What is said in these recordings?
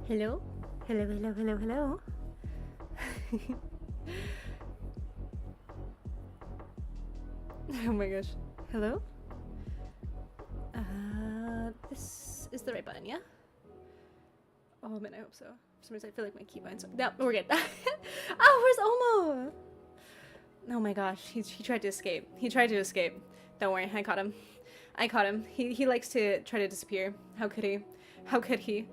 Hello? Hello, hello, hello, hello. Oh my gosh. Hello? This is the right button, yeah? Oh man, I hope so. For some reason I feel like my keybind's... No, we're good. Oh, where's Omo? Oh my gosh, he tried to escape. He tried to escape. Don't worry, I caught him. I caught him. He likes to try to disappear. How could he? How could he?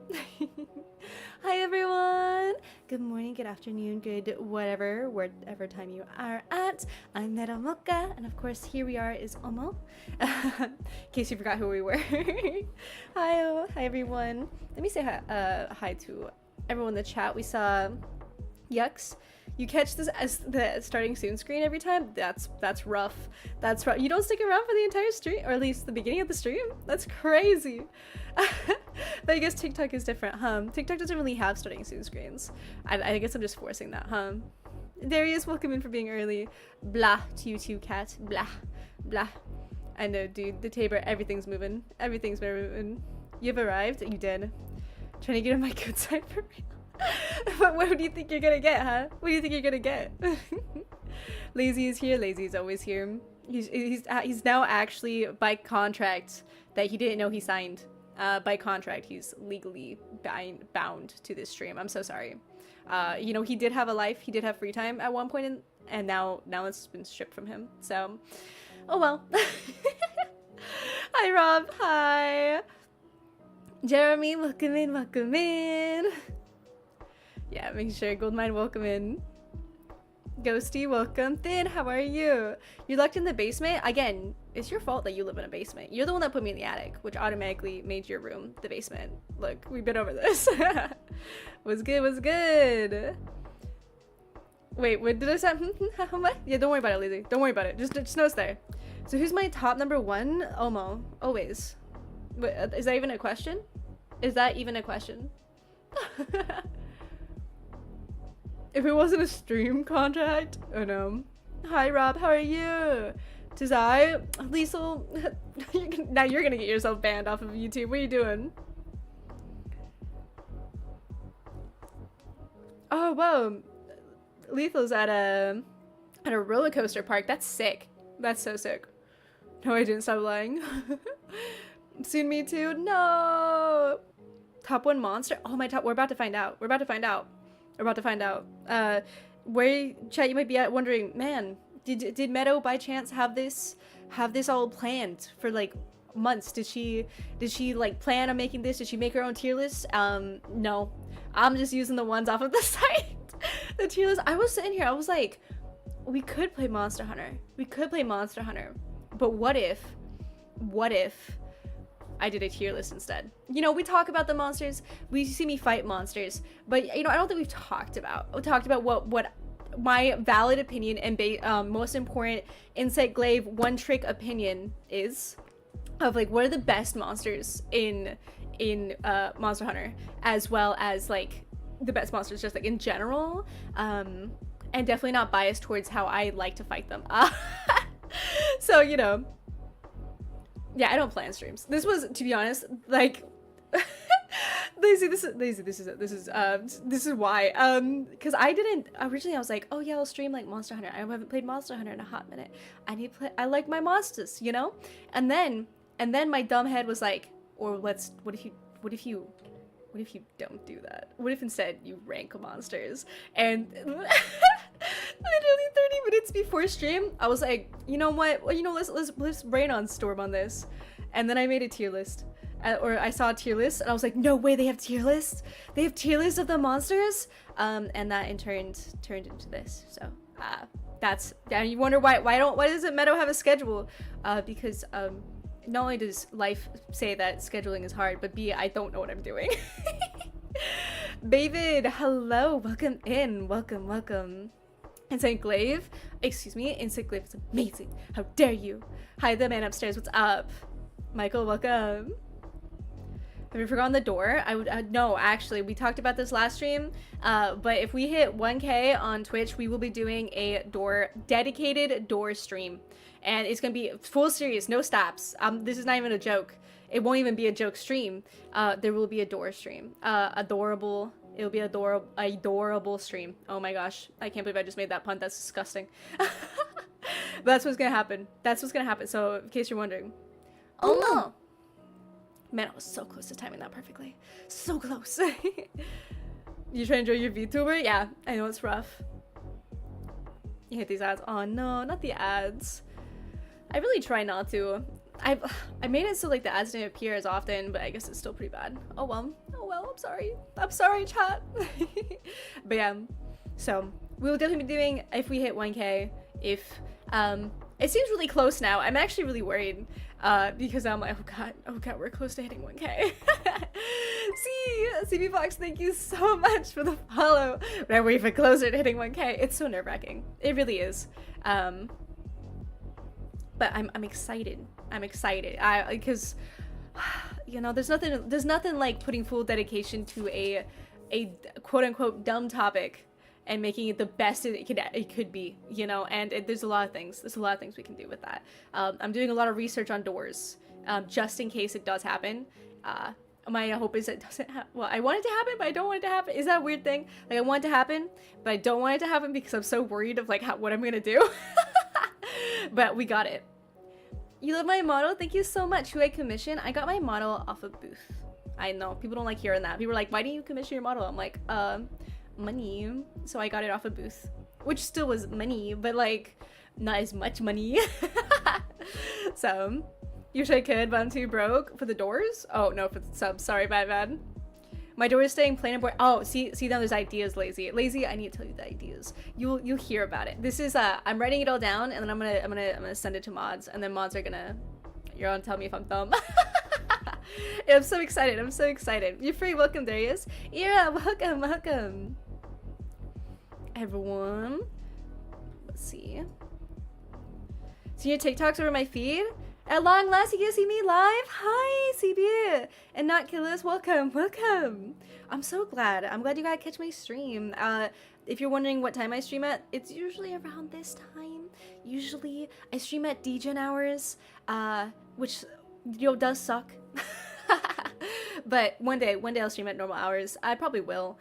Hi everyone! Good morning, good afternoon, good whatever, whatever time you are at. I'm Nero Mocha, and of course here we are is Omo. In case you forgot who we were. Hi everyone. Let me say hi to everyone in the chat. We saw Yux. You catch this as the starting soon screen every time? That's rough. That's rough. You don't stick around for the entire stream, or at least the beginning of the stream? That's crazy. But I guess TikTok is different, huh? TikTok doesn't really have starting soon screens. I guess I'm just forcing that, huh? Darius, welcome in for being early. Blah to you too, cat. Blah. Blah. I know, dude. The Tabor, everything's moving. Everything's moving. You've arrived? You did. Trying to get on my good side for real. But what do you think you're gonna get, huh? What do you think you're gonna get? Lazy is here. Lazy is always here. He's now actually by contract that he didn't know he signed. By contract, he's legally bound to this stream. I'm so sorry. You know, he did have a life. He did have free time at one point, and now it's been stripped from him. So, oh well. Hi, Rob. Hi. Jeremy, welcome in. Welcome in. Yeah, make sure Goldmine, welcome in. Ghosty, welcome. Thin, how are you? You're locked in the basement? Again, it's your fault that you live in a basement. You're the one that put me in the attic, which automatically made your room the basement. Look, we've been over this. Was good, was good. Wait, what did I say? Yeah, don't worry about it, Lizzie. Don't worry about it. Just know it's there. So who's my top number one? Omo, always. Wait, is that even a question? Is that even a question? If it wasn't a stream contract, oh no. Hi Rob, how are you? Tizai, Liesel, now you're gonna get yourself banned off of YouTube. What are you doing? Oh whoa, Lethal's at a roller coaster park. That's sick. That's so sick. No, I didn't stop lying. Soon me too. No. Top one monster. Oh my top. We're about to find out. We're about to find out. We're about to find out. Where chat you might be at wondering, man, did Meadow by chance have this all planned for like months? Did she like plan on making this? Did she make her own tier list? No. I'm just using the ones off of the site. The tier list. I was sitting here, I was like, we could play Monster Hunter. We could play Monster Hunter. But what if I did a tier list instead? You know, we talk about the monsters, we see me fight monsters, but you know, I don't think we've talked about what my valid opinion and most important Insight Glaive one trick opinion is of like what are the best monsters in Monster Hunter, as well as like the best monsters just like in general, and definitely not biased towards how I like to fight them. So you know, yeah, I don't plan streams. This was, to be honest, like lazy. This is why. Because I didn't originally. I was like, oh yeah, I'll stream like Monster Hunter. I haven't played Monster Hunter in a hot minute. I like my monsters, you know. And then my dumb head was like, or what if you don't do that? What if instead you rank monsters? And literally 30 minutes before stream, I was like, you know what? Well, you know, let's brainstorm on this. And then I made a tier list, or I saw a tier list, and I was like, no way, they have tier lists. They have tier lists of the monsters. And that in turn turned into this. So that's. And you wonder why doesn't Meadow have a schedule? Because not only does life say that scheduling is hard, but B, I don't know what I'm doing. David, hello, welcome in, welcome. Instant Glaive, excuse me, Instant Glaive is amazing. How dare you? Hi, the man upstairs, what's up? Michael, welcome. Have you forgotten the door? I would no, actually, we talked about this last stream. But if we hit 1K on Twitch, we will be doing a dedicated door stream, and it's gonna be full serious, no stops. This is not even a joke. It won't even be a joke stream. There will be a door stream. Adorable. It'll be adorable stream. Oh my gosh, I can't believe I just made that pun. That's disgusting. But that's what's gonna happen. That's what's gonna happen. So, in case you're wondering. Oh no! Man, I was so close to timing that perfectly. So close. You try to enjoy your VTuber? Yeah, I know it's rough. You hate these ads. Oh no, not the ads. I really try not to. I made it so like the ads didn't appear as often, but I guess it's still pretty bad. Oh well. Oh well, I'm sorry. I'm sorry, chat. But yeah, so we will definitely be doing if we hit 1K. If it seems really close now. I'm actually really worried because I'm like, oh god, we're close to hitting 1K. See, CB Fox, thank you so much for the follow. But we're even closer to hitting 1K. It's so nerve-wracking. It really is. But I'm excited. I'm excited. Because you know, there's nothing like putting full dedication to a quote unquote dumb topic and making it the best it could be, you know. And there's a lot of things we can do with that. I'm doing a lot of research on doors, just in case it does happen. My hope is it doesn't well, I want it to happen, but I don't want it to happen. Is that a weird thing? Like, I want it to happen, but I don't want it to happen because I'm so worried of like what I'm gonna do. But we got it. You love my model? Thank you so much. Who I commission? I got my model off a booth. I know, people don't like hearing that. People are like, why didn't you commission your model? I'm like, money. So I got it off a booth, which still was money, but like not as much money. So you wish I could, but I'm too broke for the doors. Oh no, for the subs. Sorry, bad. My door is staying plain and boring. Oh, see now there's ideas, lazy. I need to tell you the ideas. You'll hear about it. This is I'm writing it all down, and then I'm gonna send it to mods, and then mods are gonna, you're gonna tell me if I'm dumb. I'm so excited. You're free. Welcome, Darius. Ira, welcome. Everyone. Let's see. See your TikToks over my feed? At long last, you can see me live. Hi, CB. And not Killis, welcome. I'm so glad. I'm glad you got to catch my stream. If you're wondering what time I stream at, it's usually around this time. Usually, I stream at DGen hours, which, does suck. But one day I'll stream at normal hours. I probably will.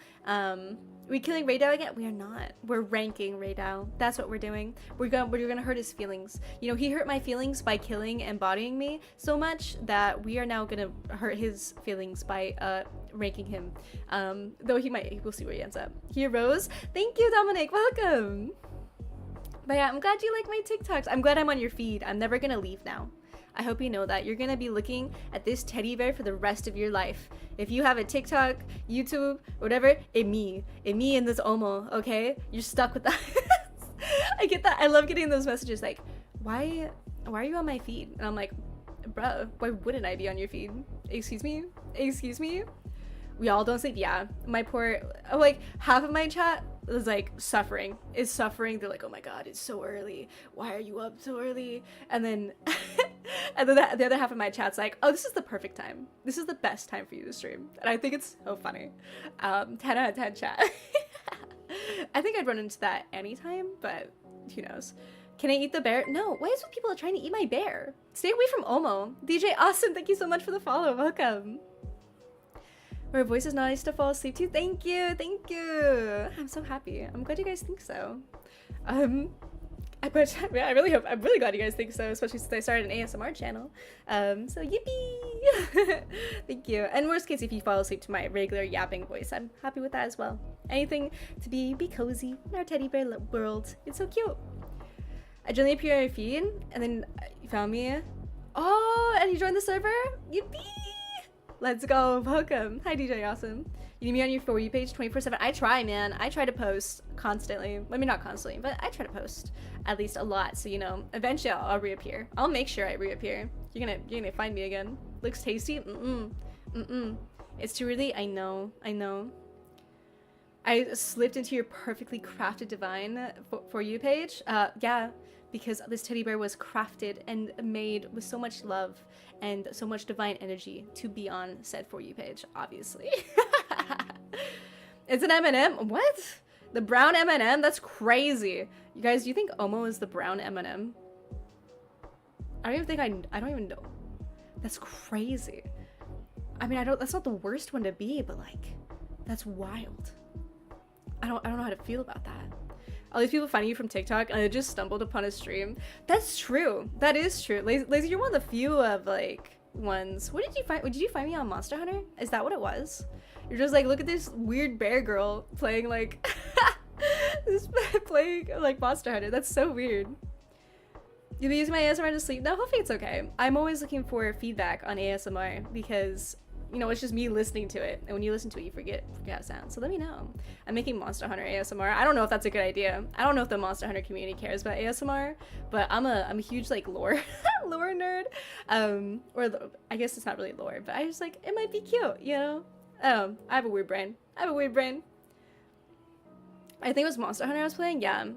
We killing Raydao again? We are not. We're ranking Raydao. That's what we're doing. We're gonna hurt his feelings. You know, he hurt my feelings by killing and bodying me so much that we are now gonna hurt his feelings by ranking him. Though we'll see where he ends up. Here, Rose. Thank you, Dominic. Welcome. But yeah, I'm glad you like my TikToks. I'm glad I'm on your feed. I'm never gonna leave now. I hope you know that. You're gonna be looking at this teddy bear for the rest of your life. If you have a TikTok, YouTube, whatever, it me and this Omo, okay? You're stuck with that. I get that. I love getting those messages like, why are you on my feed? And I'm like, bruh, why wouldn't I be on your feed? Excuse me? We all don't sleep. Yeah, my poor, like half of my chat is like suffering. They're like, oh my god, it's so early. Why are you up so early? And then the other half of my chat's like, oh, this is the perfect time. This is the best time for you to stream. And I think it's so funny. 10 out of 10 chat. I think I'd run into that anytime, but who knows. Can I eat the bear? No. Why is it people are trying to eat my bear? Stay away from Omo. DJ Awesome, thank you so much for the follow. Welcome. Her voice is nice to fall asleep to. Thank you. I'm so happy. I'm glad you guys think so. I'm really glad you guys think so, especially since I started an ASMR channel. So yippee! Thank you. And worst case, if you fall asleep to my regular yapping voice, I'm happy with that as well. Anything to be cozy in our teddy bear world. It's so cute. I generally appear on your feed, and then you found me. Oh, and you joined the server? Yippee! Let's go. Welcome. Hi, DJ Awesome. You need me on your For You page 24/7. I try, man. I try to post constantly. I mean, not constantly, but I try to post at least a lot. So, you know, eventually I'll reappear. I'll make sure I reappear. You're gonna find me again. Looks tasty? It's too early? I know. I slipped into your perfectly crafted divine For You page. Yeah, because this teddy bear was crafted and made with so much love and so much divine energy to be on said For You page, obviously. It's an M&M? What? The brown M&M? That's crazy. You guys, do you think Omo is the brown M&M? I don't even think I don't even know. That's crazy. I mean, that's not the worst one to be, but like, that's wild. I don't know how to feel about that. All these people finding you from TikTok and I just stumbled upon a stream. That's true. That is true. Lazy, you're one of the few of like ones. What did you find? Did you find me on Monster Hunter? Is that what it was? You're just like, look at this weird bear girl playing like playing like Monster Hunter. That's so weird. You'll be using my ASMR to sleep? No, hopefully it's okay. I'm always looking for feedback on ASMR because, you know, it's just me listening to it. And when you listen to it, you forget how it sounds. So let me know. I'm making Monster Hunter ASMR. I don't know if that's a good idea. I don't know if the Monster Hunter community cares about ASMR, but I'm a huge like lore lore nerd. Or I guess it's not really lore, but I just like, it might be cute, you know? I have a weird brain. I think it was Monster Hunter I was playing. Yeah.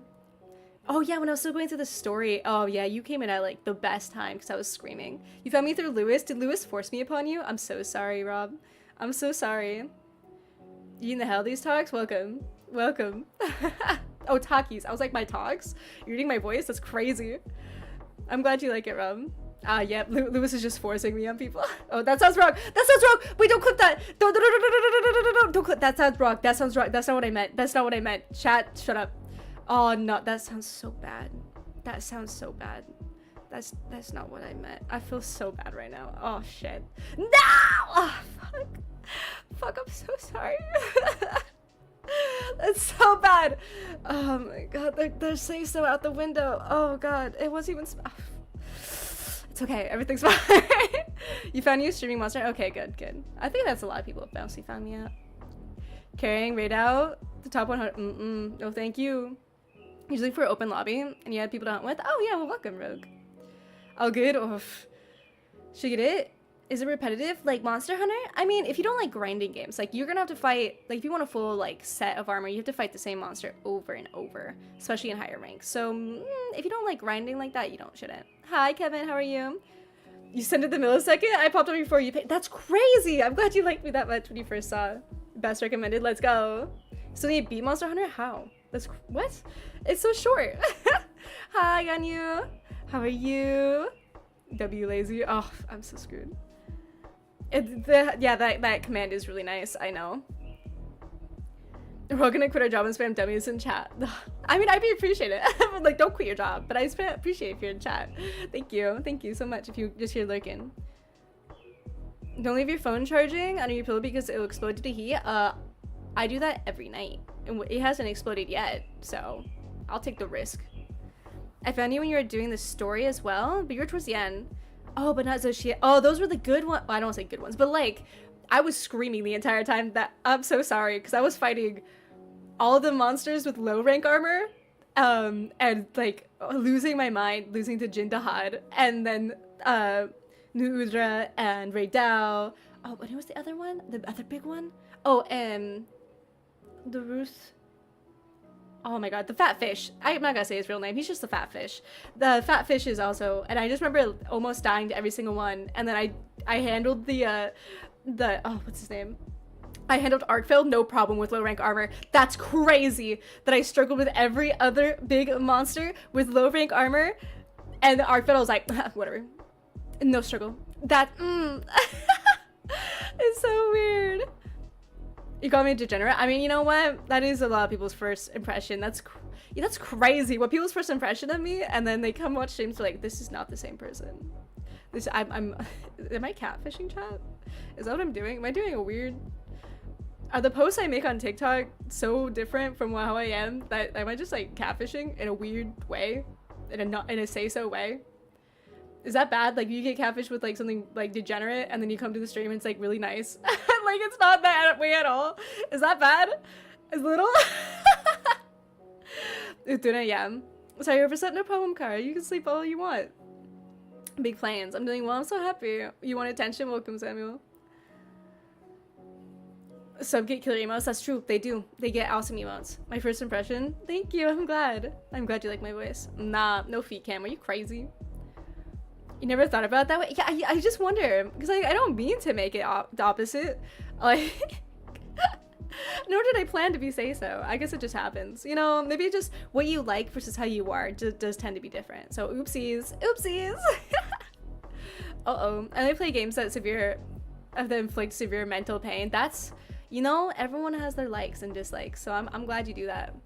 Oh yeah, when I was still going through the story. Oh yeah, you came in at like the best time because I was screaming. You found me through Lewis. Did Lewis force me upon you? I'm so sorry, Rob. I'm so sorry. You in the hell these talks? Welcome. Welcome. Oh, talkies. I was like, my talks? You're reading my voice? That's crazy. I'm glad you like it, Rob. Yeah, Lewis is just forcing me on people. Oh, that sounds wrong. That sounds wrong. Wait, don't clip that. Don't clip. That sounds wrong. That sounds wrong. That's not what I meant. That's not what I meant. Chat, shut up. Oh no, that sounds so bad. That sounds so bad. That's not what I meant. I feel so bad right now. Oh shit. No! Oh, fuck. Fuck, I'm so sorry. That's so bad. Oh my god, they're saying so out the window. Oh god, it wasn't even. It's okay, everything's fine. You found you streaming Monster? Okay, good. I think that's a lot of people have bounced. Found me out. Carrying raid out the top 100. No, thank you. Usually for open lobby, and you had people to hunt with. Oh yeah, well welcome, Rogue. All good. Oof. Should get it? Is it repetitive like Monster Hunter? I mean, if you don't like grinding games, like you're gonna have to fight. Like if you want a full like set of armor, you have to fight the same monster over and over, especially in higher ranks. So if you don't like grinding like that, you shouldn't. Hi Kevin, how are you? You sent it the millisecond? I popped up before you paid. That's crazy. I'm glad you liked me that much when you first saw. Best recommended. Let's go. So you beat Monster Hunter? How? That's what? It's so short. Hi, Ganyu. How are you? W lazy. Oh, I'm so screwed. Yeah, that command is really nice. I know. We're all gonna quit our job and spam dummies in chat. I mean, I'd appreciate it. Like, don't quit your job, but I appreciate if you're in chat. Thank you so much if you just here lurking. Don't leave your phone charging under your pillow because it'll explode due to heat. I do that every night, and it hasn't exploded yet, so I'll take the risk. I found you when you were doing the story as well, but you were towards the end. Oh, but not so she. Oh, those were the good ones. Well, I don't say good ones, but like, I was screaming the entire time. That I'm so sorry because I was fighting all the monsters with low rank armor, and like losing my mind, losing to Jin Dahad, and then Nuudra and Rei Dao. Oh, but who was the other one? The other big one? Oh, the Ruth. Oh my god, the fat fish. I'm not gonna say his real name. He's just the fat fish. The fat fish is also, and I just remember almost dying to every single one. And then I handled the oh, what's his name? I handled Arkfell, no problem with low rank armor. That's crazy that I struggled with every other big monster with low rank armor, and Arkfell I was like, whatever, no struggle. That it's so weird. You call me a degenerate? I mean, you know what? That is a lot of people's first impression. That's crazy. What people's first impression of me, and then they come watch streams like, this is not the same person. Am I catfishing, chat? Is that what I'm doing? Am I doing a weird? Are the posts I make on TikTok so different from how I am that am I just like catfishing in a weird way, in a say-so way? Is that bad? Like you get catfish with like something like degenerate and then you come to the stream and it's like really nice. Like it's not that way at all. Is that bad? Is little? Yeah. Sorry, overslept? No problem, Kara. You can sleep all you want. Big plans. I'm doing well. I'm so happy. You want attention? Welcome, Samuel. Some get killer emotes. That's true. They do. They get awesome emotes. My first impression. Thank you. I'm glad. I'm glad you like my voice. Nah, no feet cam. Are you crazy? You never thought about it that way? Yeah, I just wonder because I don't mean to make it the opposite. Like, nor did I plan to be say so. I guess it just happens. You know, maybe it just what you like versus how you are does tend to be different. So oopsies, oopsies. And I play games that inflict severe mental pain. That's, you know, everyone has their likes and dislikes. So I'm glad you do that.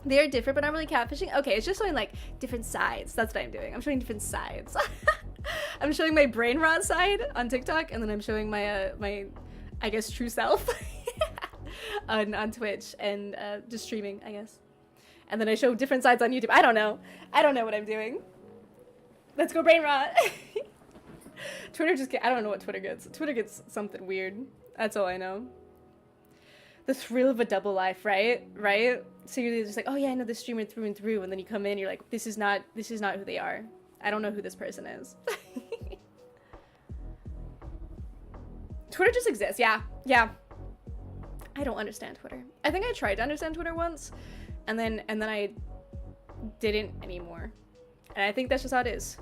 They're different, but not really catfishing. Okay, it's just showing like different sides. That's what I'm doing. I'm showing different sides. I'm showing my brain rot side on TikTok, and then I'm showing my my, I guess, true self on Twitch and just streaming, I guess. And then I show different sides on YouTube. I don't know what I'm doing. Let's go brain rot. Twitter I don't know what Twitter gets. Twitter gets something weird. That's all I know. The thrill of a double life, right? So you're just like, oh yeah, I know this streamer through and through, and then you come in, you're like, this is not who they are. I don't know who this person is. Twitter just exists, yeah. I don't understand Twitter. I think I tried to understand Twitter once, and then I didn't anymore. And I think that's just how it is.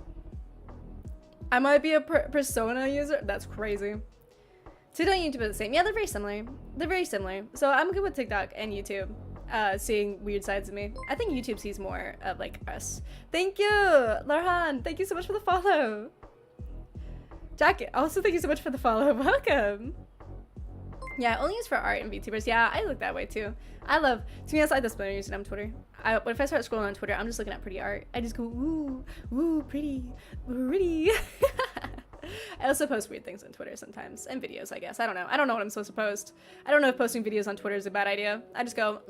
I might be a persona user. That's crazy. TikTok and YouTube are the same. Yeah, they're very similar. So I'm good with TikTok and YouTube, seeing weird sides of me. I think YouTube sees more of like us. Thank you, Larhan. Thank you so much for the follow. Jacket, also thank you so much for the follow. Welcome. Yeah, only use for art and VTubers. Yeah, I look that way too. To me, outside the splinter using on Twitter. But if I start scrolling on Twitter, I'm just looking at pretty art. I just go, ooh, pretty. I also post weird things on Twitter sometimes, and videos, I guess. I don't know what I'm supposed to post. I don't know if posting videos on Twitter is a bad idea. I just go,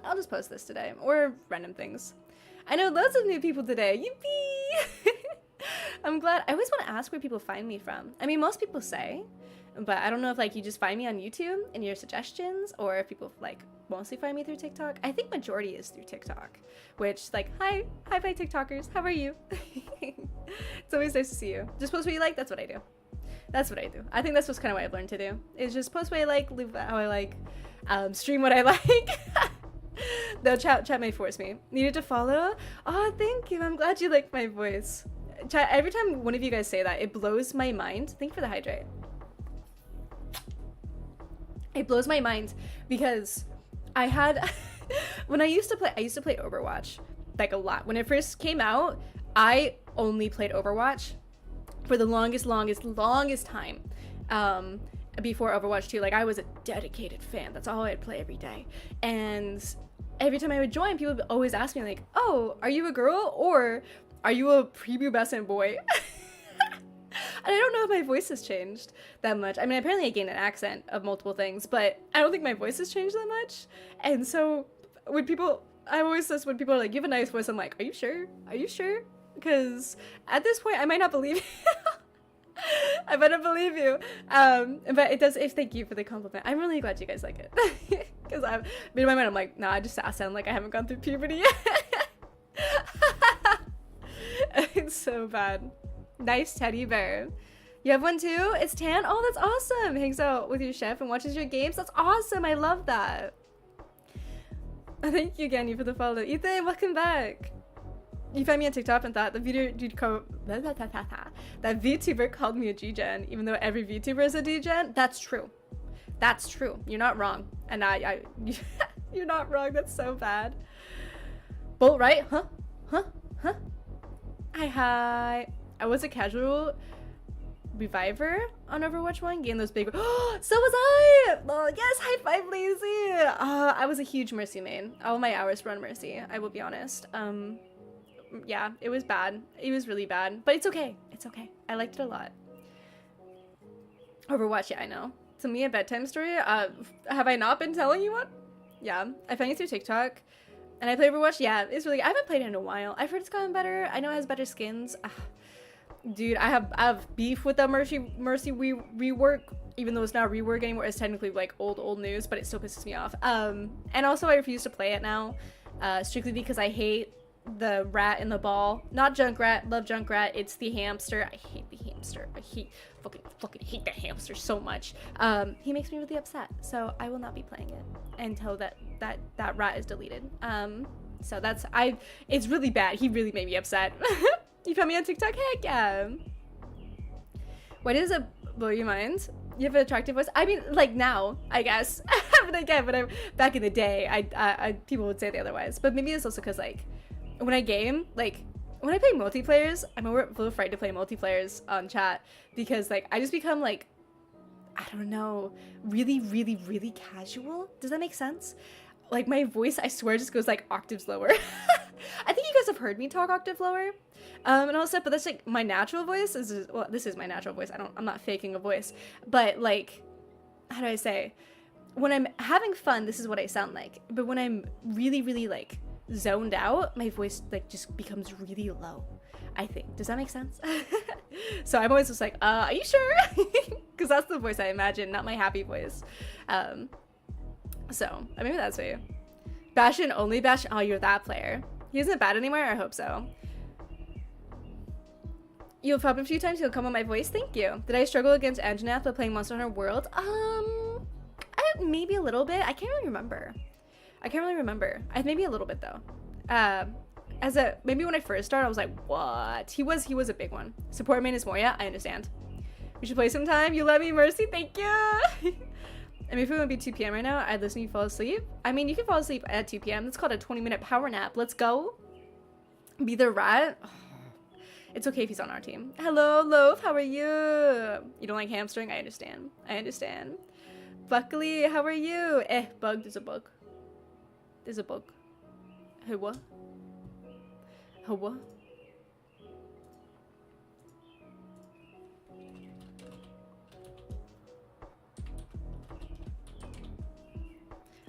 I'll just post this today, or random things. I know loads of new people today. Yippee! I'm glad. I always want to ask where people find me from. I mean, most people say, but I don't know if like you just find me on YouTube and your suggestions, or if people like mostly find me through TikTok. I think majority is through TikTok, which like, hi bye TikTokers, how are you? It's always nice to see you. Just post what you like. That's what I do. I think that's what's kind of what I've learned to do, is just post what I like, live how I like, stream what I like. Though chat may force me. Needed to follow? Oh, thank you. I'm glad you like my voice. Chat, every time one of you guys say that, it blows my mind. Thank you for the hydrate. It blows my mind because I had when I used to play Overwatch like a lot. When it first came out, I only played Overwatch for the longest time. Before Overwatch 2, like I was a dedicated fan. That's all I'd play every day. And every time I would join, people would always ask me like, "Oh, are you a girl or are you a prepubescent boy?" And I don't know if my voice has changed that much. I mean, apparently I gained an accent of multiple things, but I don't think my voice has changed that much. And so when people are like, "You have a nice voice," I'm like, "Are you sure? Are you sure?" Because at this point, I might not believe you. I better believe you. But it does. Thank you for the compliment. I'm really glad you guys like it. Because in my mind, I'm like, nah, I sound like I haven't gone through puberty yet. It's so bad. Nice teddy bear. You have one too? It's tan? Oh, that's awesome. Hangs out with your chef and watches your games. That's awesome. I love that. Thank you, Ganny, for the follow. Ethan, welcome back. You found me on TikTok and thought that VTuber called me a G-Gen, even though every VTuber is a D-Gen. That's true. That's true. You're not wrong. And you're not wrong. That's so bad. Bolt, right? Huh? Hi. I was a casual reviver on Overwatch 1, gained those big. Oh, so was I! Oh, yes, high five, Lazy! I was a huge Mercy main. All my hours were on Mercy, I will be honest. Yeah, it was bad. It was really bad, but it's okay. It's okay. I liked it a lot. Overwatch, yeah, I know. To me, a bedtime story. Have I not been telling you one? Yeah, I found you through TikTok. And I play Overwatch. Yeah, it's really. I haven't played it in a while. I've heard it's gotten better. I know it has better skins. Dude, I have beef with the Mercy rework, even though it's not a rework anymore. It's technically like old news, but it still pisses me off. And also I refuse to play it now, strictly because I hate the rat in the ball. Not Junkrat, love Junkrat. It's the hamster. I hate the hamster. I hate fucking hate the hamster so much. He makes me really upset. So I will not be playing it until that rat is deleted. So it's really bad. He really made me upset. You found me on TikTok? Heck yeah. Why does it blow your mind? You have an attractive voice. I mean, like now, I guess. But again, when I'm back in the day, I people would say the otherwise. But maybe it's also because like when I game, like when I play multiplayers, I'm a little afraid to play multiplayers on chat because like I just become like, I don't know, really, really, really casual. Does that make sense? Like my voice, I swear, just goes like octaves lower. I think you guys have heard me talk octave lower. And all stuff, but that's like my natural voice is, well, this is my natural voice. I'm not faking a voice, but like, how do I say, when I'm having fun, this is what I sound like. But when I'm really, really like zoned out, my voice like just becomes really low, I think. Does that make sense? So I'm always just like, are you sure? Because that's the voice I imagine, not my happy voice. So maybe that's for you. Bastion, only Bastion. Oh, you're that player. He isn't bad anymore. I hope so. You'll pop a few times. You'll come on my voice. Thank you. Did I struggle against Anjanath by playing Monster Hunter World? Maybe a little bit. I can't really remember. Maybe a little bit though. Maybe when I first started, I was like, what? He was a big one. Support main is Moya. I understand. We should play sometime. You let me, Mercy. Thank you. I mean, if it would be 2 p.m. right now, I'd listen to you fall asleep. I mean, you can fall asleep at 2 p.m. That's called a 20-minute power nap. Let's go. Be the rat. It's okay if he's on our team. Hello, Loaf. How are you? You don't like hamstring? I understand. Buckley, how are you? Bug. There's a bug. Hey, what?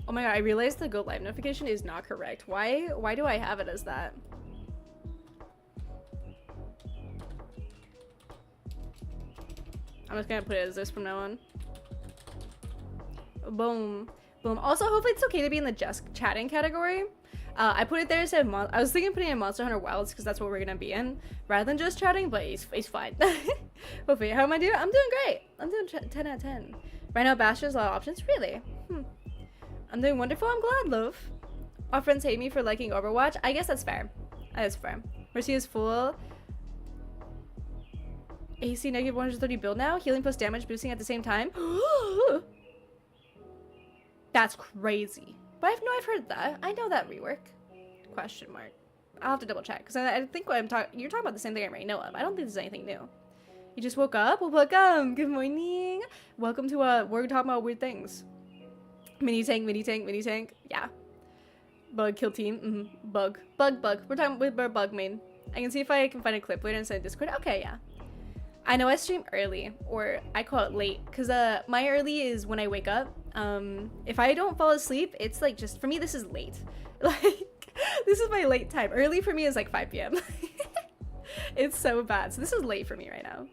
Oh my god, I realized the go live notification is not correct. Why do I have it as that? I'm just gonna put it as this from now on. Boom. Also, hopefully it's okay to be in the just chatting category. I put it there instead of I was thinking of putting in Monster Hunter Wilds because that's what we're gonna be in, rather than just chatting, but it's fine. Hopefully, how am I doing? I'm doing great. I'm doing 10 out of 10. Right now, Bastion's a lot of options. Really? I'm doing wonderful. I'm glad, love. Our friends hate me for liking Overwatch. I guess that's fair. That's fair. Mercy is full. AC negative 130 build now. Healing plus damage boosting at the same time. That's crazy. But I've heard that. I know that rework. Question mark. I'll have to double check because I think what you're talking about the same thing I already know of. I don't think there's anything new. You just woke up? Well, welcome. Good morning. Welcome to we're talking about weird things. Mini tank. Yeah. Bug kill team. Bug. We're talking with bug main. I can see if I can find a clip later and send Discord. Okay, yeah. I know I stream early, or I call it late, because my early is when I wake up. If I don't fall asleep, it's like just, for me, this is late. Like, this is my late time. Early for me is like 5 p.m. It's so bad. So this is late for me right now.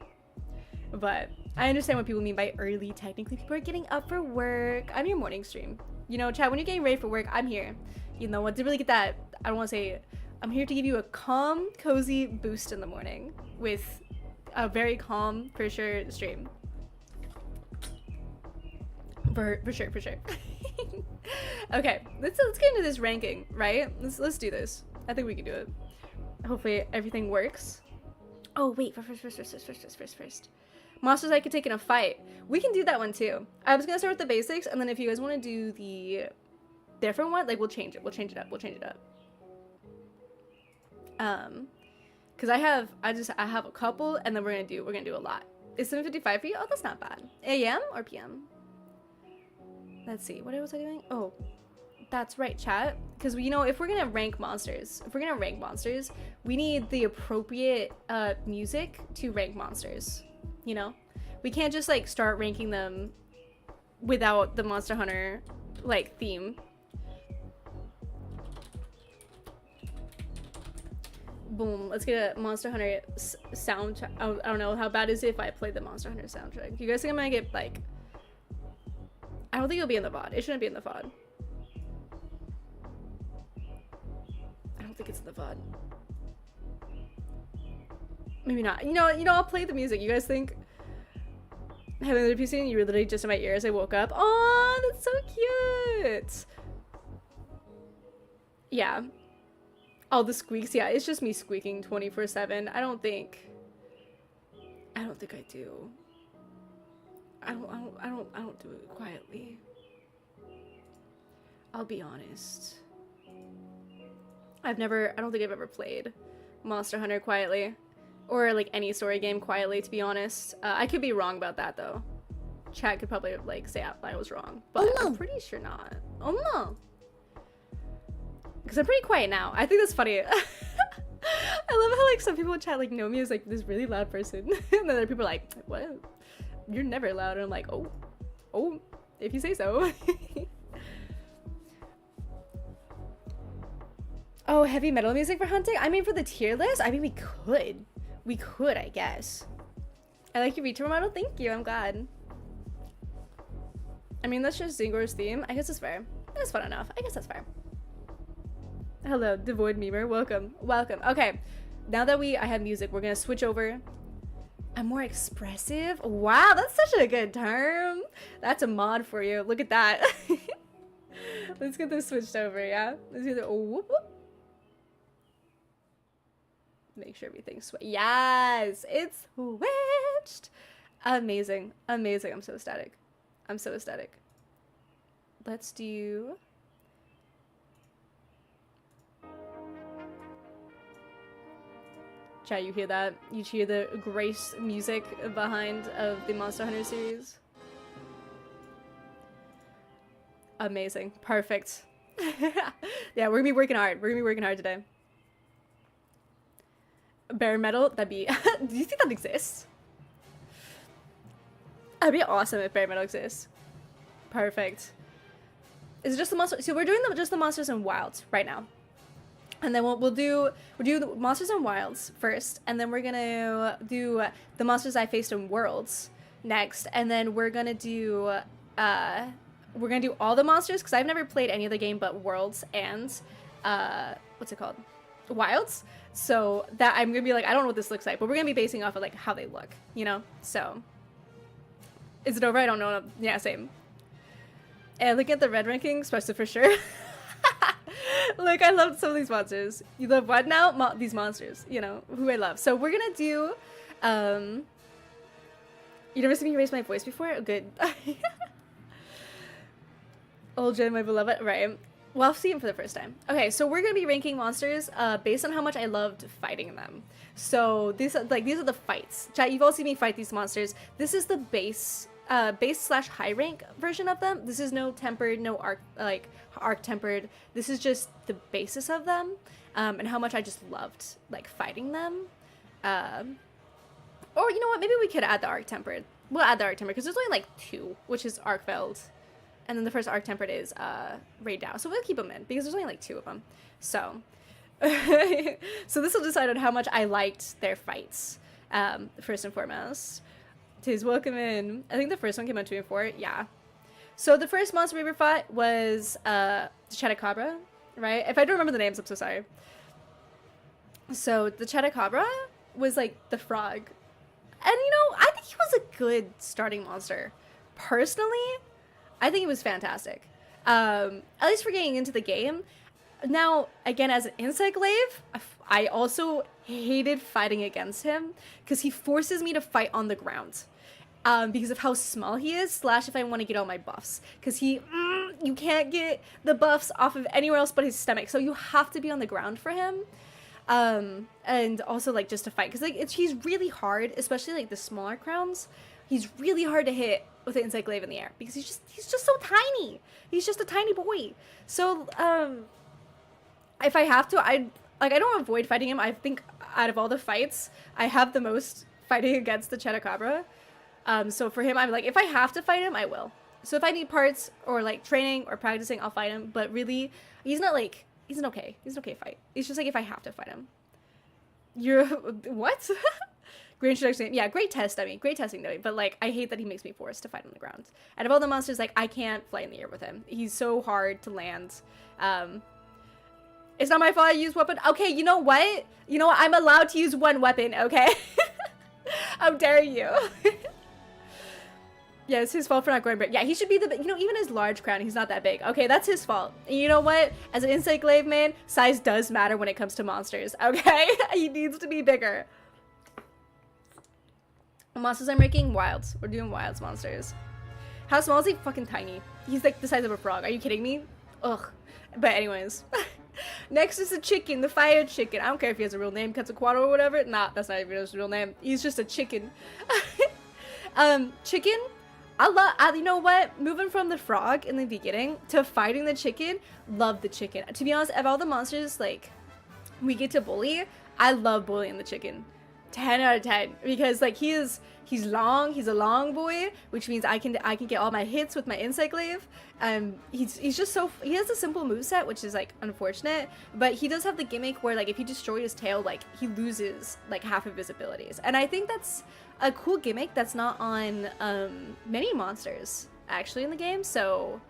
But I understand what people mean by early. Technically, people are getting up for work. I'm your morning stream. You know, chat, when you're getting ready for work, I'm here. You know what, to really get that, I don't want to say, I'm here to give you a calm, cozy boost in the morning with a very calm, for sure, stream. For sure. Okay, let's get into this ranking, right? Let's do this. I think we can do it. Hopefully everything works. Oh wait, first. Monsters I could take in a fight. We can do that one too. I was gonna start with the basics, and then if you guys want to do the different one, like we'll change it up. Because I have a couple, and then we're gonna do a lot. Is 7:55 for you? Oh, that's not bad. AM or PM? Let's see. What was I doing? Oh, that's right, chat. Because you know, if we're gonna rank monsters, we need the appropriate music to rank monsters. You know, we can't just like start ranking them without the Monster Hunter like theme. Boom, let's get a Monster Hunter soundtrack. I don't know, how bad is it if I play the Monster Hunter soundtrack? You guys think I'm gonna get like, I don't think it'll be in the VOD. It shouldn't be in the VOD. I don't don't think it's in the VOD. Maybe not. I'll play the music. You guys think having the PC and you were literally just in my ears. I woke up. Oh, that's so cute. Yeah. All the squeaks. Yeah, it's just me squeaking 24/7. I don't think I do. I don't do it quietly. I'll be honest. I don't think I've ever played Monster Hunter quietly. Or like any story game quietly, to be honest. I could be wrong about that though. Chat could probably like say I was wrong. But oh, no. I'm pretty sure not. Oh no. Because I'm pretty quiet now. I think that's funny. I love how like some people in chat like know me as like this really loud person. And then other people are like, what? You're never loud. And I'm like, oh, if you say so. Oh, heavy metal music for hunting? I mean, for the tier list? I mean, we could, I guess. I like your VTuber model. Thank you. I'm glad. I mean, that's just Zingor's theme. I guess it's fair. That's fun enough. I guess that's fair. Hello, Devoid Memer. Welcome. Okay. Now that I have music, we're going to switch over. I'm more expressive. Wow, that's such a good term. That's a mod for you. Look at that. Let's get this switched over, yeah? Let's do the whoop whoop. Make sure everything's switched. Yes, it's switched. Amazing. I'm so ecstatic. Let's do. Chat, you hear that? You hear the Grace music behind of the Monster Hunter series? Amazing. Perfect. Yeah, we're gonna be working hard. Today. Bare metal, that'd be. Do you think that exists? That'd be awesome if bare metal exists. Perfect. Is it just the monster? So we're doing just the monsters and wilds right now, and then we'll do the monsters and wilds first, and then we're gonna do the monsters I faced in worlds next, and then we're gonna do all the monsters because I've never played any other game but worlds and what's it called, wilds. So that I'm gonna be like, I don't know what this looks like, but we're gonna be basing off of like how they look, you know? So is it over? I don't know. Yeah, same. And look at the red ranking, especially for sure. Look, I love some of these monsters. You love what now? These monsters, you know, who I love. So we're gonna do you never seen me raise my voice before? Oh, good. Old Jen, my beloved, right? Well, I'll see him for the first time. Okay, so we're gonna be ranking monsters based on how much I loved fighting them. So these are the fights. Chat, you've all seen me fight these monsters. This is the base / high rank version of them. This is no tempered, no arc tempered. This is just the basis of them, and how much I just loved like fighting them. Or you know what? Maybe we could add the arc tempered. We'll add the arc tempered because there's only like 2, which is Arkfeld. And then the first arc tempered is Raid Dow. So we'll keep them in because there's only like 2 of them. So so this will decide on how much I liked their fights, first and foremost. Tis, welcome in. I think the first one came out 2 and 4. Yeah. So the first monster we ever fought was the Chedicabra, right? If I don't remember the names, I'm so sorry. So the Chedicabra was like the frog. And you know, I think he was a good starting monster. Personally, I think it was fantastic. At least for getting into the game. Now, again, as an insect glaive, I also hated fighting against him because he forces me to fight on the ground. Because of how small he is, / if I want to get all my buffs. Because you can't get the buffs off of anywhere else but his stomach. So you have to be on the ground for him. And also like just to fight. Because like he's really hard, especially like the smaller crowns. He's really hard to hit with an insect glaive in the air because he's just so tiny. He's just a tiny boy. So if I have to, I don't avoid fighting him. I think out of all the fights, I have the most fighting against the Chedicabra. So for him, I'm like, if I have to fight him, I will. So if I need parts or like training or practicing, I'll fight him. But really, he's an okay fight. It's just like if I have to fight him. You're what? Great introduction. Yeah, great test dummy. Great testing dummy. But like, I hate that he makes me forced to fight on the ground. Out of all the monsters, like I can't fly in the air with him. He's so hard to land. It's not my fault I use weapon. Okay, you know what? You know what? I'm allowed to use one weapon, okay? How dare you? Yeah, it's his fault for not growing big. Yeah, he should be the, you know, even his large crown, he's not that big. Okay, that's his fault. And you know what? As an insect glaive man, size does matter when it comes to monsters, okay? He needs to be bigger. Monsters I'm making? Wilds. We're doing wilds monsters. How small is he? Fucking tiny. He's like the size of a frog. Are you kidding me? Ugh. But anyways. Next is the chicken, the fire chicken. I don't care if he has a real name, Quetzalcoatl or whatever. Nah, that's not even his real name. He's just a chicken. Chicken? You know what? Moving from the frog in the beginning to fighting the chicken, love the chicken. To be honest, of all the monsters, like, we get to bully, I love bullying the chicken. 10 out of 10. Because, like, he's long, he's a long boy, which means I can get all my hits with my insect glaive. He's just so, he has a simple moveset, which is, like, unfortunate, but he does have the gimmick where, like, if you destroy his tail, like, he loses, like, half of his abilities. And I think that's a cool gimmick that's not on many monsters actually in the game, so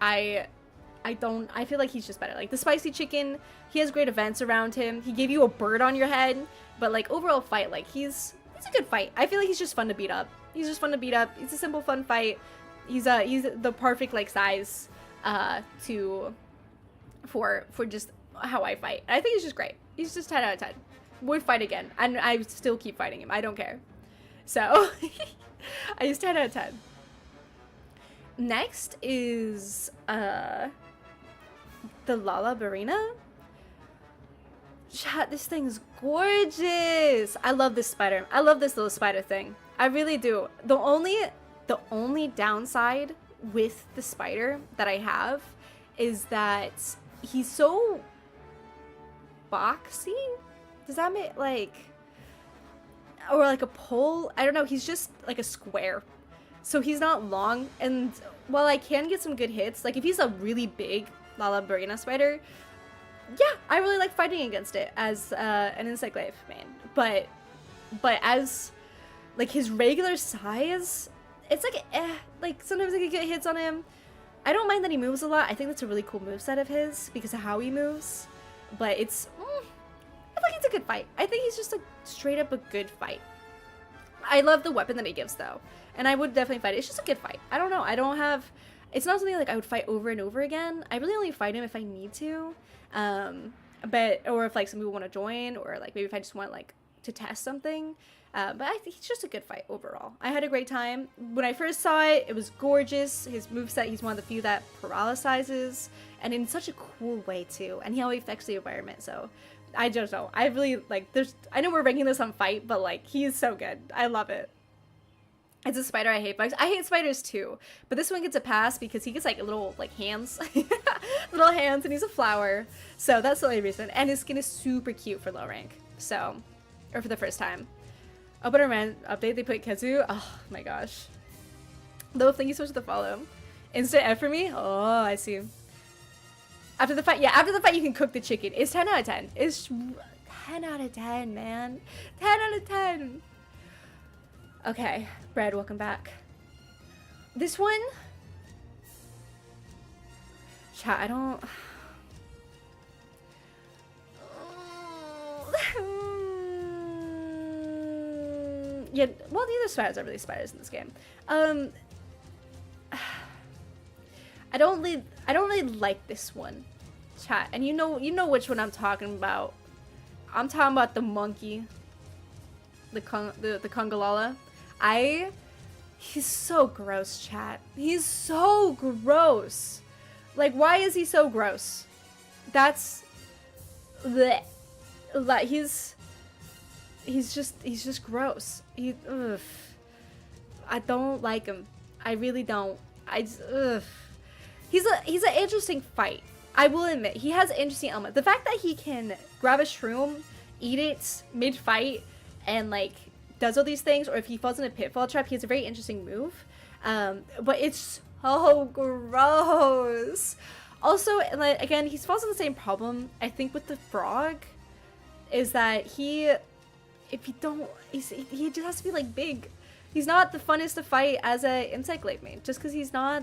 I feel like he's just better. Like the spicy chicken, he has great events around him. He gave you a bird on your head, but like overall fight, like he's a good fight. I feel like he's just fun to beat up. He's just fun to beat up. It's a simple fun fight. He's the perfect like size for just how I fight. I think he's just great. He's just 10 out of 10. Would fight again, and I still keep fighting him. I don't care. So, I use 10 out of 10. Next is, the Lalabarina. Chat, this thing's gorgeous! I love this spider. I love this little spider thing. I really do. The only downside with the spider that I have is that he's so boxy? Does that make, like... Or like a pole. I don't know. He's just like a square. So he's not long. And while I can get some good hits, like if he's a really big Lalabarina spider, yeah, I really like fighting against it as an insect glaive main. But as like his regular size, it's like like sometimes I can get hits on him. I don't mind that he moves a lot. I think that's a really cool moveset of his because of how he moves. But it's I think it's a good fight. I think he's just a straight up a good fight. I love the weapon that he gives though, and I would definitely fight it. It's just a good fight. I don't know. I don't have. It's not something like I would fight over and over again. I really only fight him if I need to, or if like some people want to join, or like maybe if I just want like to test something. But I think he's just a good fight overall. I had a great time. When I first saw it, it was gorgeous. His moveset, he's one of the few that paralyzes, and in such a cool way too. And he always affects the environment, so I just know. I really, like, I know we're ranking this on fight, but like, he is so good. I love it. It's a spider I hate bugs. I hate spiders too, but this one gets a pass because he gets like little like hands, little hands, and he's a flower. So that's the only reason. And his skin is super cute for low rank. So, or for the first time. Open a man update, they put Kezu. Oh my gosh. Though, thank you so much for the follow. Instant F for me? Oh, I see. After the fight, yeah, after the fight you can cook the chicken. It's 10 out of 10. It's 10 out of 10, man. 10 out of 10. Okay, Brad, welcome back. This one? Chat, I don't... Yeah, well, neither spiders are really spiders in this game. I don't really like this one, chat. And you know which one I'm talking about. I'm talking about the monkey, the Congalala. He's so gross, chat. He's so gross. Like, why is he so gross? That's bleh. Like, he's just gross. Ugh. I don't like him. I really don't. Ugh. He's an interesting fight. I will admit, he has an interesting element. The fact that he can grab a shroom, eat it mid-fight, and like does all these things, or if he falls in a pitfall trap, he has a very interesting move. But it's so gross. Also, like, again, he falls in the same problem, I think, with the frog, is that he just has to be like big. He's not the funnest to fight as a insect glaive main, just because he's not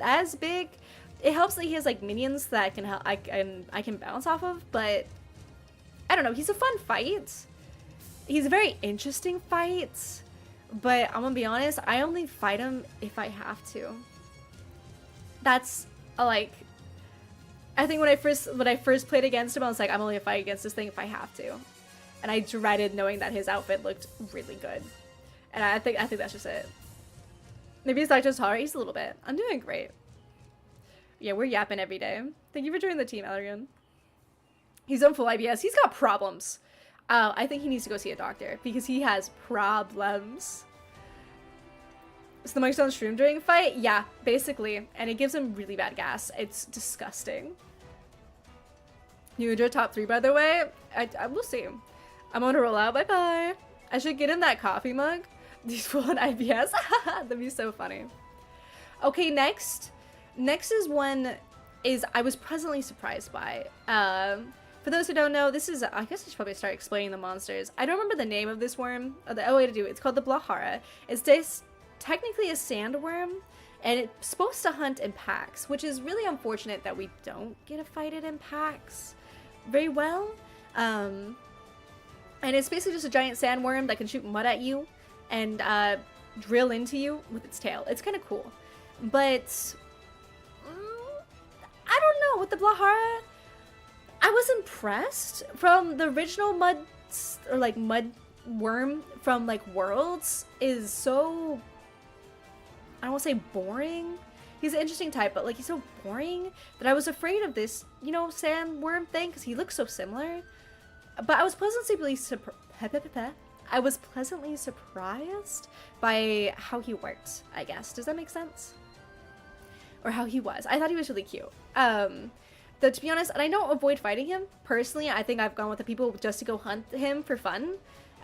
as big. it helps that he has like minions that I can bounce off of, but I don't know, he's a fun fight. He's a very interesting fight, but I'm gonna be honest, I only fight him if I have to. That's like, I think when I first played against him, I was like, I'm only gonna fight against this thing if I have to. And I dreaded knowing that his outfit looked really good. And I think that's just it. Maybe he's like just hard. He's a little bit. I'm doing great. Yeah, we're yapping every day. Thank you for joining the team, Elrian. He's on full IBS. He's got problems. I think he needs to go see a doctor because he has problems. So the mic's on stream during a fight? Yeah, basically. And it gives him really bad gas. It's disgusting. You enjoy top 3, by the way? I will see. I'm gonna roll out. Bye-bye. I should get him that coffee mug. He's full on IBS. That'd be so funny. Okay, next is one I was pleasantly surprised by. For those who don't know, this is, I guess I should probably start explaining the monsters. I don't remember the name of this worm. The way to do it. It's called the Blahara. It's technically a sandworm, and it's supposed to hunt in packs, which is really unfortunate that we don't get to fight it in packs very well. And it's basically just a giant sandworm that can shoot mud at you and drill into you with its tail. It's kind of cool. But I don't know, with the Blahara, I was impressed. From the original mud worm from like Worlds is so, I don't want to say boring. He's an interesting type, but like he's so boring that I was afraid of this, you know, sandworm thing because he looks so similar. But I was pleasantly surprised by how he worked, I guess. Does that make sense? Or how he was. I thought he was really cute. Though, to be honest, and I don't avoid fighting him. Personally, I think I've gone with the people just to go hunt him for fun.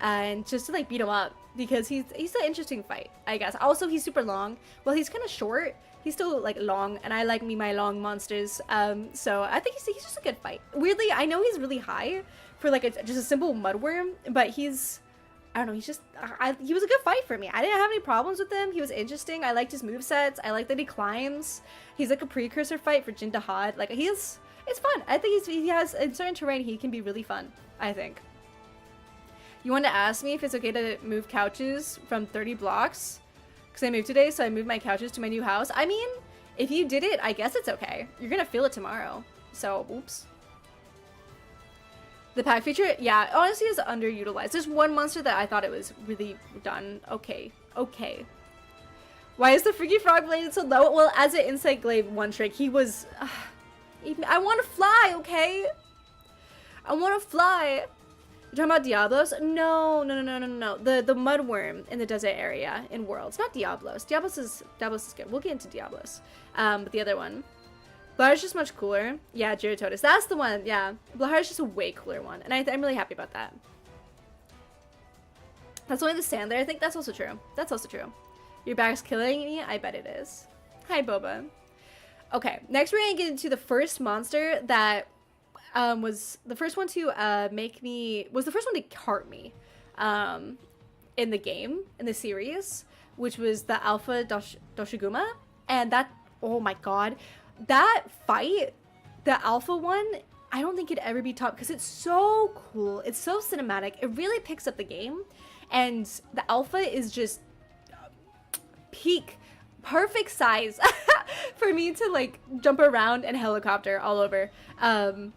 And just to like beat him up. Because he's an interesting fight, I guess. Also, he's super long. Well, he's kind of short. He's still like long. And I like my long monsters. So I think he's just a good fight. Weirdly, I know he's really high for like just a simple mudworm. But he's, I don't know, he's just, he was a good fight for me. I didn't have any problems with him. He was interesting. I liked his movesets. I like that he climbs. He's like a precursor fight for Jin Dahad. Like it's fun. I think he has, in certain terrain, he can be really fun, I think. You wanted to ask me if it's okay to move couches from 30 blocks? Because I moved today, so I moved my couches to my new house. I mean, if you did it, I guess it's okay. You're gonna feel it tomorrow. So, oops. The pack feature, yeah, honestly is underutilized. There's one monster that I thought it was really done. Okay. Why is the Freaky Frog bladed so low? Well, as an Insect Glaive one trick, he was... I want to fly, okay? I want to fly. You're talking about Diablos? No. The mudworm in the desert area in Worlds. Not Diablos. Diablos is good. We'll get into Diablos. But the other one. Blahara's just much cooler. Yeah, Gyrototus. That's the one. Yeah. Blahara's just a way cooler one. And I'm really happy about that. That's only the sand there. I think that's also true. Your back's killing me? I bet it is. Hi, Boba. Okay, next we're gonna get into the first monster that was the first one to cart me in the game, in the series, which was the Alpha Doshiguma. And that, oh my god, that fight, the Alpha one, I don't think it'd ever be top because it's so cool. It's so cinematic. It really picks up the game. And the Alpha is just peak, perfect size for me to like jump around and helicopter all over.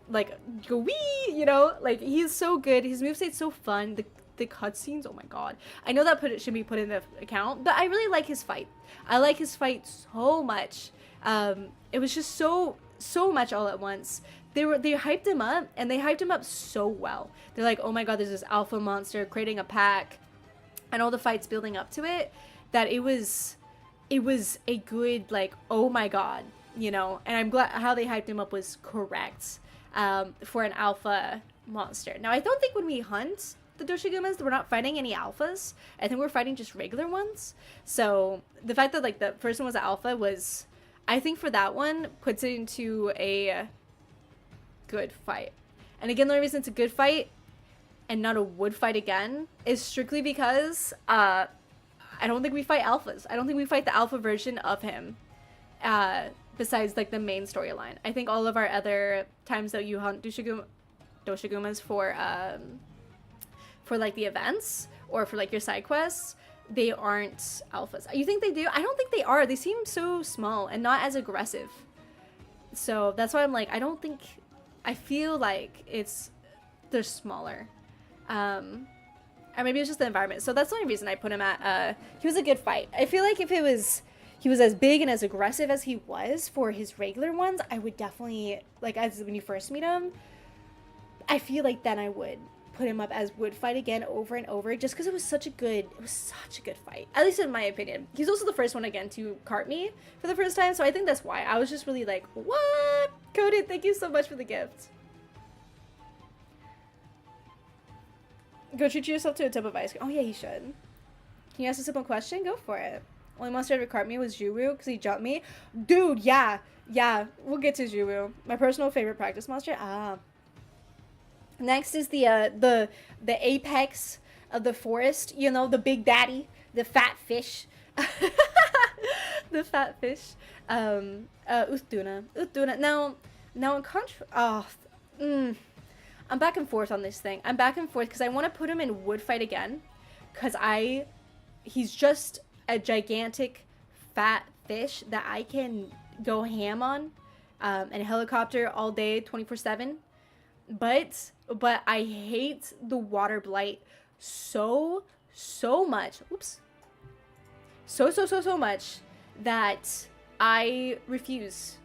Like go wee, you know, like he's so good. His moveset's so fun. The cutscenes, oh my god. I know that should be put in the account, but I really like his fight. I like his fight so much. It was just so much all at once. They hyped him up, and they hyped him up so well. They're like, oh my god, there's this alpha monster creating a pack, and all the fights building up to it, that it was a good, like, oh my god, you know. And I'm glad how they hyped him up was correct for an alpha monster. Now, I don't think when we hunt the Doshigumas, we're not fighting any alphas. I think we're fighting just regular ones. So the fact that like the first one was an alpha was, I think for that one, puts it into a good fight. And again, the only reason it's a good fight and not a wood fight again is strictly because I don't think we fight alphas. I don't think we fight the alpha version of him. besides like the main storyline. I think all of our other times that you hunt Doshigumas for like the events or for like your side quests, they aren't alphas. You think they do? I don't think they are. They seem so small and not as aggressive. So that's why I'm like, I feel like they're smaller. Or maybe it's just the environment. So that's the only reason I put him at, he was a good fight. I feel like if he was as big and as aggressive as he was for his regular ones, I would definitely, like, as when you first meet him, I feel like then I would put him up as would fight again over and over, just because it was such a good fight, at least in my opinion. He's also the first one again to cart me for the first time, so I think that's why I was just really like, what? Coded, thank you so much for the gift. Go treat yourself to a tub of ice cream. Oh yeah, you should. Can you ask a simple question? Go for it. Only monster to cart me was Juru because he jumped me. Dude, yeah, we'll get to Juru. My personal favorite practice monster. Next is the apex of the forest. You know, the big daddy, the fat fish. The fat fish. Uthduna. Now in I'm back and forth on this thing. I'm back and forth because I want to put him in wood fight again, because he's just a gigantic fat fish that I can go ham on, and helicopter all day 24/7. But I hate the water blight so much. Oops. So much that I refuse.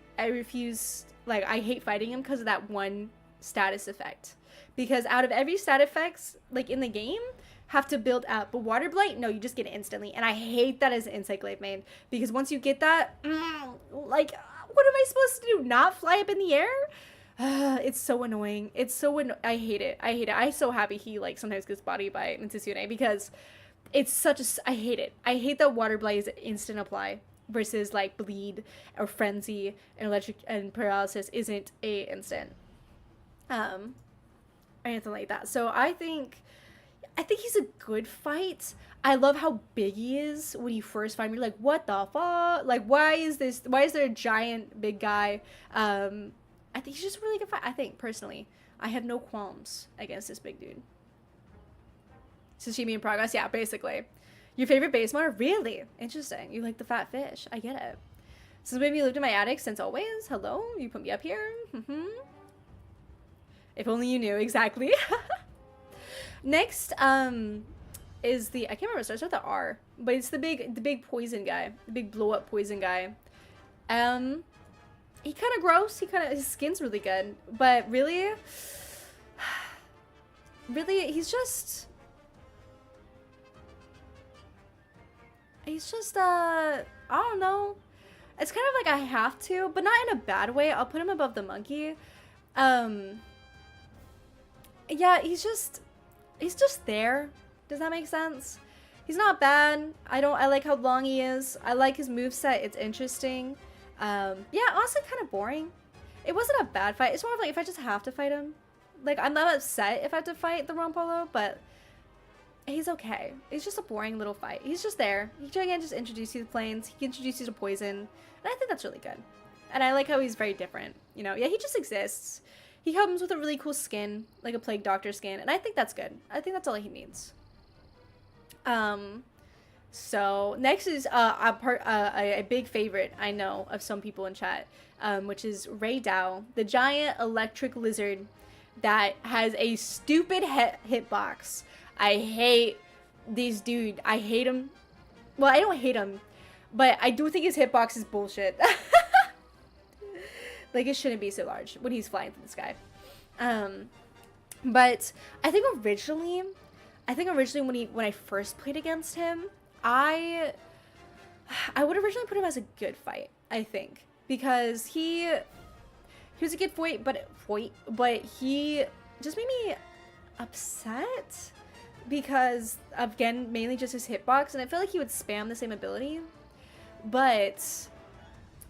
Like, I hate fighting him because of that one status effect. Because out of every stat effects, like, in the game, have to build up. But water blight, no, you just get it instantly. And I hate that as an Insight Glaive main. Because once you get that, like, what am I supposed to do? Not fly up in the air? It's so annoying. I hate it. I'm so happy he, like, sometimes gets bodied by Mitsune, because it's such a... I hate it. I hate that water blight is instant apply versus, like, bleed or frenzy and electric and paralysis isn't a instant. Or anything like that. So I think he's a good fight. I love how big he is when you first find him. You're like, what the fuck? Like, why is there a giant big guy? I think he's just a really good fight. I think, personally, I have no qualms against this big dude. Sashimi in progress? Yeah, basically. Your favorite base mod? Really? Interesting. You like the fat fish. I get it. So maybe you lived in my attic since always? Hello? You put me up here? If only you knew. Exactly. Next, is the... I can't remember. It starts with the R. But it's the big poison guy. The big blow-up poison guy. He kind of gross. His skin's really good. But really, he's just, I don't know. It's kind of like I have to, but not in a bad way. I'll put him above the monkey. Yeah, he's just there. Does that make sense? He's not bad. I like how long he is. I like his moveset. It's interesting. Yeah, honestly, kind of boring. It wasn't a bad fight. It's more of like if I just have to fight him. Like, I'm not upset if I have to fight the Rompolo, but he's okay. It's just a boring little fight. He's just there. He can just introduce you to planes. He can introduce you to poison. And I think that's really good. And I like how he's very different. You know, yeah, he just exists. He comes with a really cool skin, like a Plague Doctor skin. And I think that's good. I think that's all he needs. So next is a big favorite, I know, of some people in chat, which is Ray Dow, the giant electric lizard that has a stupid hitbox. I hate this dude. I hate him. Well, I don't hate him, but I do think his hitbox is bullshit. Like, it shouldn't be so large when he's flying through the sky. But I think originally when I first played against him, I would originally put him as a good fight, I think, because he was a good fight, but he just made me upset because, again, mainly just his hitbox, and I feel like he would spam the same ability. But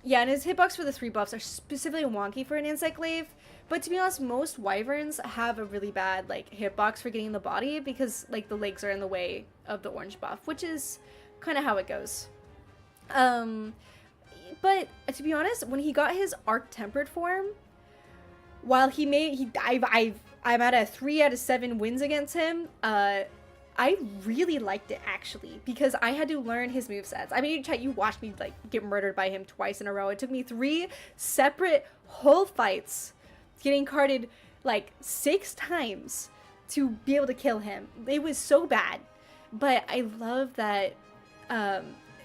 yeah, and his hitbox for the 3 buffs are specifically wonky for an Insight Glaive. But to be honest, most wyverns have a really bad, like, hitbox for getting in the body because, like, the legs are in the way of the orange buff, which is kind of how it goes. But to be honest, when he got his Arc Tempered form, while I'm at a 3 out of 7 wins against him, I really liked it actually, because I had to learn his movesets. I mean, you watched me like get murdered by him twice in a row. It took me 3 separate whole fights, getting carded like 6 times to be able to kill him. It was so bad, but I love that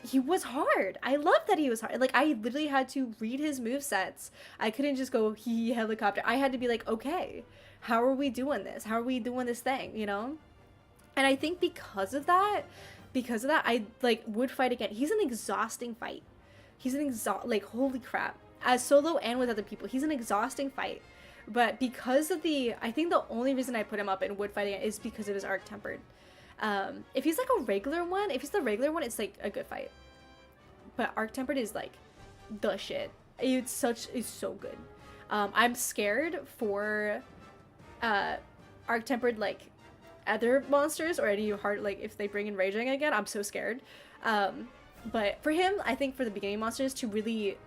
he was hard. I love that he was hard. Like, I literally had to read his movesets. I couldn't just go he helicopter. I had to be like, okay, how are we doing this? How are we doing this thing, you know? And I think because of that, I like would fight again. He's an exhausting fight. He's an like, holy crap. As solo and with other people, he's an exhausting fight. But because of I think the only reason I put him up in wood fighting is because of his Arc Tempered. If he's like a regular one, if he's the regular one, it's like a good fight. But Arc Tempered is like the shit. It's so good. I'm scared for Arc Tempered like other monsters or any hard, like if they bring in Raging again. I'm so scared. But for him, I think for the beginning monsters to really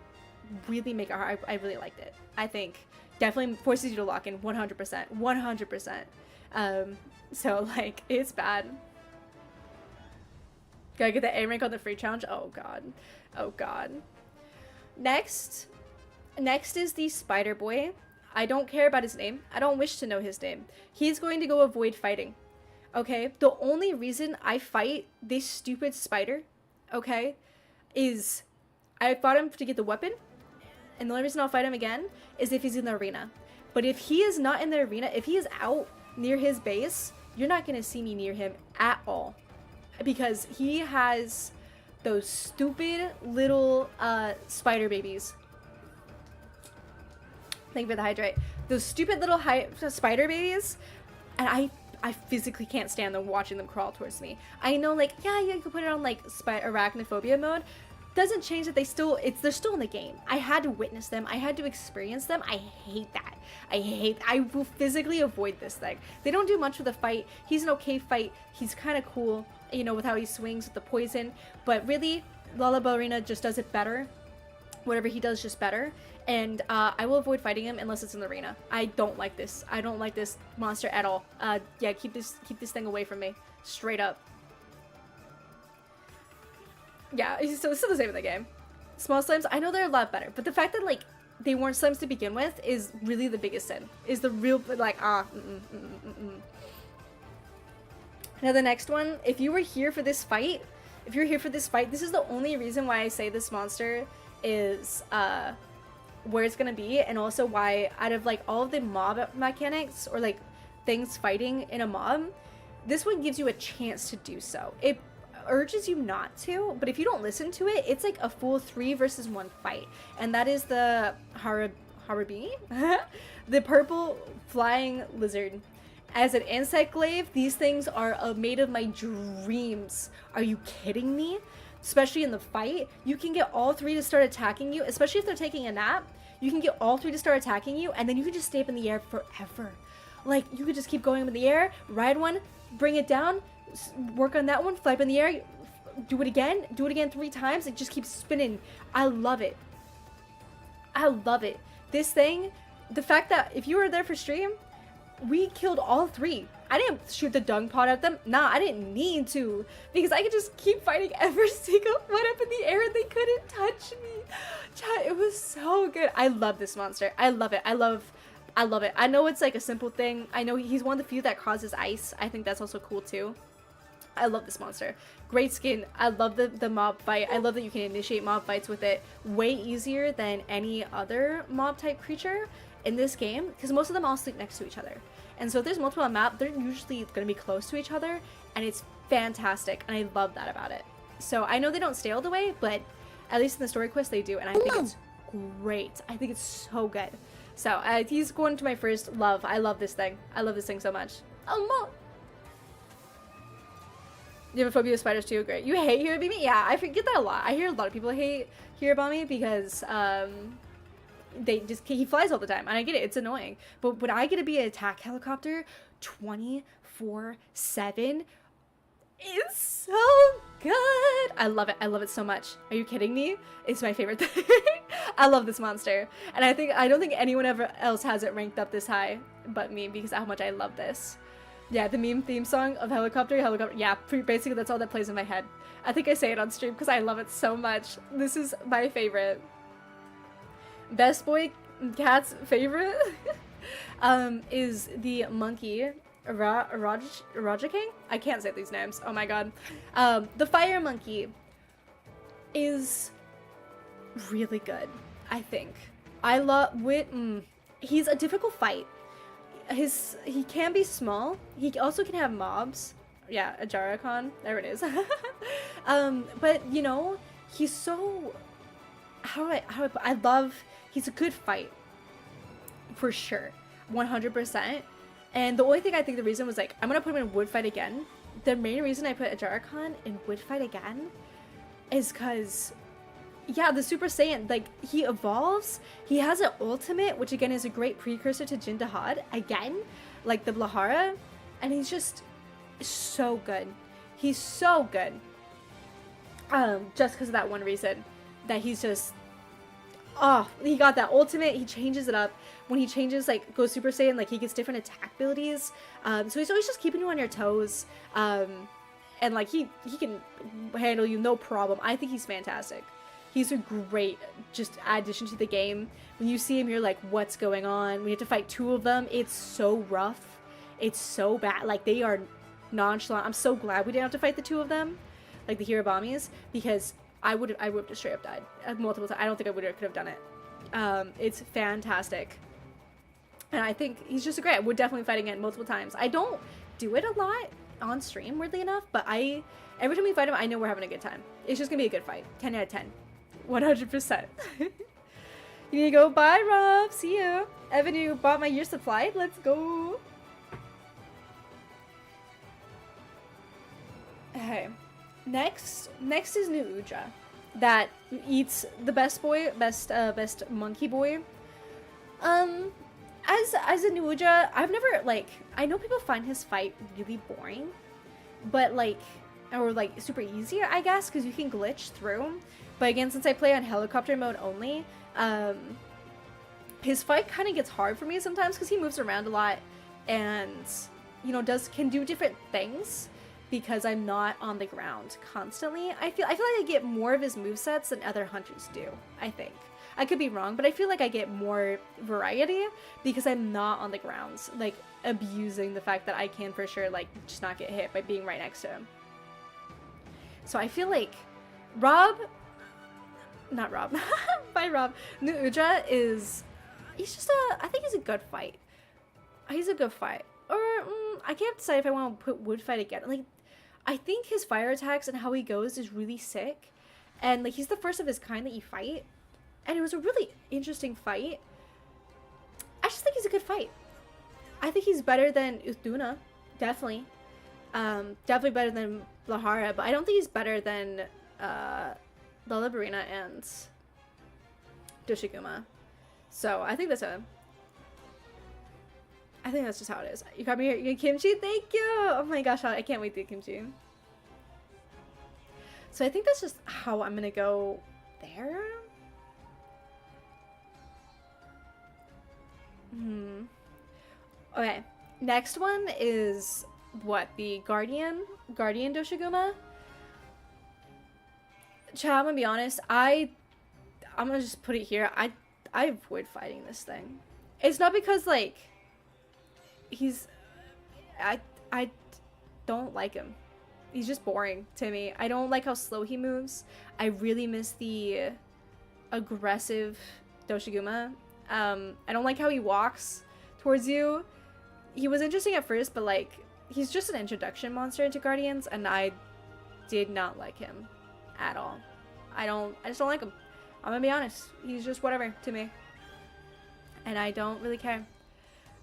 make it hard, I really liked it. I think definitely forces you to lock in 100%. So like, it's bad. Gotta get the A rank on the free challenge. Oh god. Next is the Spider Boy. I don't care about his name. I don't wish to know his name. He's going to go avoid fighting. Okay? The only reason I fight this stupid spider, okay, is I fought him to get the weapon, and the only reason I'll fight him again is if he's in the arena. But if he is not in the arena, if he is out near his base, you're not going to see me near him at all. Because he has those stupid little spider babies. Thank you for the hydrate. Those stupid little spider babies, and I physically can't stand them, watching them crawl towards me. I know, like, yeah, you can put it on like arachnophobia mode. Doesn't change that they're still in the game. I had to witness them. I had to experience them. I hate that. I will physically avoid this thing. They don't do much with the fight. He's an okay fight. He's kind of cool, you know, with how he swings with the poison. But really, Lala Ballerina just does it better. Whatever he does, just better. And I will avoid fighting him unless it's in the arena. I don't like this. I don't like this monster at all. Yeah, keep this thing away from me. Straight up. Yeah, he's still the same in the game. Small slimes, I know they're a lot better, but the fact that like they weren't slimes to begin with is really the biggest sin. Is the real like Now the next one, if you were here for this fight, this is the only reason why I say this monster is where it's gonna be, and also why out of like all of the mob mechanics or like things fighting in a mob, this one gives you a chance to do so. It urges you not to, but if you don't listen to it, it's like a full 3 versus 1 fight, and that is the Harabi, the purple flying lizard. As an insect glaive, these things are made of my dreams. Are you kidding me? Especially in the fight, you can get all 3 to start attacking you, especially if they're taking a nap. You can get all 3 to start attacking you, and then you can just stay up in the air forever. Like, you could just keep going up in the air, ride one, bring it down, work on that one, fly up in the air, do it again 3 times, it just keeps spinning. I love it. This thing, the fact that if you were there for stream, we killed all 3. I didn't shoot the dung pot at them. Nah, I didn't need to, because I could just keep fighting every single one up in the air and they couldn't touch me. Chat, it was so good. I love this monster. I love it. I love it. I know it's like a simple thing. I know he's one of the few that causes ice. I think that's also cool too. I love this monster. Great skin. I love the mob fight. I love that you can initiate mob fights with it way easier than any other mob type creature in this game, because most of them all sleep next to each other. And so if there's multiple on map, they're usually going to be close to each other, and it's fantastic, and I love that about it. So I know they don't stay all the way, but at least in the story quest they do, and I think it's great. I think it's so good. So he's going to my first love. I love this thing. I love this thing so much. Oh, Mom! You have a phobia of spiders too? Great. You hate Hirobimi? Yeah, I forget that a lot. I hear a lot of people hate Hirobami because he flies all the time, and I get it, it's annoying. But when I get to be an attack helicopter 24/7, it's so good. I love it. I love it so much. Are you kidding me? It's my favorite thing. I love this monster. And I don't think anyone ever else has it ranked up this high but me, because of how much I love this. Yeah, the meme theme song of helicopter. Yeah, basically that's all that plays in my head. I think I say it on stream because I love it so much. This is my favorite. Best boy cat's favorite is the monkey Rajake? I can't say these names. Oh my god. The fire monkey is really good, I think. I love he's a difficult fight. He can be small. He also can have mobs. Yeah, Ajaracon. There it is. But you know, he's so I love, he's a good fight for sure, 100%. And the only thing I think the reason was like, I'm gonna put him in wood fight again. The main reason I put Ajaracon in wood fight again is because, yeah, the Super Saiyan, like, he evolves, he has an ultimate, which again is a great precursor to Jindahad, again, like the Blahara, and he's just so good. He's so good. Just because of that one reason, that he's just, oh, he got that ultimate, he changes it up. When he changes, like, goes Super Saiyan, like, he gets different attack abilities. So he's always just keeping you on your toes. And, like, he can handle you no problem. I think he's fantastic. He's a great, just, addition to the game. When you see him, you're like, what's going on? We have to fight two of them. It's so rough. It's so bad. Like, they are nonchalant. I'm so glad we didn't have to fight the two of them. Like, the Hirabamis. Because I would have just straight up died multiple times. I don't think I could have done it. It's fantastic. And I think he's just a great. I would definitely fight again multiple times. I don't do it a lot on stream, weirdly enough, but every time we fight him, I know we're having a good time. It's just gonna be a good fight. 10 out of 10. 100%. You need to go. Bye, Rob. See you. Evan, you bought my year supply. Let's go. Okay. Next is Nuuja, that eats the best monkey boy. As a Nuuja, I've never, like, I know people find his fight really boring, but, like, or, like, super easy, I guess, because you can glitch through. But again, since I play on helicopter mode only, his fight kind of gets hard for me sometimes, because he moves around a lot, and, you know, can do different things, because I'm not on the ground constantly. I feel like I get more of his movesets than other hunters do, I think. I could be wrong, but I feel like I get more variety because I'm not on the ground, like, abusing the fact that I can for sure, like, just not get hit by being right next to him. So I feel like not Rob, by Rob, Nuuja he's just I think he's a good fight. He's a good fight. Or, I can't decide if I want to put wood fight again. Like, I think his fire attacks and how he goes is really sick. And, like, he's the first of his kind that you fight. And it was a really interesting fight. I just think he's a good fight. I think he's better than Uthduna. Definitely. Definitely better than Blahara. But I don't think he's better than Lalabarina and Doshiguma. So I think that's just how it is. You got me here. You kimchi? Thank you! Oh my gosh, I can't wait to eat kimchi. So I think that's just how I'm gonna go there. Okay, next one is what? The Guardian Doshiguma? Chat, I'm gonna be honest, I'm gonna just put it here. I avoid fighting this thing. It's not because, like, I don't like him. He's just boring to me. I don't like how slow he moves. I really miss the aggressive Doshiguma. I don't like how he walks towards you. He was interesting at first, but, like, he's just an introduction monster into Guardians, and I did not like him at all. I just don't like him. I'm gonna be honest. He's just whatever to me. And I don't really care.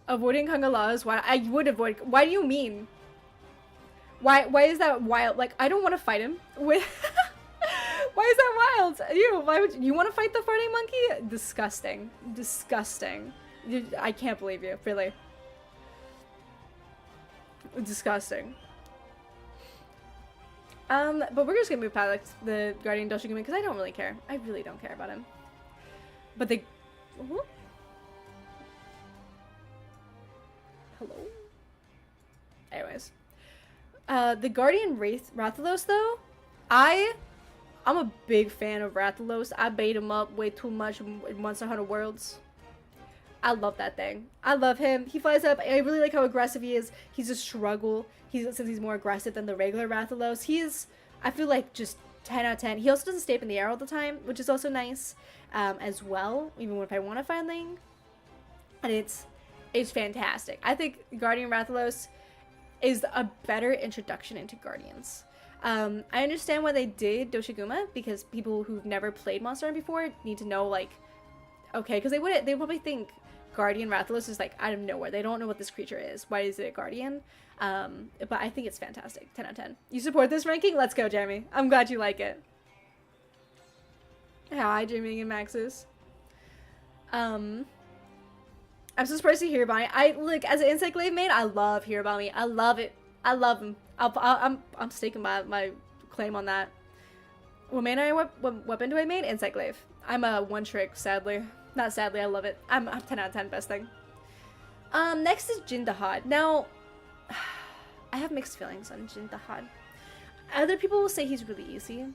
Avoiding Kangala's why I would avoid. Why do you mean? Why is that wild? Like, I don't want to fight him. With why is that wild? Why would you want to fight the farting monkey? Disgusting. Disgusting. I can't believe you. Really. Disgusting. But we're just gonna move past like, the Guardian Doshigumi because I don't really care. I really don't care about him. But the... Hello? Anyways. The Guardian Rathalos, though, I'm a big fan of Rathalos. I bait him up way too much in Monster Hunter Worlds. I love that thing. I love him. He flies up. I really like how aggressive he is. He's a struggle. Since he's more aggressive than the regular Rathalos. He's, I feel like, just 10 out of 10. He also doesn't stay up in the air all the time, which is also nice as well, even if I want to find Ling. And it's fantastic. I think Guardian Rathalos is a better introduction into Guardians. I understand why they did Doshiguma, because people who've never played Monster Hunter before need to know, like, okay, because they probably think Guardian Rathalos is like out of nowhere. They don't know what this creature is. Why is it a Guardian? But I think it's fantastic. 10 out of 10. You support this ranking? Let's go, Jamie. I'm glad you like it. Hi, Jamie and Maxis. I'm so surprised to hear about it. I look, as an Insect Glaive main, I love Hirobami. I love it. I love him. I'm staking my claim on that. What weapon do I main? Insect Glaive. I'm a one trick, sadly. Not sadly, I love it. I'm 10 out of 10, best thing. Next is Jindahad. Now, I have mixed feelings on Jindahad. Other people will say he's really easy.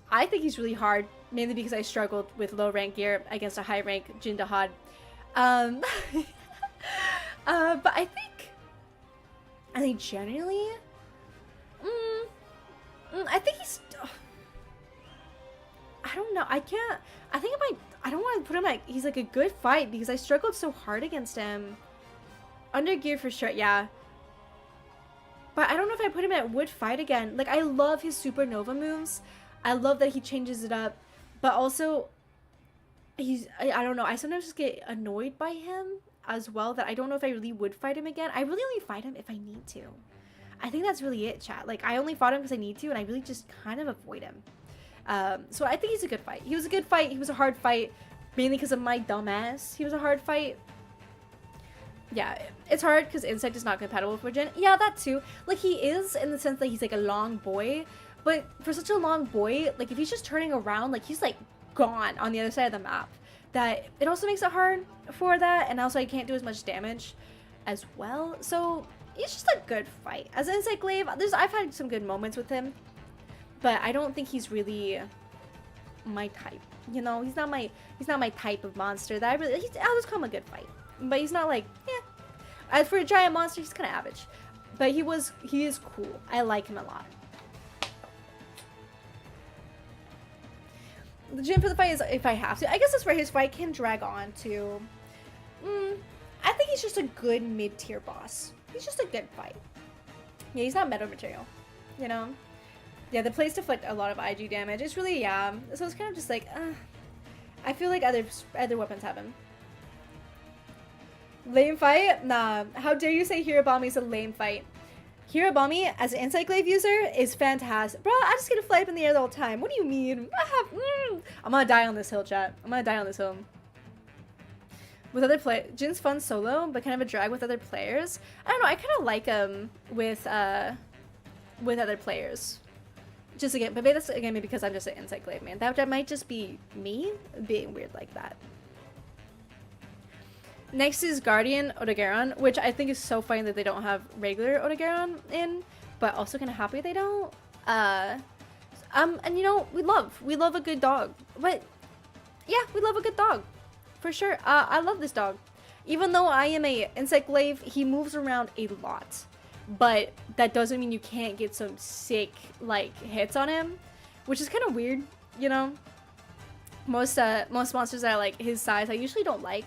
I think he's really hard, mainly because I struggled with low rank gear against a high rank Jindahad. But I think generally, I think he's, I don't know, I don't want to put him like, he's like a good fight because I struggled so hard against him. Under gear for sure, yeah. But I don't know if I put him at wood fight again. Like, I love his supernova moves. I love that he changes it up. But also, I don't know, I sometimes just get annoyed by him as well, that I don't know if I really would fight him again. I really only fight him if I need to. I think that's really it, chat. Like, I only fought him because I need to, and I really just kind of avoid him. So I think he's a good fight. He was a good fight. He was a hard fight, mainly because of my dumbass. He was a hard fight. Yeah, it's hard because Insect is not compatible with Jin. Yeah, that too. Like, he is in the sense that he's like a long boy, but for such a long boy, like if he's just turning around, like he's like gone on the other side of the map. That it also makes it hard for that, and also I can't do as much damage as well. So it's just a good fight. As an Insect Glaive, I've had some good moments with him, but I don't think he's really my type. You know, he's not my type of monster that I always call him a good fight. But he's not like, yeah. As for a giant monster, he's kind of average. But he is cool. I like him a lot. The gym for the fight is if I have to. I guess that's where his fight can drag on to. I think he's just a good mid-tier boss. He's just a good fight. Yeah, he's not meta material. You know? Yeah, the plays deflect a lot of IG damage. It's really, yeah. So it's kind of just like, I feel like other weapons have him. Lame fight? Nah. How dare you say Hirobami is a lame fight? Hirobami, as an Insect Glaive user, is fantastic. Bro, I just get to fly up in the air the whole time. What do you mean? I'm gonna die on this hill, chat. I'm gonna die on this hill. With other Jin's fun solo, but kind of a drag with other players. I don't know, I kind of like him with other players. Just again, but maybe that's again maybe because I'm just an Insect Glaive man. That might just be me being weird like that. Next is Guardian Odogaron, which I think is so funny that they don't have regular Odogaron in, but also kind of happy they don't. And you know, we love a good dog. But yeah, we love a good dog. For sure. I love this dog. Even though I am a Insect Glaive, he moves around a lot. But that doesn't mean you can't get some sick, like, hits on him, which is kind of weird, you know? Most monsters that are, like, his size, I usually don't like.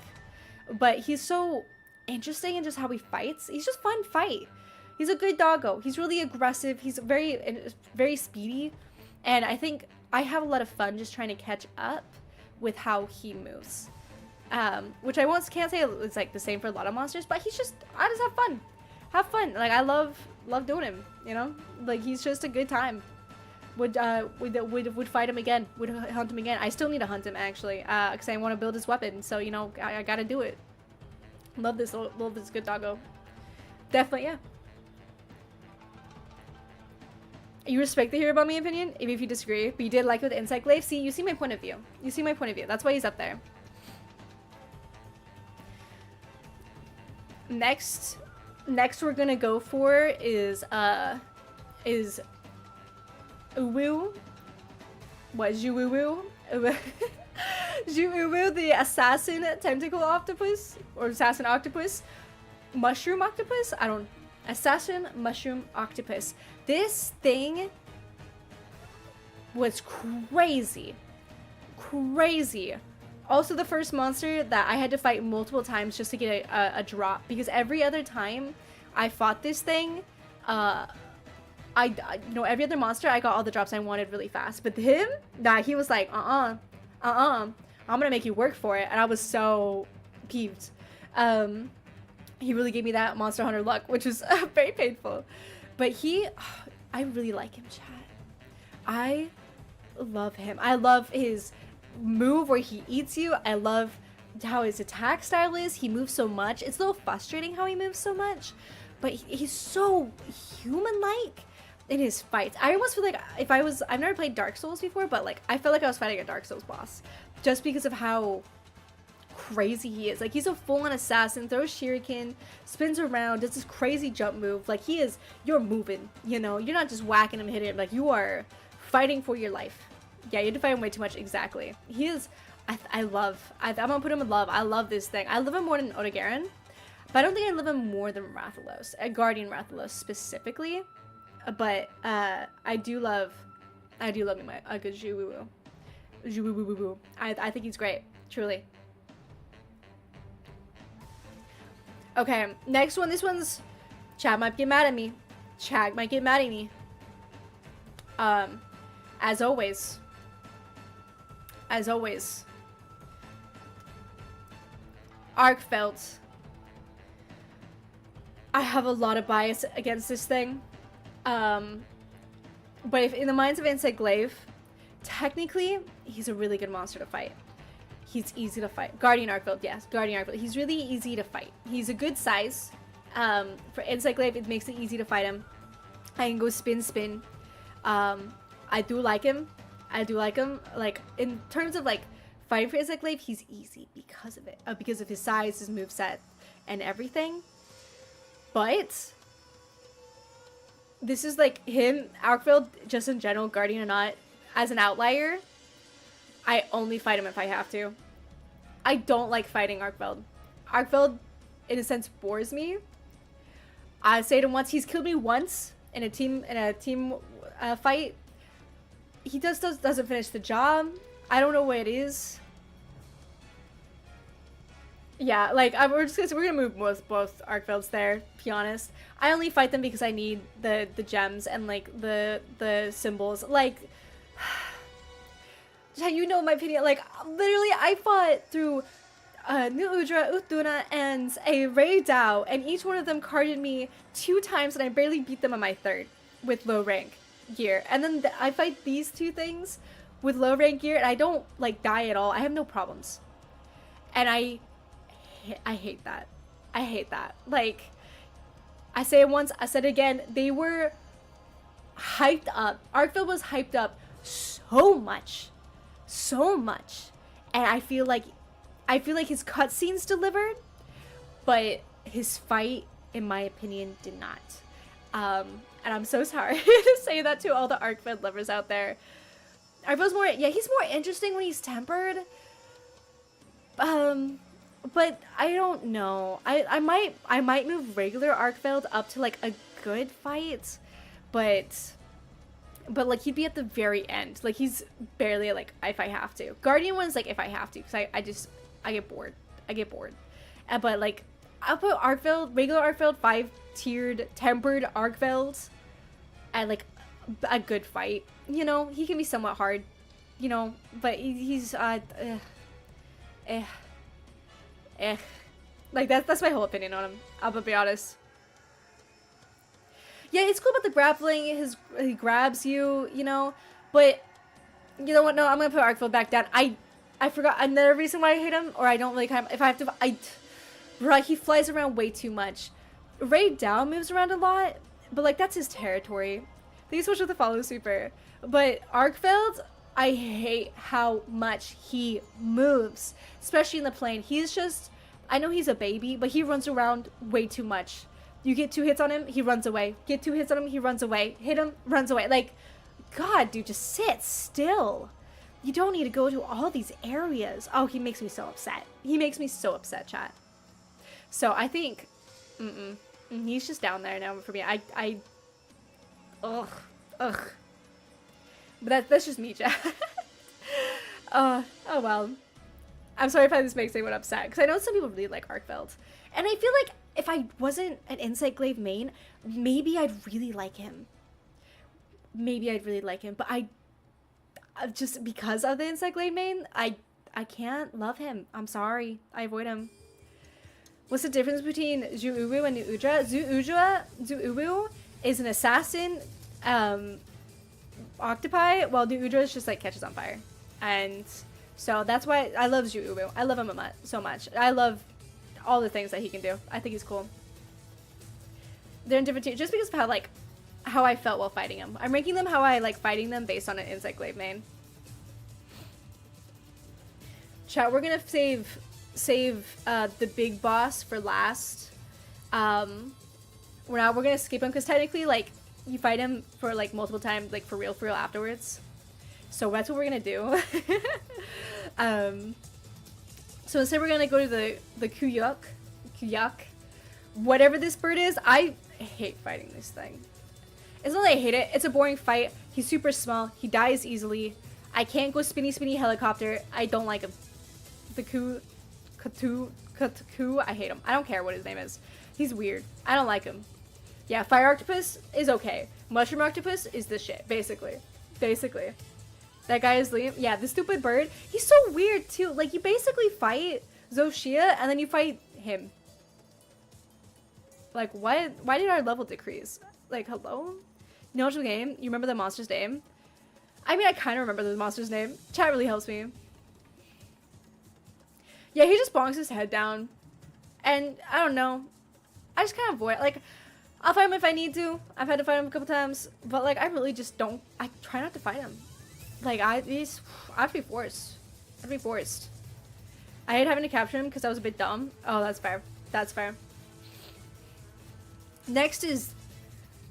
But he's so interesting in just how he fights. He's just fun fight. He's a good doggo. He's really aggressive. He's very speedy. And I think I have a lot of fun just trying to catch up with how he moves. Which I can't say it's like the same for a lot of monsters, but I just have fun. Have fun. Like, I love doing him, you know? Like, he's just a good time. Would fight him again. Would hunt him again. I still need to hunt him, actually, because I want to build his weapon. So, you know, I gotta do it. Love this good doggo. Definitely, yeah. You respect the Hero Bummy opinion, even if you disagree, but you did like with Insect Glaive. See, you see my point of view. You see my point of view. That's why he's up there. Next we're gonna go for is Uwu. What, Juuwu? Juuwu, the assassin tentacle octopus, or assassin octopus, mushroom octopus. Assassin mushroom octopus. This thing was crazy. Also, the first monster that I had to fight multiple times just to get a drop, because every other time I fought this thing, every other monster I got all the drops I wanted really fast. But him, nah, he was like, I'm gonna make you work for it, and I was so peeved. He really gave me that Monster Hunter luck, which was very painful. But I really like him, chat. I love him. I love his move where he eats you. I love how his attack style is. He moves so much. It's a little frustrating how he moves so much, but he's so human-like in his fights. I almost feel like I've never played Dark Souls before, but like I felt like I was fighting a Dark Souls boss just because of how crazy he is. Like, he's a full-on assassin, throws shuriken, spins around, does this crazy jump move. Like, you're moving, you know? You're not just whacking him, hitting him. Like, you are fighting for your life. Yeah, you had to fight him way too much. Exactly. He is, I'm gonna put him in love. I love this thing. I love him more than Odogaron, but I don't think I love him more than Rathalos, Guardian Rathalos specifically. But I do love me a good Juuwu. I think he's great, truly. Okay, next one. This one's, Chad might get mad at me. As always, Arkfeld. I have a lot of bias against this thing. But if in the minds of Insect Glaive, technically, he's a really good monster to fight. He's easy to fight. Guardian Arkfeld, yes. Guardian Arkfeld. He's really easy to fight. He's a good size. For Insect Glaive, it makes it easy to fight him. I can go spin. I do like him. Like, in terms of, like, fighting for Insect Glaive, he's easy because of it. Because of his size, his moveset, and everything. But this is, like, him, Arkfeld, just in general, Guardian or not, as an outlier, I only fight him if I have to. I don't like fighting Arkfeld. Arkfeld, in a sense, bores me. I say to him once, he's killed me once in a team fight. He doesn't finish the job. I don't know what it is. Yeah, like we're gonna move both Arkfelds there. To be honest, I only fight them because I need the gems and like the symbols. Like, you know my opinion. Like, literally, I fought through New Udra, Uthduna, and a Rei Dao, and each one of them carded me 2 times, and I barely beat them on my 3rd with low rank gear. And then I fight these 2 things with low rank gear, and I don't like die at all. I have no problems, and I hate that. I hate that. Like, I say it once, I said it again. They were hyped up. Arkfeld was hyped up so much, and I feel like his cutscenes delivered, but his fight, in my opinion, did not. And I'm so sorry to say that to all the Arkfeld lovers out there. Arkfeld's more, yeah, he's more interesting when he's tempered. But I don't know. I might move regular Arkfeld up to like a good fight, but like he'd be at the very end. Like, he's barely like if I have to. Guardian one's like if I have to, because I get bored. But like, I'll put Arkfeld, regular Arkfeld, 5-tiered tempered Arkfeld at like a good fight. You know, he can be somewhat hard, you know, but he's like that's my whole opinion on him. I'll be honest. Yeah, it's cool about the grappling. He grabs you, you know, but you know what? No, I'm gonna put Arkfeld back down. I forgot another reason why I hate him, or I don't like him. If I have to, right, he flies around way too much. Rei Dao moves around a lot, but like that's his territory. Thanks so much for the follow, super. But Arkfeld, I hate how much he moves, especially in the plane. He's just, I know he's a baby, but he runs around way too much. You get 2 hits on him, he runs away. Get 2 hits on him, he runs away. Hit him, runs away. Like, God, dude, just sit still. You don't need to go to all these areas. Oh, he makes me so upset. He makes me so upset, chat. So I think, he's just down there now for me. Ugh. But that's just me, chat. Oh well. I'm sorry if this makes anyone upset, because I know some people really like Arkfeld. And I feel like if I wasn't an Insight Glaive main, maybe I'd really like him. But I just because of the Insight Glaive main, I can't love him. I'm sorry. I avoid him. What's the difference between Zhu Uwu and New Udra? Zhu Uwu is an assassin octopi, while New Udra is just like catches on fire. And so that's why I love Zhu Uwu. I love him so much. I love all the things that he can do. I think he's cool. They're in different teams just because of how I felt while fighting him. I'm ranking them how I like fighting them based on an Insight Glaive main. Chat, we're gonna save the big boss for last. We're gonna skip him because technically, like, you fight him for like multiple times, like for real afterwards. So that's what we're gonna do. So instead we're gonna go to the Kuyuk, whatever this bird is. I hate fighting this thing. It's not that I hate it. It's a boring fight. He's super small. He dies easily. I can't go spinny helicopter. I don't like him. The Katu, I hate him. I don't care what his name is. He's weird. I don't like him. Yeah, Fire Octopus is okay. Mushroom Octopus is the shit, basically. That guy is Liam. Yeah, the stupid bird. He's so weird, too. Like, you basically fight Zoshia, and then you fight him. Like, why did our level decrease? Like, hello? Knowledge of the game? You remember the monster's name? I mean, I kind of remember the monster's name. Chat really helps me. Yeah, he just bonks his head down. And, I don't know. I just kind of avoid, like, I'll fight him if I need to. I've had to fight him a couple times. But, like, I really just don't. I try not to fight him. Like, I have to be forced. I hate having to capture him because I was a bit dumb. Oh, that's fair. Next is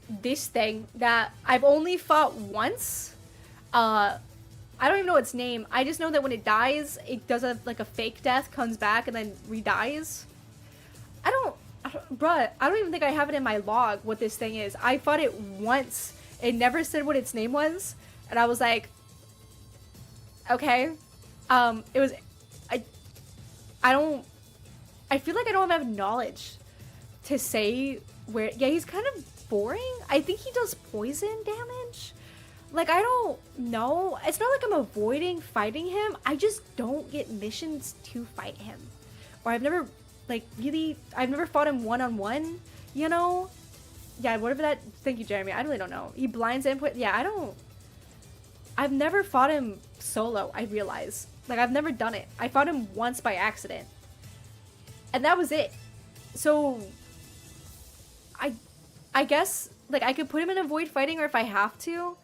this thing that I've only fought once. I don't even know its name. I just know that when it dies, it does like a fake death, comes back, and then re-dies. Bruh, I don't even think I have it in my log what this thing is. I fought it once. It never said what its name was. And I was like, okay. It was, I feel like I don't have knowledge to say where, yeah, he's kind of boring. I think he does poison damage. Like, I don't know. It's not like I'm avoiding fighting him. I just don't get missions to fight him. Or I've never, like, really, I've never fought him one-on-one, you know? Yeah, whatever that, thank you, Jeremy. I really don't know. He blinds input. Yeah, I've never fought him solo, I realize. Like, I've never done it. I fought him once by accident. And that was it. So, I guess, like, I could put him in avoid fighting, or if I have to,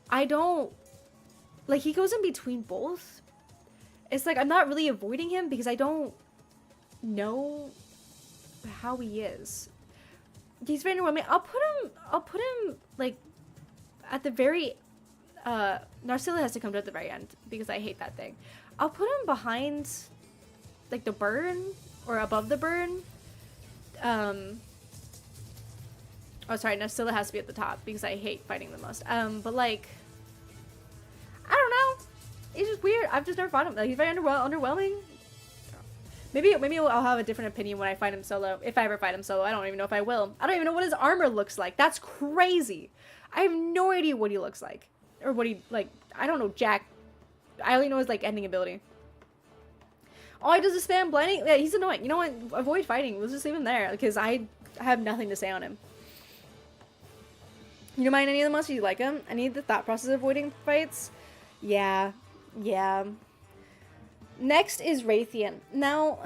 I don't, like, he goes in between both. It's like, I'm not really avoiding him because I don't know how he is. He's very underwhelming. I'll put him, like, at the very, Narcilla has to come to at the very end because I hate that thing. I'll put him behind, like, the burn, or above the burn. Oh, sorry, Narcilla has to be at the top because I hate fighting the most. But, like, I don't know. It's just weird. I've just never fought him. Like, he's very underwhelming. Maybe I'll have a different opinion when I fight him solo. If I ever fight him solo. I don't even know if I will. I don't even know what his armor looks like. That's crazy. I have no idea what he looks like. Or what he, like, I don't know, Jack. I only know his, like, ending ability. All he does is spam blinding. Yeah, he's annoying. You know what? Avoid fighting. Let's just leave him there. Because I have nothing to say on him. You don't mind any of the monsters? You like them? I need the thought process of avoiding fights. Yeah. Next is Raytheon. Now,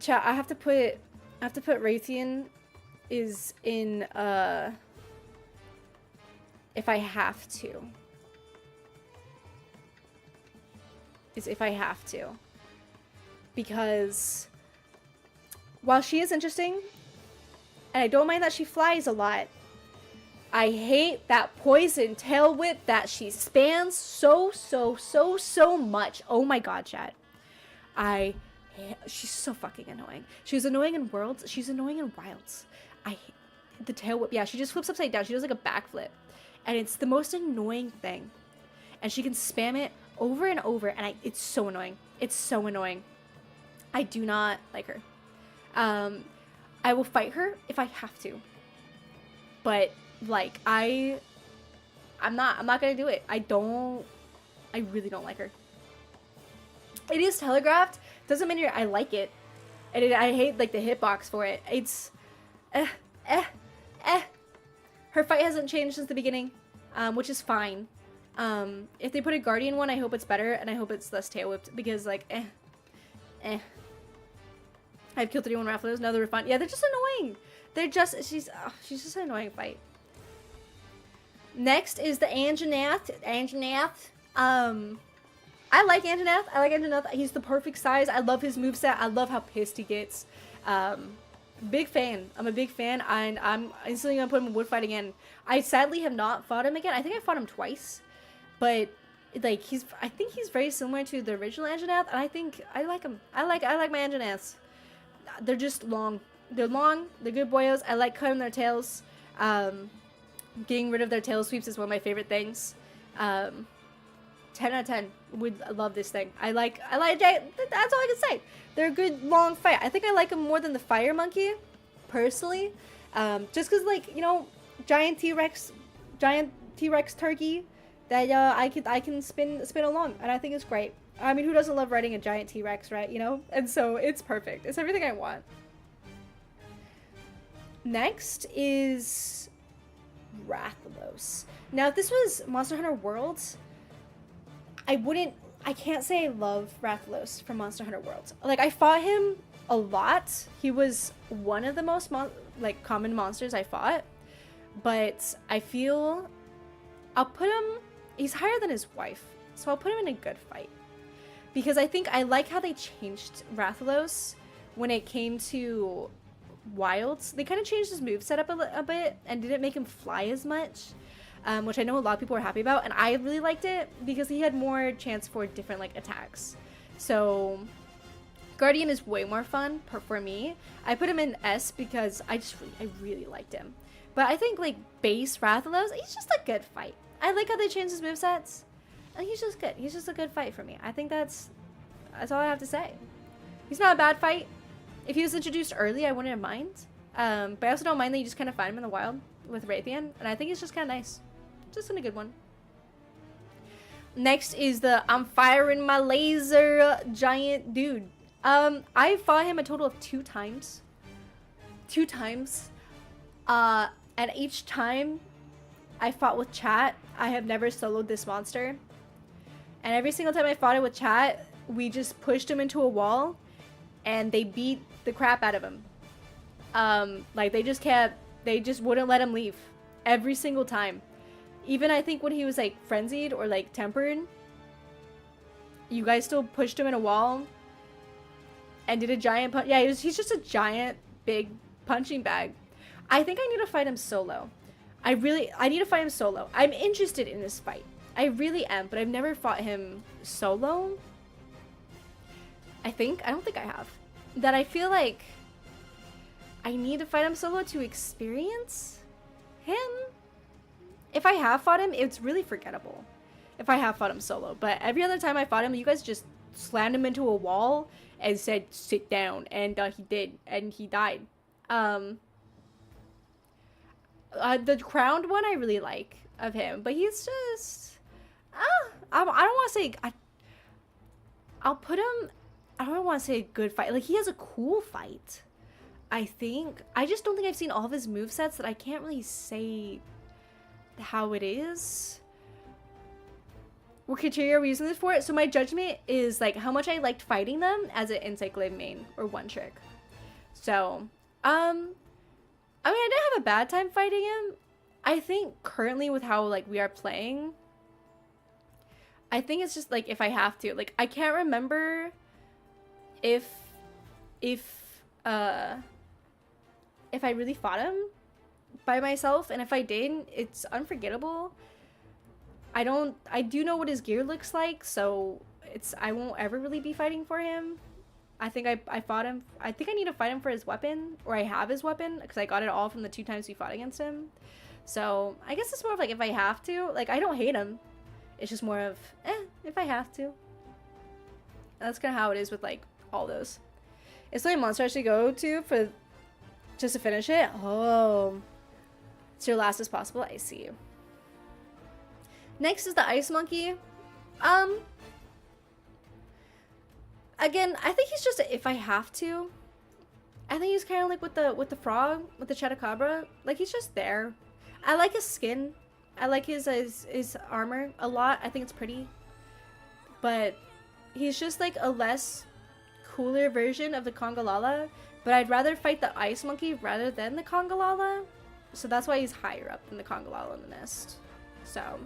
chat, I have to put Raytheon is in if I have to. Is if I have to. Because while she is interesting, and I don't mind that she flies a lot, I hate that poison tail whip that she spans so much. Oh my god, chat. She's so fucking annoying. She was annoying in Worlds. She's annoying in Wilds. I hate the tail whip. Yeah, she just flips upside down. She does like a backflip. And it's the most annoying thing. And she can spam it over and over. And it's so annoying. It's so annoying. I do not like her. I will fight her if I have to. But like I'm not gonna do it. I really don't like her. It is telegraphed. Doesn't mean I like it. And I hate like the hitbox for it. It's Her fight hasn't changed since the beginning, which is fine. If they put a Guardian one, I hope it's better, and I hope it's less tail whipped, because like I've killed 31 Rathalos, now they're fun. Yeah, they're just annoying. She's just an annoying fight. Next is the Anjanath. I like Anjanath. He's the perfect size. I love his moveset. I love how pissed he gets. Big fan. I'm a big fan, and I'm instantly gonna put him in wood fight again. I sadly have not fought him again. I think I fought him twice, but like I think he's very similar to the original Anjanath, and I think I like him. I like my Anjanaths. They're just long. They're long. They're good boyos. I like cutting their tails. Getting rid of their tail sweeps is one of my favorite things. 10 out of 10. Would love this thing. I like that's all I can say. They're a good long fight. I think I like them more than the Fire Monkey, personally. Just because, like, you know, giant T-Rex turkey that I can spin along, and I think it's great. I mean, who doesn't love riding a giant T-Rex, right? You know? And so it's perfect. It's everything I want. Next is Rathalos. Now, if this was Monster Hunter Worlds, I can't say I love Rathalos from Monster Hunter Worlds. Like, I fought him a lot. He was one of the most common monsters I fought. But I feel I'll put him, he's higher than his wife, so I'll put him in a good fight. Because I think I like how they changed Rathalos when it came to Wilds. They kind of changed his moveset up a bit and didn't make him fly as much. Which I know a lot of people are happy about, and I really liked it because he had more chance for different like attacks. So Guardian is way more fun for me. I put him in S because I really liked him. But I think like base Rathalos, he's just a good fight. I like how they changed his movesets, and he's just good. He's just a good fight for me. I think that's all I have to say. He's not a bad fight. If he was introduced early, I wouldn't mind. But I also don't mind that you just kind of find him in the wild with Raytheon, and I think he's just kind of nice. Just in a good one. Next is the I'm firing my laser giant dude. I fought him a total of 2 times. 2 times. And each time I fought with chat, I have never soloed this monster. And every single time I fought it with chat, we just pushed him into a wall and they beat the crap out of him. Like they just wouldn't let him leave. Every single time. Even I think when he was like frenzied or like tempered, you guys still pushed him in a wall and did a giant punch. Yeah, he's just a giant big punching bag. I think I need to fight him solo. I need to fight him solo. I'm interested in this fight. I really am, but I've never fought him solo. I don't think I have. That I feel like I need to fight him solo to experience him. If I have fought him, it's really forgettable. If I have fought him solo. But every other time I fought him, you guys just slammed him into a wall and said, sit down. And he did. And he died. The crowned one I really like of him. But he's just... I don't want to say... I'll put him... I don't want to say a good fight. Like, he has a cool fight. I think. I just don't think I've seen all of his movesets that I can't really say... how it is. What criteria are we using this for? So my judgment is like how much I liked fighting them as an Insight Glaive main or one trick. So I mean, I didn't have a bad time fighting him. I think currently with how like we are playing, I think it's just like if I have to. Like I can't remember if if uh if I really fought him by myself, and if I didn't, it's unforgettable. I do know what his gear looks like, so I won't ever really be fighting for him. I think I fought him. I think I need to fight him for his weapon, or I have his weapon because I got it all from the 2 times we fought against him. So I guess it's more of like if I have to. Like I don't hate him. It's just more of if I have to. And that's kind of how it is with like all those. Is there a monster I should go to for just to finish it? Oh, so your last as possible. I see. Next is the ice monkey. Again, I think he's just a if I have to. I think he's kind of like with the frog, with the Chupacabra. Like he's just there. I like his skin. I like his armor a lot. I think it's pretty. But he's just like a less cooler version of the Congalala. But I'd rather fight the ice monkey rather than the Congalala. So that's why he's higher up than the Congalala in the nest. So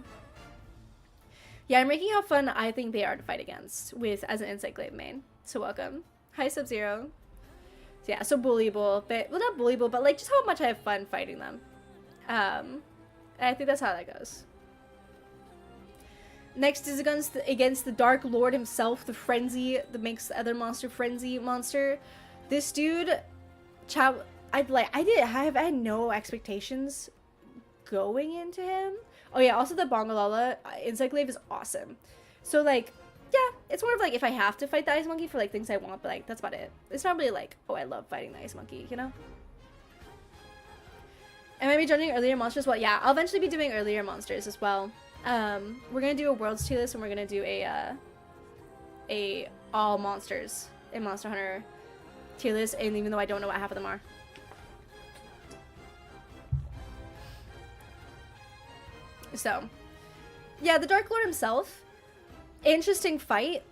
yeah, I'm ranking how fun I think they are to fight against with as an Insect Glaive main. So welcome. Hi Sub-Zero. So yeah, so bullyable, but well not bullyable, but like just how much I have fun fighting them. And I think that's how that goes. Next is against the Dark Lord himself, the Frenzy that makes the other monster Frenzy monster. This dude, I had no expectations going into him. Oh yeah, also the Bongalala Insect Glaive is awesome. So like, yeah, it's more of like if I have to fight the Ice Monkey for like things I want, but like that's about it. It's not really like, oh I love fighting the Ice Monkey, you know? Am I be judging earlier monsters? Well, yeah, I'll eventually be doing earlier monsters as well. We're gonna do a Worlds tier list, and we're gonna do a all monsters in Monster Hunter tier list, and even though I don't know what half of them are. So, yeah, the Dark Lord himself, interesting fight,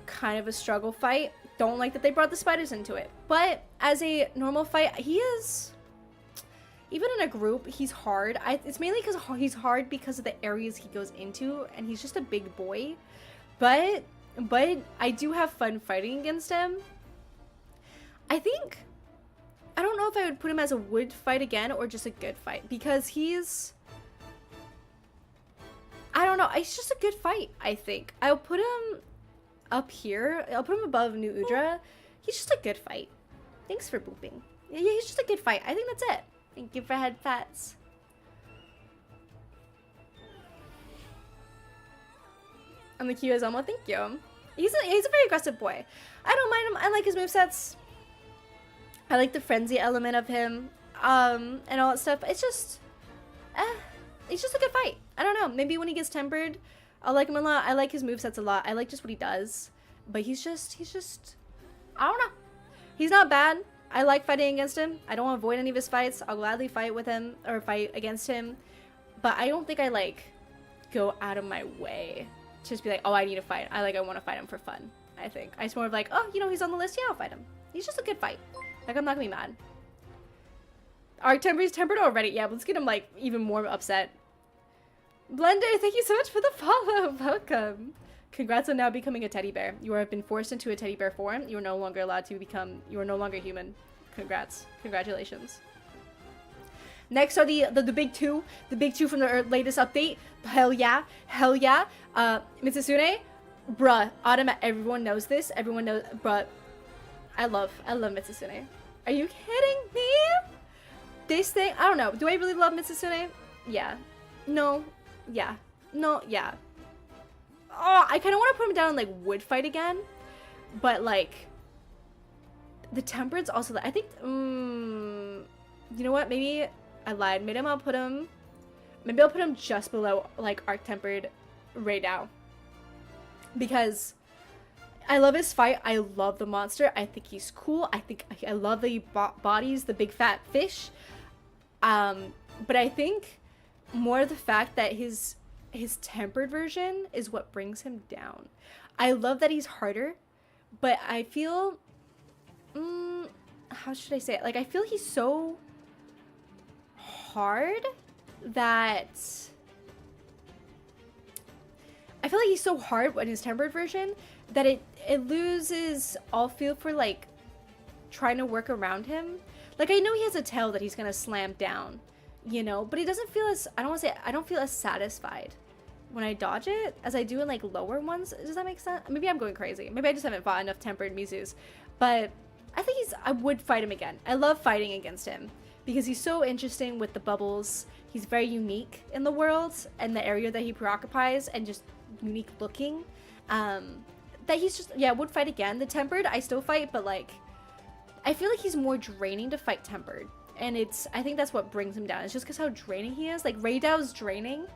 kind of a struggle fight. Don't like that they brought the spiders into it, but as a normal fight, he is, even in a group, he's hard. It's mainly because he's hard because of the areas he goes into, and he's just a big boy. But I do have fun fighting against him. I don't know if I would put him as a wood fight again or just a good fight, because he's, I don't know, it's just a good fight, I think. I'll put him up here. I'll put him above New Udra. He's just a good fight. Thanks for booping. Yeah, he's just a good fight. I think that's it. Thank you for head pats. And the Q is Elmo, thank you. He's a very aggressive boy. I don't mind him. I like his movesets. I like the frenzy element of him. And all that stuff. It's just a good fight. I don't know. Maybe when he gets tempered, I'll like him a lot. I like his movesets a lot. I like just what he does. But he's just I don't know. He's not bad. I like fighting against him. I don't avoid any of his fights. I'll gladly fight with him or fight against him. But I don't think I like go out of my way to just be like, oh, I need to fight. I want to fight him for fun. I think. I just more of like, oh, you know, he's on the list. Yeah, I'll fight him. He's just a good fight. Like, I'm not gonna be mad. He's tempered already. Yeah, but let's get him like even more upset. Blender, thank you so much for the follow. Welcome. Congrats on now becoming a teddy bear. You have been forced into a teddy bear form. You are no longer allowed to become, you are no longer human. Congrats. Congratulations. Next are the big two. The big two from the latest update. Hell yeah. Hell yeah. Mitsusune. Bruh. Everyone knows this. Everyone knows. Bruh. I love Mitsusune. Are you kidding me? This thing, I don't know. Do I really love Mitsusune? Yeah. No. Yeah. No. Yeah. Oh, I kind of want to put him down in like wood fight again, but like the temperance also. I think. You know what? Maybe I lied. Maybe I'll put him just below like arc tempered right now, because I love his fight. I love the monster. I think he's cool. I love the bodies, the big fat fish. But I think more the fact that his tempered version is what brings him down. I love that he's harder, but I feel, how should I say it? Like, I feel he's so, hard that I feel like he's so hard in his tempered version that it loses all feel for like trying to work around him. Like, I know he has a tail that he's gonna slam down, you know, but he doesn't feel as, I don't feel as satisfied when I dodge it as I do in like lower ones. Does that make sense? Maybe I'm going crazy. Maybe I just haven't fought enough tempered Mizus, but I think I would fight him again. I love fighting against him because he's so interesting with the bubbles. He's very unique in the world and the area that he preoccupies, and just unique looking. That he's just, yeah, would fight again. The tempered, I still fight, but like, I feel like he's more draining to fight tempered. And I think that's what brings him down. It's just because how draining he is. Like, Reidao's draining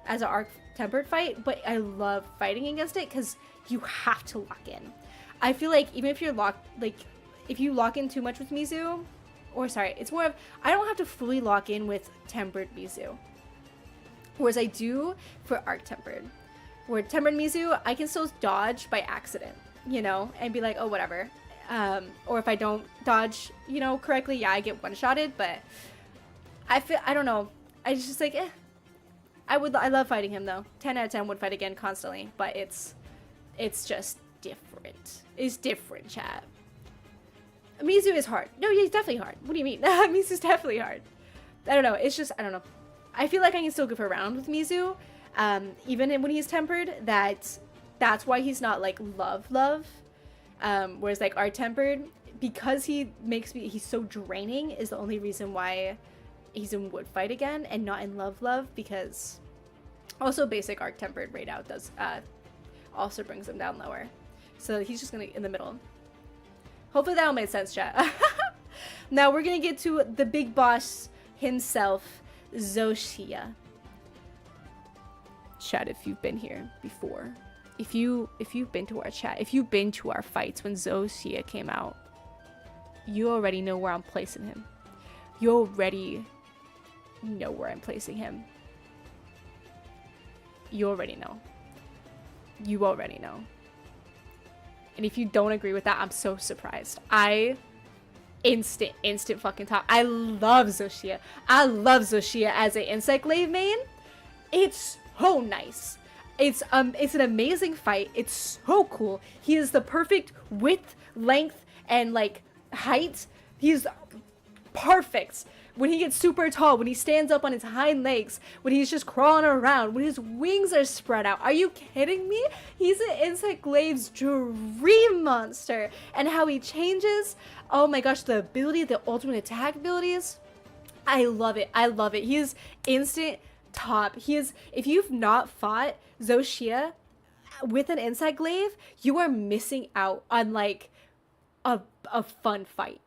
as an arc tempered fight, but I love fighting against it because you have to lock in. I feel like even if you're locked, like, if you lock in too much with Mizu, or sorry, it's more of, I don't have to fully lock in with tempered Mizu. Whereas I do for arc tempered. Where tempered Mizu, I can still dodge by accident, you know, and be like, oh, whatever. Or if I don't dodge, you know, correctly, yeah, I get one-shotted, but I don't know. I just like, I love fighting him though. 10 out of 10 would fight again constantly, but it's just different. It's different, chat. Mizu is hard. No, he's definitely hard. What do you mean? Mizu's definitely hard. I don't know. It's just, I don't know. I feel like I can still goof around with Mizu, even when he's tempered. That's why he's not like love. Whereas like our tempered, because he makes me, he's so draining, is the only reason why he's in wood fight again and not in love, because also basic arc tempered raid out does also brings him down lower. So he's just gonna in the middle. Hopefully that all made sense, chat. Now we're gonna get to the big boss himself, Zoshia. Chat, if you've been here before, if you've been to our chat, if you've been to our fights when Zoshia came out, you already know where I'm placing him. You already know where I'm placing him. You already know. You already know. And if you don't agree with that, I'm so surprised. Instant fucking top. I love Zoshia. I love Zoshia as an Insect Glaive main. It's so nice. It's an amazing fight. It's so cool. He is the perfect width, length, and like height. He's perfect. When he gets super tall, when he stands up on his hind legs, when he's just crawling around, when his wings are spread out. Are you kidding me? He's an Insect Glaive's dream monster. And how he changes, oh my gosh, the ability, the ultimate attack abilities. I love it. I love it. He is instant top. He is, if you've not fought Zoshia with an Insect Glaive, you are missing out on like a fun fight.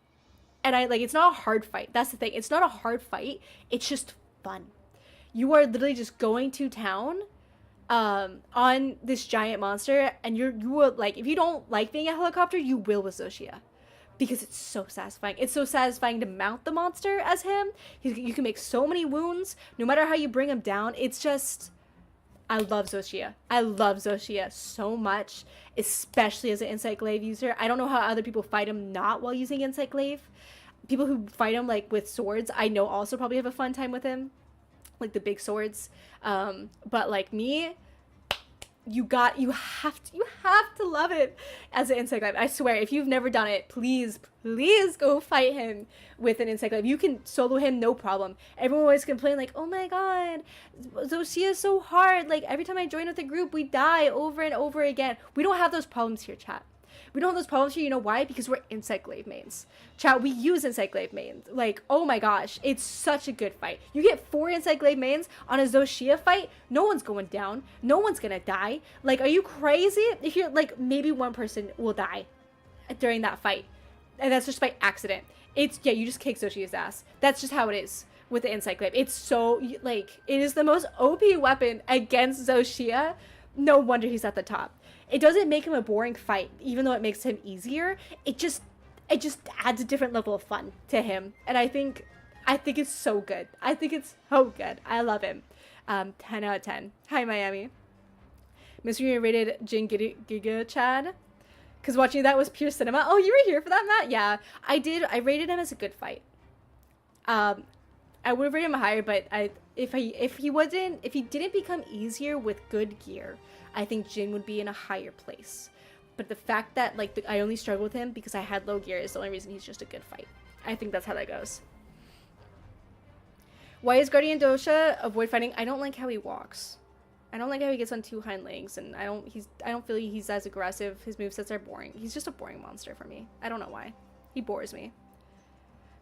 And it's not a hard fight. That's the thing. It's not a hard fight. It's just fun. You are literally just going to town on this giant monster, and you will, like, if you don't like being a helicopter, you will with Zoshia. Because it's so satisfying. It's so satisfying to mount the monster as him. You can make so many wounds, no matter how you bring him down. It's just, I love Zoshia. I love Zoshia so much, especially as an Insect Glaive user. I don't know how other people fight him not while using Insect Glaive. People who fight him like with swords, I know also probably have a fun time with him, like the big swords. But like me, you have to love it as an Insect Glaive. I swear, if you've never done it, please go fight him with an Insect Glaive. You can solo him, no problem. Everyone always complain like, oh my god, Zoshia is so hard. Like, every time I join with the group, we die over and over again. We don't have those problems here, chat. We don't have those problems here. You know why? Because we're Insect Glaive mains. Chat, we use Insect Glaive mains. Like, oh my gosh, it's such a good fight. You get 4 Insect Glaive mains on a Zoshia fight, no one's going down. No one's gonna die. Like, are you crazy? If you're, like, maybe one person will die during that fight. And that's just by accident. It's, yeah, you just kick Zoshia's ass. That's just how it is with the Insect Glaive. It's so, like, it is the most OP weapon against Zoshia. No wonder he's at the top. It doesn't make him a boring fight, even though it makes him easier. It just adds a different level of fun to him. And I think it's so good. I think it's so good. I love him. 10 out of 10. Hi, Miami. Mystery rated Jin Giga Chad. Because watching that was pure cinema. Oh, you were here for that, Matt? Yeah, I did. I rated him as a good fight. I would have rated him higher, but if he didn't become easier with good gear, I think Jin would be in a higher place. But the fact that like I only struggle with him because I had low gear is the only reason he's just a good fight. I think that's how that goes. Why is Guardian Dosha avoid fighting? I don't like how he walks. I don't like how he gets on two hind legs, and I don't feel like he's as aggressive. His movesets are boring. He's just a boring monster for me. I don't know why. He bores me.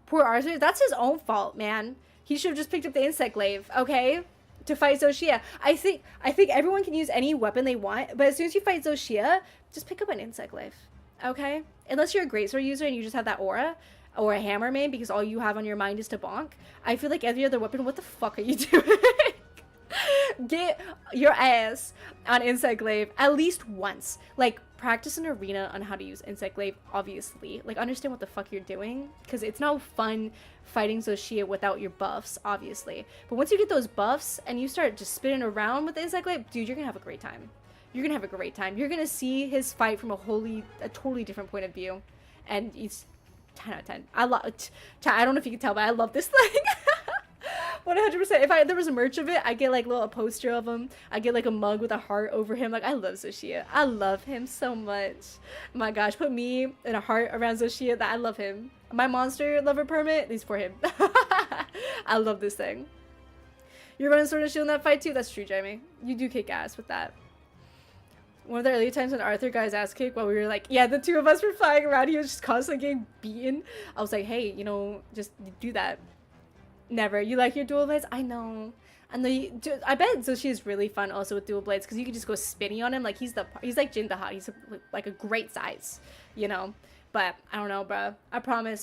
Poor Arthur. That's his own fault, man. He should have just picked up the insect glaive, okay? To fight Zoshia. I think everyone can use any weapon they want, but as soon as you fight Zoshia, just pick up an insect glaive, okay? Unless you're a greatsword user and you just have that aura, or a hammer main because all you have on your mind is to bonk. I feel like every other weapon, what the fuck are you doing? Get your ass on insect glaive at least once. Like, practice an arena on how to use insect glaive, obviously. Like, understand what the fuck you're doing, because it's no fun fighting Zoshia without your buffs, obviously. But once you get those buffs and you start just spinning around with the insect glaive, dude, you're gonna have a great time. You're gonna have a great time. You're gonna see his fight from a totally different point of view, and it's 10 out of 10. I don't know if you can tell, but I love this thing. 100%. If there was a merch of it, I get like a poster of him. I get like a mug with a heart over him. Like, I love Zoshia. I love him so much. My gosh, put me in a heart around Zoshia. That I love him. My monster lover permit is for him. I love this thing. You're running Sword and Shield in that fight too? That's true, Jamie. You do kick ass with that. One of the early times when Arthur got his ass kicked while we were like, yeah, the two of us were flying around, he was just constantly getting beaten. I was like, hey, you know, just do that. Never. You like your dual blades? I know. And I bet Zoshia is really fun also with dual blades because you can just go spinny on him. Like, he's like Jin the Hot. He's like a great size, you know? But I don't know, bro. I promise,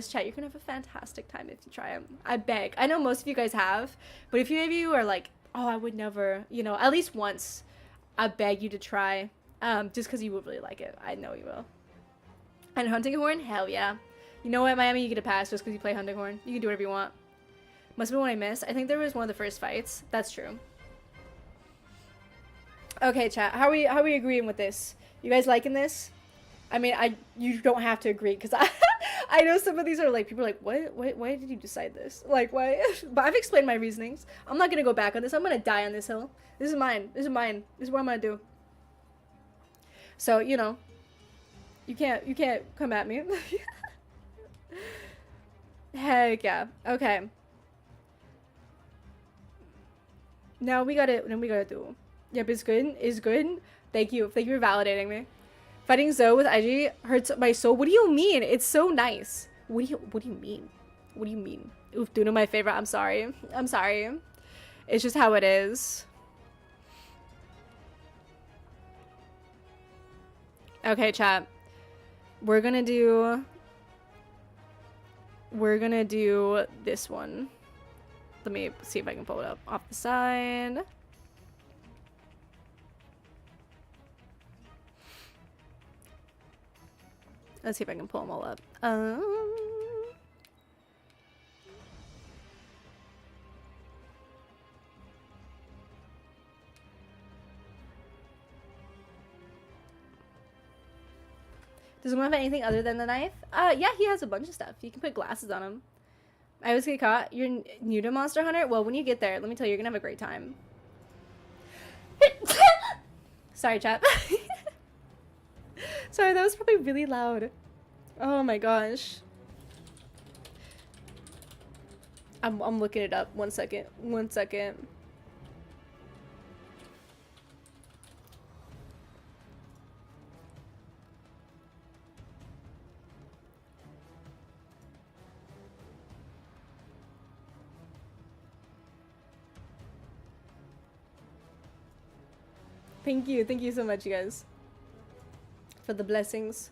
chat, you're gonna have a fantastic time if you try him. I beg. I know most of you guys have, but if any of you are like, oh, I would never, you know, at least once, I beg you to try, just because you would really like it. I know you will. And Hunting Horn? Hell yeah. You know what, Miami? You get a pass just because you play Hunting Horn. You can do whatever you want. Must have been one I missed. I think there was one of the first fights. That's true. Okay, chat. How are we agreeing with this? You guys liking this? I mean, you don't have to agree because I know some of these are like, people are like, what? Why did you decide this? Like, why? But I've explained my reasonings. I'm not gonna go back on this. I'm gonna die on this hill. This is mine. This is mine. This is what I'm gonna do. So, you know, you can't come at me. Heck yeah. Okay. Now we gotta do. Yep, it's good. It's good. Thank you for validating me. Fighting Zoe with IG hurts my soul. What do you mean? It's so nice. What do you mean? What do you mean? Oof, Duna my favorite. I'm sorry. I'm sorry. It's just how it is. Okay, chat. We're gonna do this one. Let me see if I can pull it up off the side. Let's see if I can pull them all up. Does one have anything other than the knife? Yeah, he has a bunch of stuff. You can put glasses on him. I always get caught. You're new to Monster Hunter? Well, when you get there, let me tell you, you're gonna have a great time. Sorry, chat. Sorry, that was probably really loud. Oh my gosh. I'm looking it up. 1 second. 1 second. Thank you so much, you guys, for the blessings.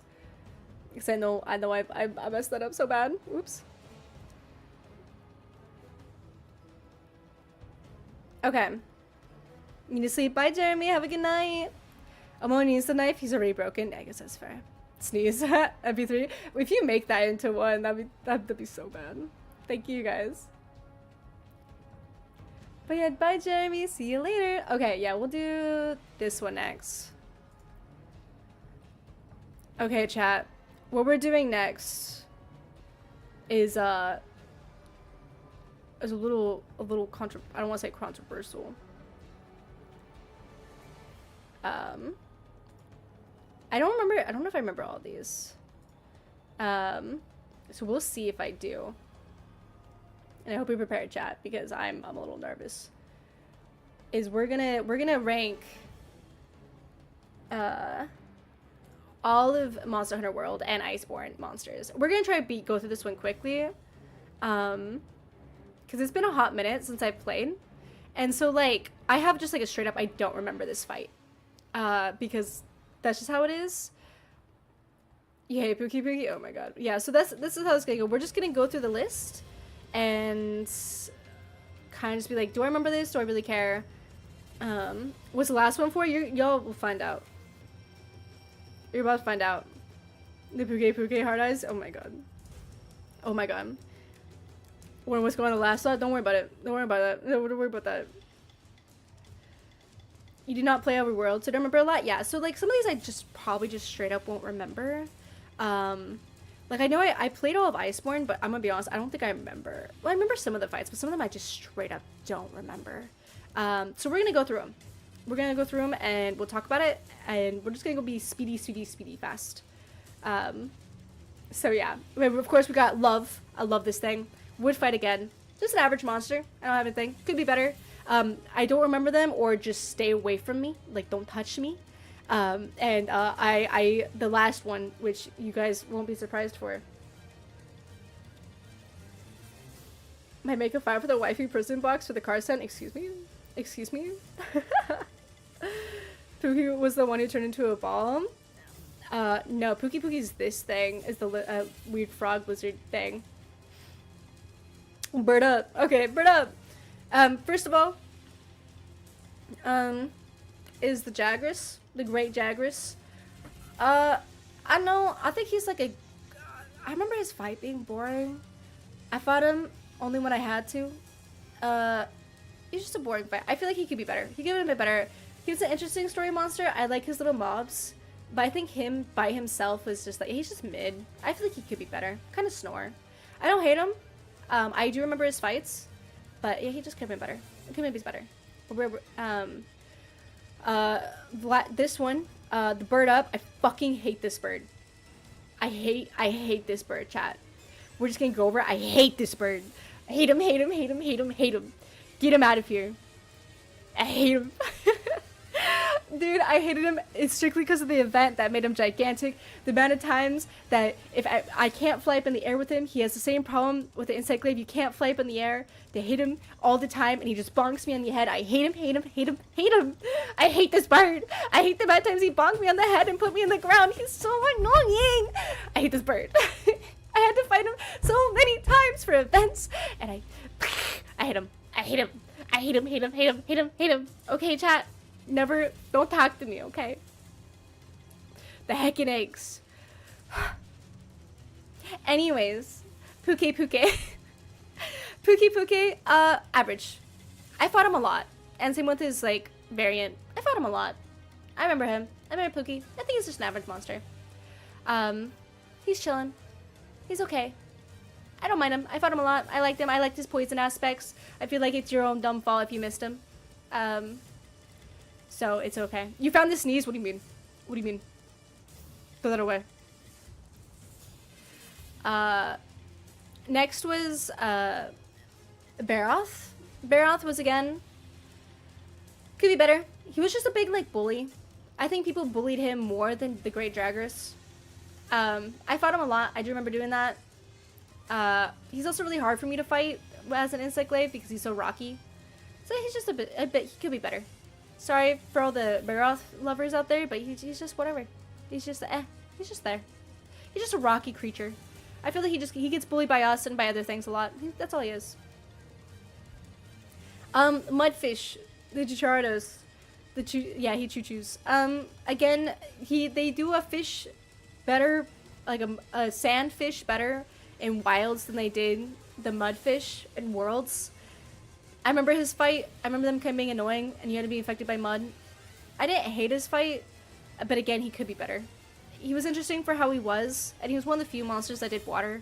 Because I know I messed that up so bad. Oops. Okay. You need to sleep. Bye, Jeremy. Have a good night. Amo needs the knife. He's already broken. I guess that's fair. Sneeze. MP3. If you make that into one, that'd be so bad. Thank you, guys. But yeah, bye, Jeremy. See you later. Okay, yeah, we'll do this one next. Okay, chat. What we're doing next is is a little I don't want to say controversial. I don't know if I remember all of these. So we'll see if I do. And I hope we prepare a chat because I'm a little nervous. We're gonna rank all of Monster Hunter World and Iceborne monsters. We're gonna try to go through this one quickly. Because it's been a hot minute since I've played. And so like I have just like a straight up I don't remember this fight. Because that's just how it is. Yay, Pookie Pookie. Oh my god. Yeah, so this is how it's gonna go. We're just gonna go through the list and kind of just be like, do I remember this? Do I really care? What's the last one for? Y'all will find out. You're about to find out. The Pookie Pookie Hard Eyes. Oh my god. Oh my god. What's going on the last slot? Don't worry about it. Don't worry about that. No, don't worry about that. You do not play every world, so don't remember a lot? Yeah, so like some of these I just probably just straight up won't remember. Like I know I played all of Iceborne, but I'm gonna be honest, I don't think I remember. Well, I remember some of the fights, but some of them I just straight up don't remember. So we're gonna go through them. We're gonna go through them and we'll talk about it, and we're just gonna go be speedy fast. So yeah, of course we got Love. I love this thing. Would fight again. Just an average monster. I don't have anything. Could be better. I don't remember them, or just stay away from me. Like, don't touch me. The last one, which you guys won't be surprised for. My makeup file for the waifu prison box for the car scent. Excuse me? Excuse me? Pookie was the one who turned into a ball. No, Pookie Pookie's this thing. Is the weird frog lizard thing. Bird up. Okay, bird up. First of all, is the Jagras, the Great Jagras. I think he's like I remember his fight being boring. I fought him only when I had to. He's just a boring fight. I feel like he could be better. He could have been better. He's an interesting story monster. I like his little mobs. But I think him by himself was just like, he's just mid. I feel like he could be better. Kind of snore. I don't hate him. I do remember his fights. But yeah, he just could have been better. It could maybe be better. This one, the bird up. I fucking hate this bird. I hate this bird, chat. We're just gonna go over it. I hate this bird. I hate him, hate him, hate him, hate him, hate him. Get him out of here. I hate him. Dude, I hated him. It's strictly because of the event that made him gigantic. The amount of times that if I can't fly up in the air with him, he has the same problem with the insect glaive. You can't fly up in the air. They hit him all the time, and he just bonks me on the head. I hate him, hate him, hate him, hate him. I hate this bird. I hate the amount of times he bonked me on the head and put me in the ground. He's so annoying. I hate this bird. I had to fight him so many times for events, and I hate him. I hate him. I hate him, hate him, hate him, hate him, hate him. Okay, chat. Don't talk to me, okay? The heckin' eggs. Anyways, Pookie Pookie. Pookie Pookie, average. I fought him a lot. And same with his, like, variant. I fought him a lot. I remember him. I remember Pookie. I think he's just an average monster. He's chillin'. He's okay. I don't mind him. I fought him a lot. I liked him. I liked his poison aspects. I feel like it's your own dumb fault if you missed him. So it's okay. You found the sneeze? What do you mean? What do you mean? Throw that away. Next was, Barroth. Barroth was, again, could be better. He was just a big, like, bully. I think people bullied him more than the Great Jagras. I fought him a lot. I do remember doing that. He's also really hard for me to fight as an insect glaive because he's so rocky. So he's just a bit, he could be better. Sorry for all the Barroth lovers out there, but he's just whatever. He's just, he's just there. He's just a rocky creature. I feel like he gets bullied by us and by other things a lot. That's all he is. Mudfish, the Chichardos, he choo-choos. Again, they do a fish better, like a sand fish better in Wilds than they did the mudfish in Worlds. I remember his fight. I remember them kind of being annoying, and you had to be infected by mud. I didn't hate his fight, but again, he could be better. He was interesting for how he was, and he was one of the few monsters that did water.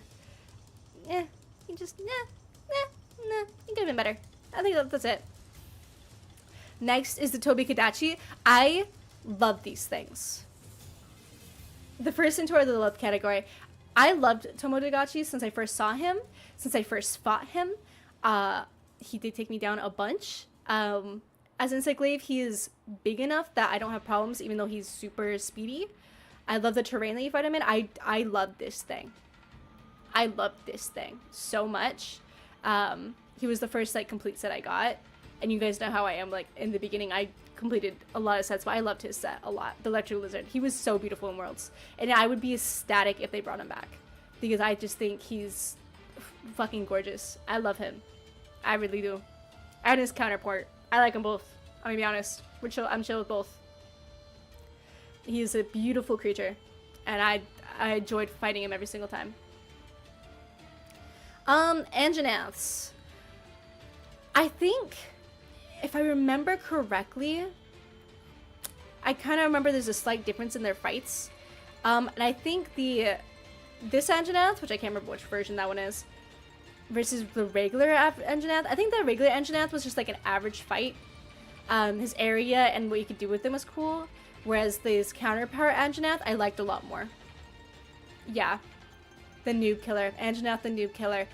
He just, nah, it could have been better. I think that's it. Next is the Tobi Kadachi. I love these things. The first into the love category. I loved Tomodachi since I first saw him, since I first fought him. He did take me down a bunch. As Insect Glaive, he is big enough that I don't have problems, even though he's super speedy. I love the terrain that you fight him in. I love this thing. I love this thing so much. He was the first like complete set I got, and you guys know how I am. Like in the beginning, I completed a lot of sets, but I loved his set a lot. The Electric Lizard. He was so beautiful in Worlds, and I would be ecstatic if they brought him back, because I just think he's fucking gorgeous. I love him. I really do. And his counterpart. I like them both. I'm gonna be honest. I'm chill with both. He's a beautiful creature, and I enjoyed fighting him every single time. Anjanaths. I think, if I remember correctly, I kind of remember there's a slight difference in their fights. And I think this Anjanath, which I can't remember which version that one is, versus the regular Anjanath. I think the regular Anjanath was just like an average fight. His area and what you could do with him was cool. Whereas this counterpart Anjanath, I liked a lot more. Yeah. The Noob Killer. Anjanath the Noob Killer.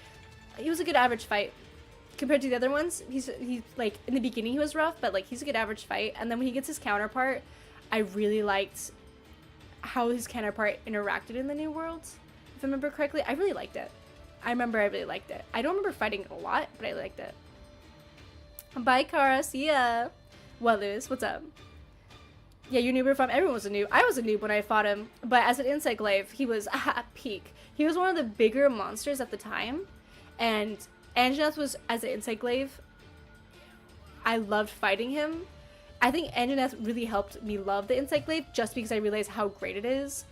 He was a good average fight. Compared to the other ones, he's like, in the beginning he was rough, but like he's a good average fight. And then when he gets his counterpart, I really liked how his counterpart interacted in the New World. If I remember correctly, I really liked it. I really liked it. I don't remember fighting it a lot, but I liked it. Bye, Kara. See ya. What, Luz? What's up? Yeah, you noob from. Everyone was a noob. I was a noob when I fought him, but as an Insect Glaive, he was at peak. He was one of the bigger monsters at the time, and Anjanath was, as an Insect Glaive, I loved fighting him. I think Anjanath really helped me love the Insect Glaive just because I realized how great it is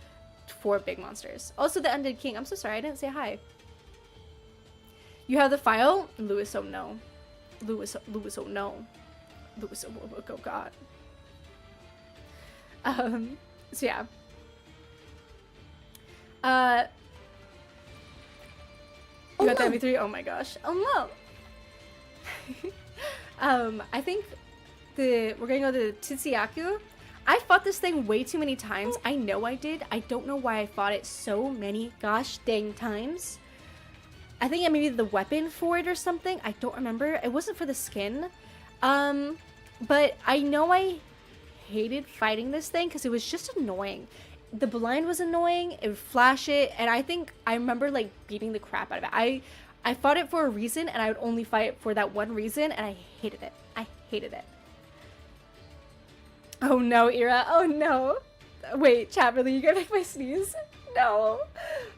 for big monsters. Also, the Undead King. I'm so sorry, I didn't say hi. You have the file? Lewis, oh no. Lewis, oh no. Lewis, oh god. So yeah. You got the MV3? Oh my gosh. Oh no! I think we're gonna go to Tsuyaku. I fought this thing way too many times. I know I did. I don't know why I fought it so many gosh dang times. I think maybe the weapon for it or something. I don't remember. It wasn't for the skin. But I know I hated fighting this thing because it was just annoying. The blind was annoying. It would flash it, and I think I remember like beating the crap out of it. I fought it for a reason, and I would only fight for that one reason, and I hated it. I hated it. Oh no, Ira. Oh no. Wait, chat, really? You gonna make my sneeze? No.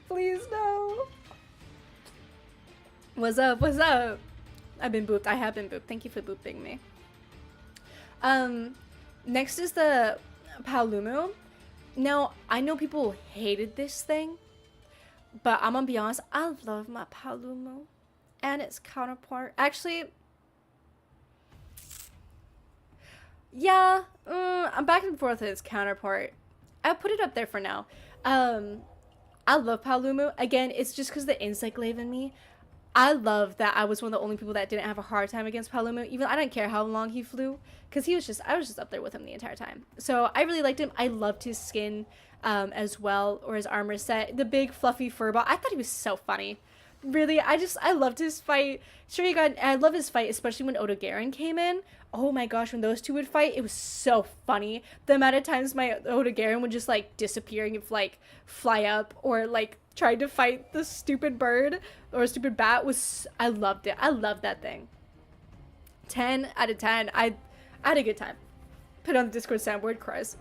Please, no. What's up? What's up? I've been booped. I have been booped. Thank you for booping me. Next is the Paolumu. Now, I know people hated this thing, but I'm gonna be honest, I love my Paolumu and its counterpart. Actually, yeah, I'm back and forth with its counterpart. I'll put it up there for now. I love Paolumu. Again, it's just because the Insect Glaive in me. I love that I was one of the only people that didn't have a hard time against Paolumu. Even I didn't care how long he flew, because I was just up there with him the entire time. So I really liked him. I loved his skin as well, or his armor set. The big fluffy furball. I thought he was so funny. Really, I loved his fight. Sure, I love his fight, especially when Oda Garen came in. Oh my gosh, when those two would fight, it was so funny. The amount of times my Oda Garen would just like disappear and like fly up, or like tried to fight the stupid bird or a stupid bat was, I loved it. I loved that thing. 10 out of 10. I had a good time. Put on the Discord soundboard, cries.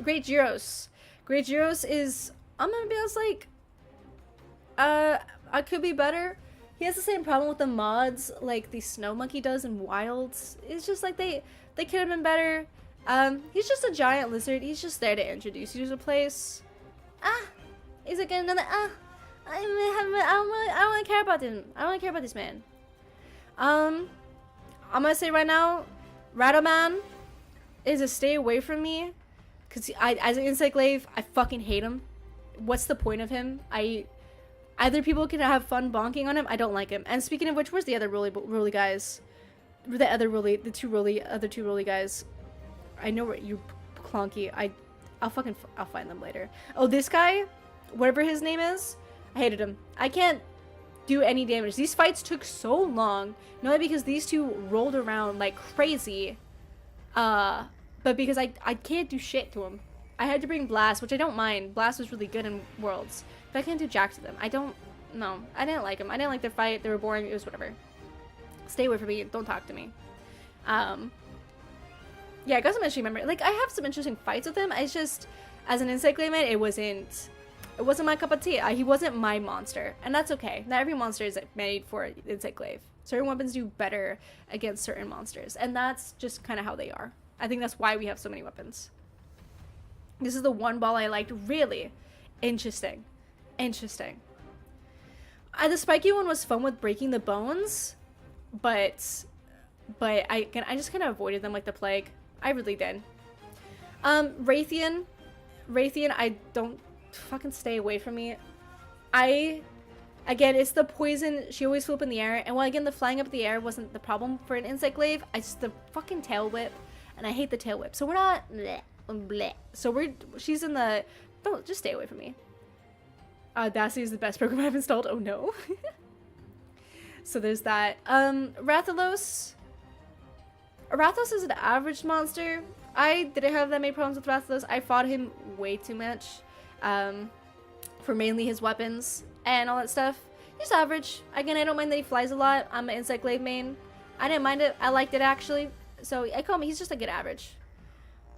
Great Gyros. Great Gyros is, I'm gonna be honest, like, I could be better. He has the same problem with the mods like the Snow Monkey does in Wilds. It's just like they could have been better. He's just a giant lizard. He's just there to introduce you to the place. He's like another, I don't want to care about him. I don't want to care about this man. I'm gonna say right now, Rattleman is a stay away from me. Cause as an Insect Glaive, I fucking hate him. What's the point of him? I Either people can have fun bonking on him. I don't like him. And speaking of which, where's the other roly guys? The other two roly guys. I know where you Clonky. I'll find them later. Oh, this guy, whatever his name is, I hated him. I can't do any damage. These fights took so long, not because these two rolled around like crazy, but because I can't do shit to him. I had to bring Blast, which I don't mind. Blast was really good in Worlds, but I can't do jack to them. I didn't like them. I didn't like their fight. They were boring. It was whatever. Stay away from me. Don't talk to me. Yeah, I got some interesting memory. Like, I have some interesting fights with him. It's just, as an Insect Glaive man, it wasn't my cup of tea. He wasn't my monster, and that's okay. Not every monster is made for Insect Glaive. Certain weapons do better against certain monsters, and that's just kind of how they are. I think that's why we have so many weapons. This is the one ball I liked. Really interesting. The spiky one was fun with breaking the bones, but I just kind of avoided them like the plague. I really did. Raytheon, I don't fucking stay away from me. Again, it's the poison. She always flew up in the air, and while again the flying up in the air wasn't the problem for an Insect Glaive, it's the fucking tail whip, and I hate the tail whip. So we're not bleh, bleh. So she's in the don't just stay away from me. Audacity is the best program I've installed. Oh no. So there's that. Rathalos is an average monster. I didn't have that many problems with Rathalos. I fought him way too much for mainly his weapons and all that stuff. He's average. Again, I don't mind that he flies a lot. I'm an Insect Glaive main. I didn't mind it. I liked it actually. So I call him, he's just a good average.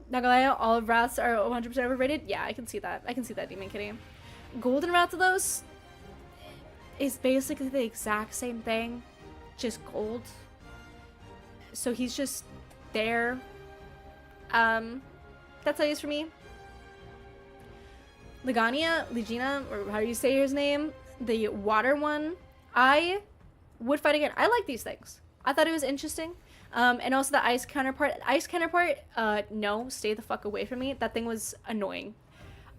Not gonna lie, all of Wraths are 100% overrated. Yeah, I can see that. Demon Kitty. Golden Rathalos is basically the exact same thing, just gold. So he's just there. That's how he is for me. Legina, or how do you say his name? The water one. I would fight again. I like these things. I thought it was interesting. And also the ice counterpart. No, stay the fuck away from me. That thing was annoying.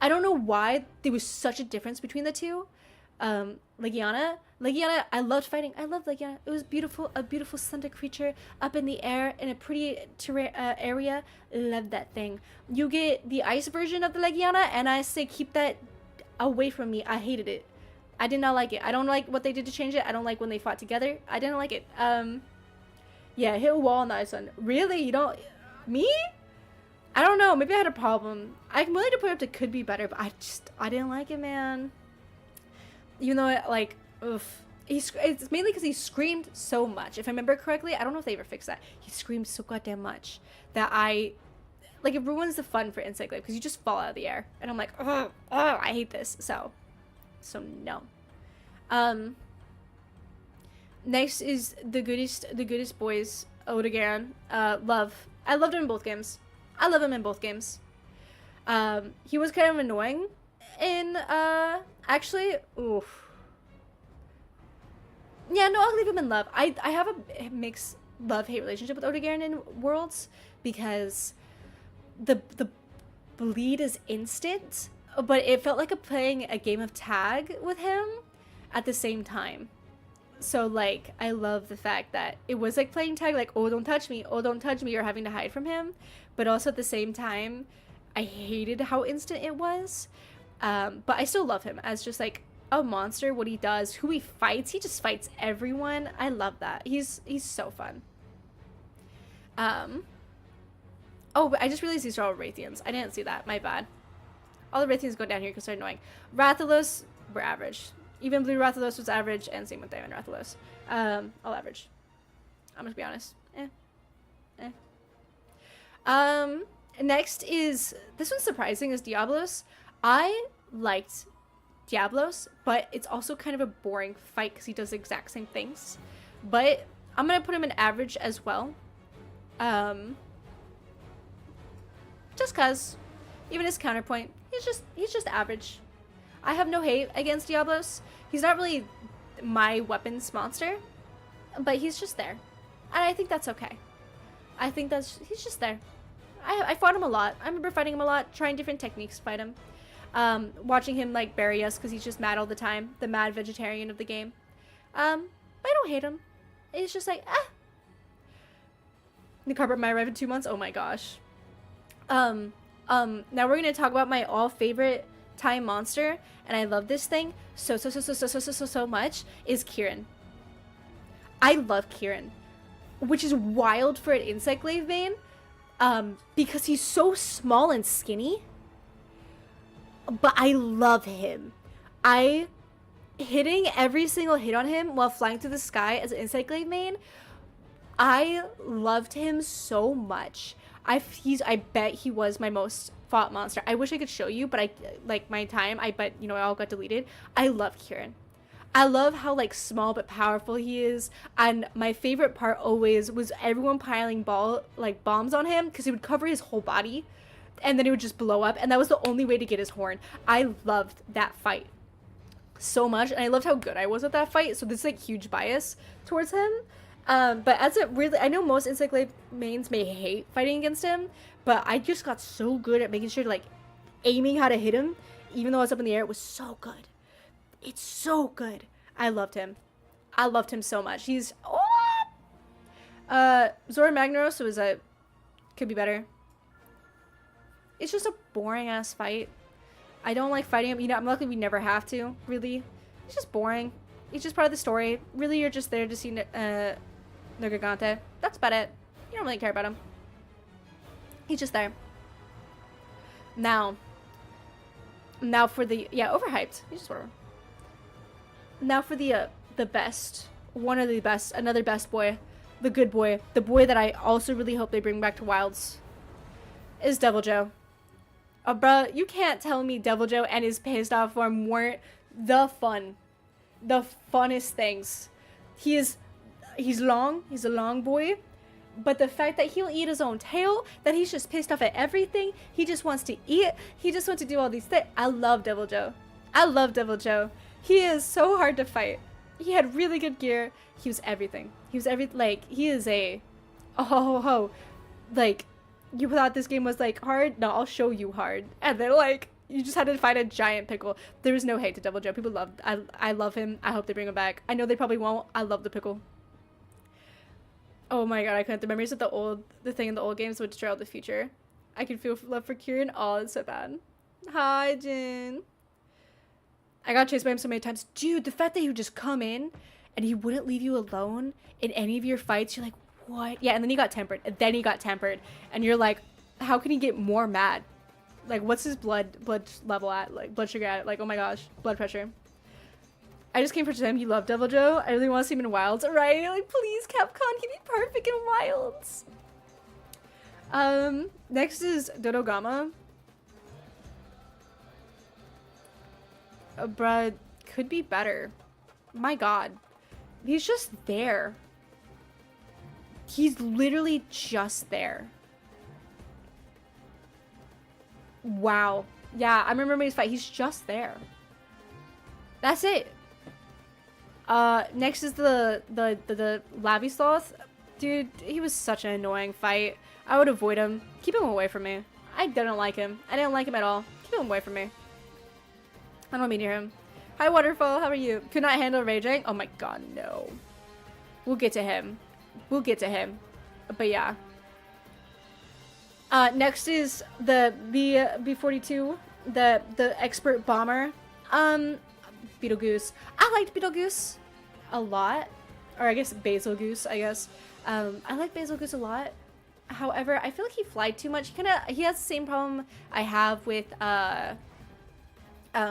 I don't know why there was such a difference between the two. Legiana, I loved fighting. I loved Legiana. It was beautiful, a beautiful Sunday creature up in the air in a pretty area. Loved that thing. You get the ice version of the Legiana, and I say keep that away from me. I hated it. I did not like it. I don't like what they did to change it. I don't like when they fought together. I didn't like it. Yeah, hit a wall on the ice one. Really? You don't? Me? I don't know. Maybe I had a problem. I'm willing to put up to could be better, but I didn't like it, man. Even though it's mainly because he screamed so much. If I remember correctly, I don't know if they ever fixed that. He screamed so goddamn much that it ruins the fun for Insect Glaive because you just fall out of the air, and I'm like, oh, I hate this. So no. Next is the goodest boys, Odogaron. I loved him in both games. He was kind of annoying in actually, oof. Yeah, no, I'll leave him in love. I have a mixed love-hate relationship with Odogaron in Worlds because the bleed is instant, but it felt like playing a game of tag with him at the same time. So, like, I love the fact that it was like playing tag, like, oh, don't touch me, or having to hide from him. But also at the same time, I hated how instant it was. But I still love him as just, like, a monster, what he does, who he just fights everyone. I love that. He's so fun. Oh, but I just realized these are all Raytheons. I didn't see that. My bad. All the Raytheons go down here because they're annoying. Rathalos, we're average. Even Blue Rathalos was average, and same with Diamond Rathalos. All average. I'm gonna be honest. Next is, this one's surprising, is Diablos. I liked Diablos, but it's also kind of a boring fight because he does the exact same things. But I'm gonna put him in average as well. Just cause, even his counterpoint, he's just average. I have no hate against Diablos. He's not really my weapons monster, but he's just there. And I think that's okay. He's just there. I fought him a lot. I remember fighting him a lot, trying different techniques to fight him. watching him like bury us because he's just mad all the time, the mad vegetarian of the game. But I don't hate him. It's just like, the carpet might arrive in 2 months. Oh my gosh. Now we're gonna talk about my all favorite time monster, and I love this thing so much, is Kieran. I love Kieran, which is wild for an Insect Glaive main, because he's so small and skinny, but I love him. Hitting every single hit on him while flying through the sky as an Insect Glaive main, I loved him so much. I bet he was my most fought monster. I wish I could show you, but I bet, you know, it all got deleted. I love Kieran. I love how like small but powerful he is. And my favorite part always was everyone piling bombs on him, because he would cover his whole body and then it would just blow up, and that was the only way to get his horn. I loved that fight so much, and I loved how good I was at that fight. So this like huge bias towards him. But as it really, I know most Insect Glaive mains may hate fighting against him, but I just got so good at making sure to like aiming how to hit him, even though I was up in the air. It was so good. It's so good. I loved him. I loved him so much. He's Zora Magnaros was could be better. It's just a boring ass fight. I don't like fighting him. You know, I'm lucky we never have to, really. It's just boring. It's just part of the story. Really, you're just there to see Nergigante. That's about it. You don't really care about him. He's just there. Now for the, overhyped. He's just whatever. Now for the best, one of the best, another best boy, the good boy, the boy that I also really hope they bring back to Wilds, is Deviljho. Bruh, you can't tell me Deviljho and his pissed off form weren't the funnest things. He's long, he's a long boy, but the fact that he'll eat his own tail, that he's just pissed off at everything, he just wants to eat, he just wants to do all these things. I love Deviljho. I love Deviljho. He is so hard to fight. He had really good gear. He was everything. He was like, he is a, like, you thought this game was like hard? No, I'll show you hard. And then like, you just had to fight a giant pickle. There was no hate to Deviljho. People loved, I love him. I hope they bring him back. I know they probably won't. I love the pickle. Oh my god, I couldn't. The memories of the thing in the old games would destroy all the future. I can feel love for Kieran. Oh, it's so bad. Hi, Jin. I got chased by him so many times. Dude, the fact that he would just come in and he wouldn't leave you alone in any of your fights, you're like, what? Yeah, and then he got tempered. And you're like, how can he get more mad? Like, what's his blood level at? Like, blood sugar at? Like, oh my gosh, blood pressure. I just came for him. He loved Deviljho. I really want to see him in Wilds. Right? Like, please, Capcom, give me perfect in Wilds. Next is Dodogama. Bruh, could be better. My god. He's just there. He's literally just there. Wow. Yeah, I remember his fight. He's just there. That's it. Next is the Lavisloth. Dude, he was such an annoying fight. I would avoid him. Keep him away from me. I didn't like him. I didn't like him at all. Keep him away from me. I don't want to be near him. Hi, Waterfall. How are you? Could not handle raging? Oh my god, no. We'll get to him. We'll get to him. But yeah. Next is the B42, the expert bomber. Beetlegoose. I liked Beetlegoose a lot. Or I guess Basilgoose, I guess. I like Basilgoose a lot. However, I feel like he flied too much. He has the same problem I have with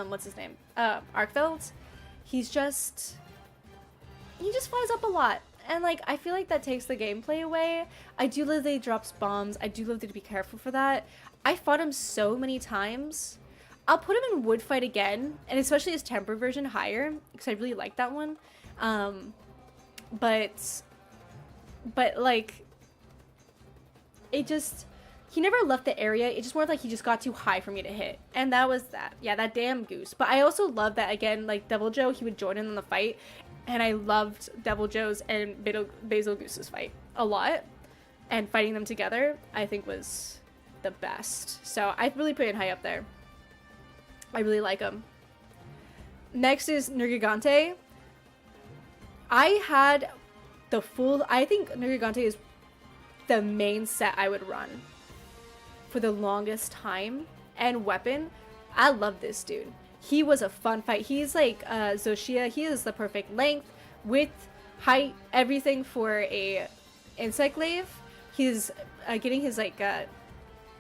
what's his name? Arkfeld. He just flies up a lot. And like, I feel like that takes the gameplay away. I do love that he drops bombs. I do love that to be careful for that. I fought him so many times. I'll put him in Wood Fight again, and especially his temper version higher, because I really like that one. But like, it just, he never left the area. It just more like he just got too high for me to hit. And that was that. Yeah, that damn goose. But I also love that, again, like Deviljho, he would join in on the fight. And I loved Deviljho's and Basilgoose's fight a lot. And fighting them together, I think, was the best. So I really put it high up there. I really like him. Next is Nergigante. I had the full... I think Nergigante is the main set I would run for the longest time. And weapon. I love this dude. He was a fun fight. He's like Zoshia. He is the perfect length, width, height, everything for a insect glaive. He's getting his like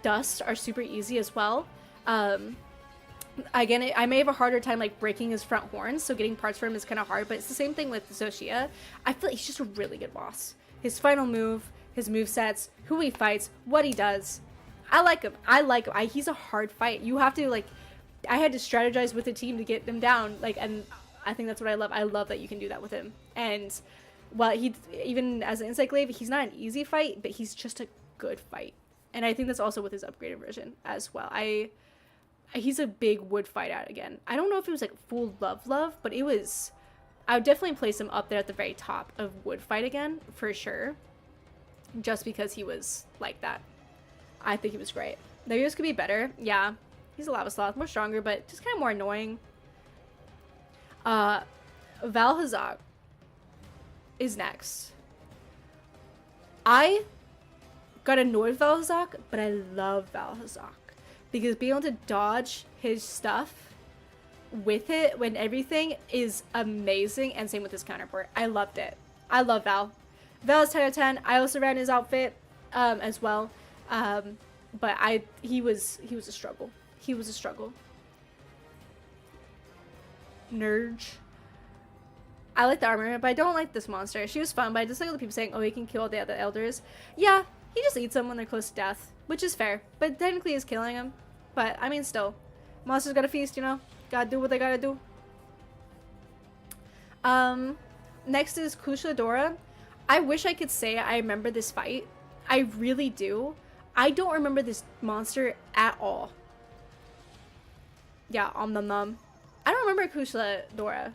dust are super easy as well. Again, I may have a harder time like breaking his front horns, so getting parts for him is kind of hard, but it's the same thing with Zoshia. I feel like he's just a really good boss. His final move, his movesets, who he fights, what he does. I like him. He's a hard fight. You have to like, I had to strategize with the team to get him down. Like, and I think that's what I love. I love that you can do that with him. And while he, even as an insect glaive, he's not an easy fight, but he's just a good fight. And I think that's also with his upgraded version as well. He's a big wood fight out again. I don't know if it was like full love, but it was, I would definitely place him up there at the very top of wood fight again, for sure. Just because he was like that. I think he was great. The videos could be better. Yeah. He's a lava sloth, more stronger, but just kind of more annoying. Valhazak is next. I got annoyed with Valhazak, but I love Valhazak. Because being able to dodge his stuff with it when everything is amazing, and same with his counterpart. I loved it. I love Val. Val is 10 out of 10. I also ran his outfit as well. But he was a struggle. He was a struggle. Nerge. I like the armor, but I don't like this monster. She was fun, but I just like all the people saying, oh, he can kill the other elders. Yeah, he just eats them when they're close to death, which is fair. But technically he's killing them. But, I mean, still. Monsters gotta feast, you know? Gotta do what they gotta do. Next is Kushadora. I wish I could say I remember this fight. I really do. I don't remember this monster at all. Yeah, nom. I don't remember Kushadora.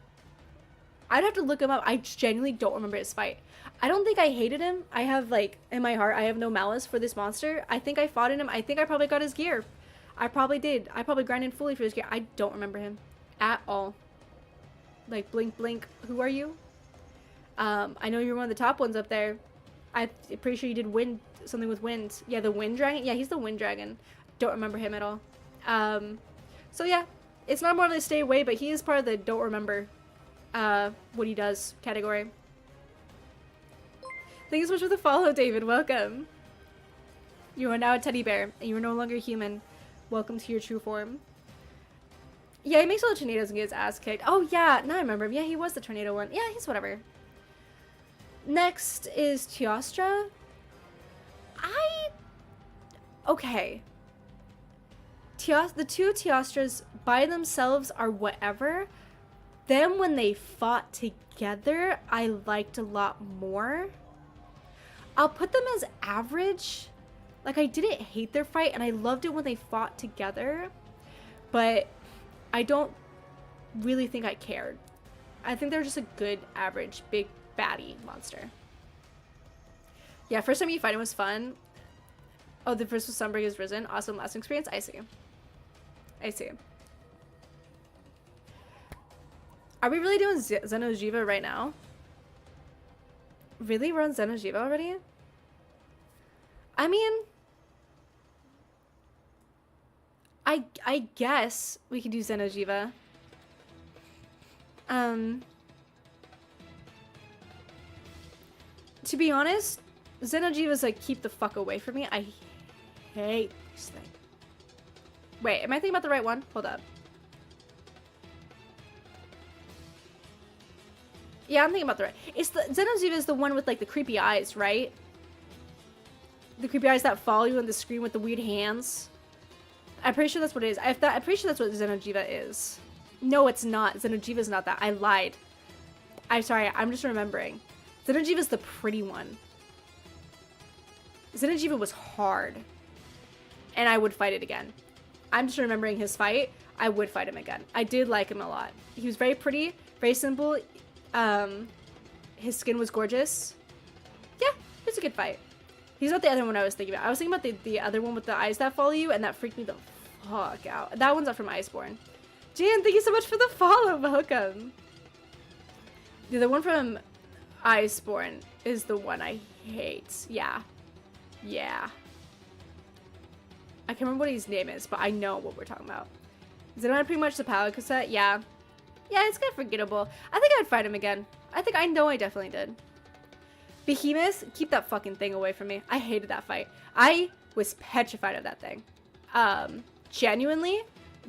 I'd have to look him up. I genuinely don't remember his fight. I don't think I hated him. I have, like, in my heart, I have no malice for this monster. I think I fought in him. I think I probably got his gear. I probably did. I probably grinded fully for his gear. I don't remember him at all. Like, blink, who are you? I know you're one of the top ones up there. I'm pretty sure you did wind, something with wind. Yeah, the wind dragon. Yeah, he's the wind dragon. Don't remember him at all. So yeah, it's not more of a stay away, but he is part of the don't remember what he does category. Thank you so much for the follow, David. Welcome. You are now a teddy bear, and you are no longer human. Welcome to your true form. Yeah, he makes all the tornadoes and gets his ass kicked. Oh yeah, now I remember him. Yeah, he was the tornado one. Yeah, he's whatever. Next is Teostra. Okay. The two Teostras by themselves are whatever. Then when they fought together, I liked a lot more. I'll put them as average. Like, I didn't hate their fight, and I loved it when they fought together. But I don't really think I cared. I think they're just a good, average, big, baddie monster. Yeah, first time you fight him was fun. Oh, the first was Sunbreak is Risen. Awesome last experience. I see. I see. Are we really doing Xeno'jiiva right now? Really? We're on Xeno'jiiva already? I mean, I guess we could do Xeno'jiiva. To be honest, Xeno'jiiva's like, keep the fuck away from me. I hate this thing. Wait, am I thinking about the right one? Hold up. Yeah, I'm thinking about the right. It's the Xeno'jiiva is the one with like the creepy eyes, right? The creepy eyes that follow you on the screen with the weird hands. I'm pretty sure that's what it is. I'm pretty sure that's what Xeno'jiiva is. No, it's not. Xeno'jiiva is not that. I lied. I'm sorry. I'm just remembering. Xeno'jiiva is the pretty one. Xeno'jiiva was hard. And I would fight it again. I'm just remembering his fight. I would fight him again. I did like him a lot. He was very pretty, very simple. His skin was gorgeous. Yeah, it was a good fight. He's not the other one I was thinking about. I was thinking about the other one with the eyes that follow you, and that freaked me the fuck out. That one's not from Iceborne. Jan, thank you so much for the follow. Welcome. Dude, the one from Iceborne is the one I hate. Yeah. Yeah. I can't remember what his name is, but I know what we're talking about. Is it pretty much the Palico set? Yeah. Yeah, it's kind of forgettable. I think I'd fight him again. I know I definitely did. Behemoth, keep that fucking thing away from me. I hated that fight. I was petrified of that thing. Genuinely,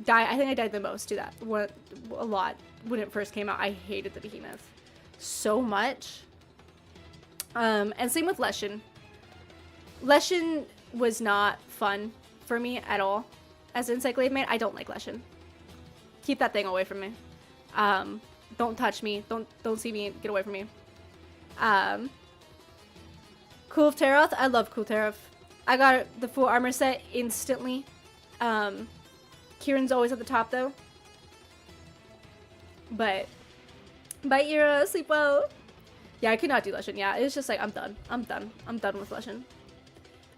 I think I died the most to that. A lot. When it first came out, I hated the Behemoth so much. And same with Leshen. Leshen was not fun for me at all. As an Encyclave main, I don't like Leshen. Keep that thing away from me. Don't touch me. Don't see me. Get away from me. Cool Teroth. I love Cool Teroth. I got the full armor set instantly. Kieran's always at the top though. But Ira, sleep well. Yeah, I could not do Leshen. Yeah, it was just like I'm done. I'm done with Leshen.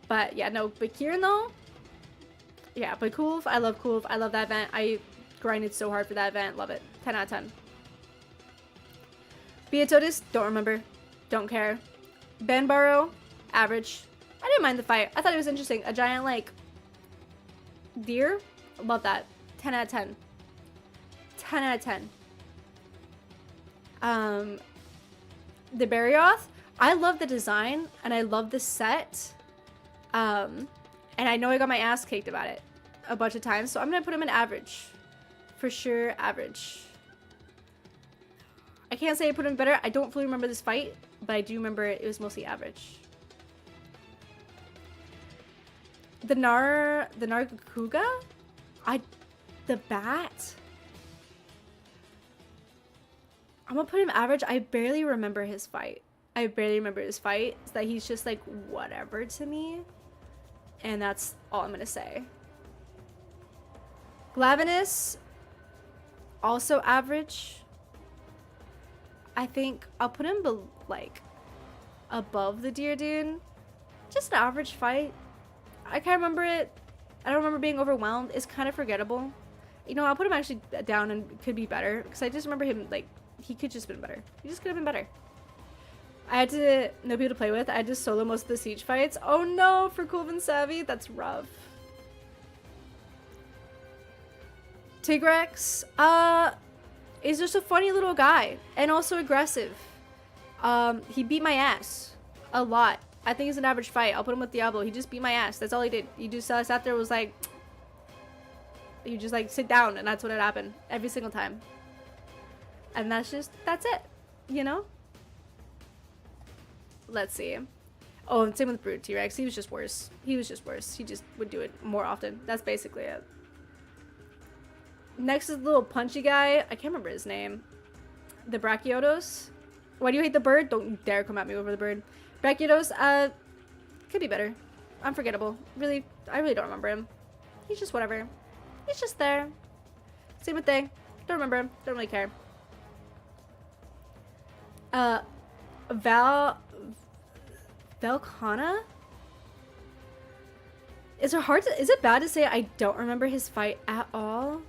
But yeah, no. But Kieran though. Yeah, but Kulv, I love Kulv. I love that event. I grinded so hard for that event. Love it. 10 out of 10. Beatotis, don't remember. Don't care. Banbaro, average. I didn't mind the fight. I thought it was interesting. A giant, like, deer. Love that. 10 out of 10. 10 out of 10. The Barioth, I love the design, and I love the set. And I know I got my ass kicked about it a bunch of times, so I'm gonna put him in average. For sure, average. I can't say I put him better. I don't fully remember this fight, but I do remember it was mostly average. The Nargacuga? The bat? I'm gonna put him average. I barely remember his fight. It's that he's just like whatever to me. And that's all I'm gonna say. Glavenus, also average. I think I'll put him like above the Deer Dune. Just an average fight. I can't remember it. I don't remember being overwhelmed. It's kind of forgettable. You know, I'll put him actually down and could be better because I just remember him like he could just been better. He just could have been better. I had to know people to play with. I had to solo most of the siege fights. Oh no, for Kulvin Savvy, that's rough. Tigrex, is just a funny little guy and also aggressive. He beat my ass a lot. I think it's an average fight. I'll put him with Diablo. He just beat my ass. That's all he did. He just sat there, was like, you just like sit down, and that's what had happened every single time. And that's it, you know? Let's see. Oh, and same with Brood T-Rex. He was just worse. He just would do it more often. That's basically it. Next is the little punchy guy. I can't remember his name. The Brachiotos. Why do you hate the bird? Don't you dare come at me over the bird. Brachiotos, could be better. Unforgettable. Really, I really don't remember him. He's just whatever. He's just there. Same with Thing. Don't remember him. Don't really care. Velkhana? Is it bad to say I don't remember his fight at all?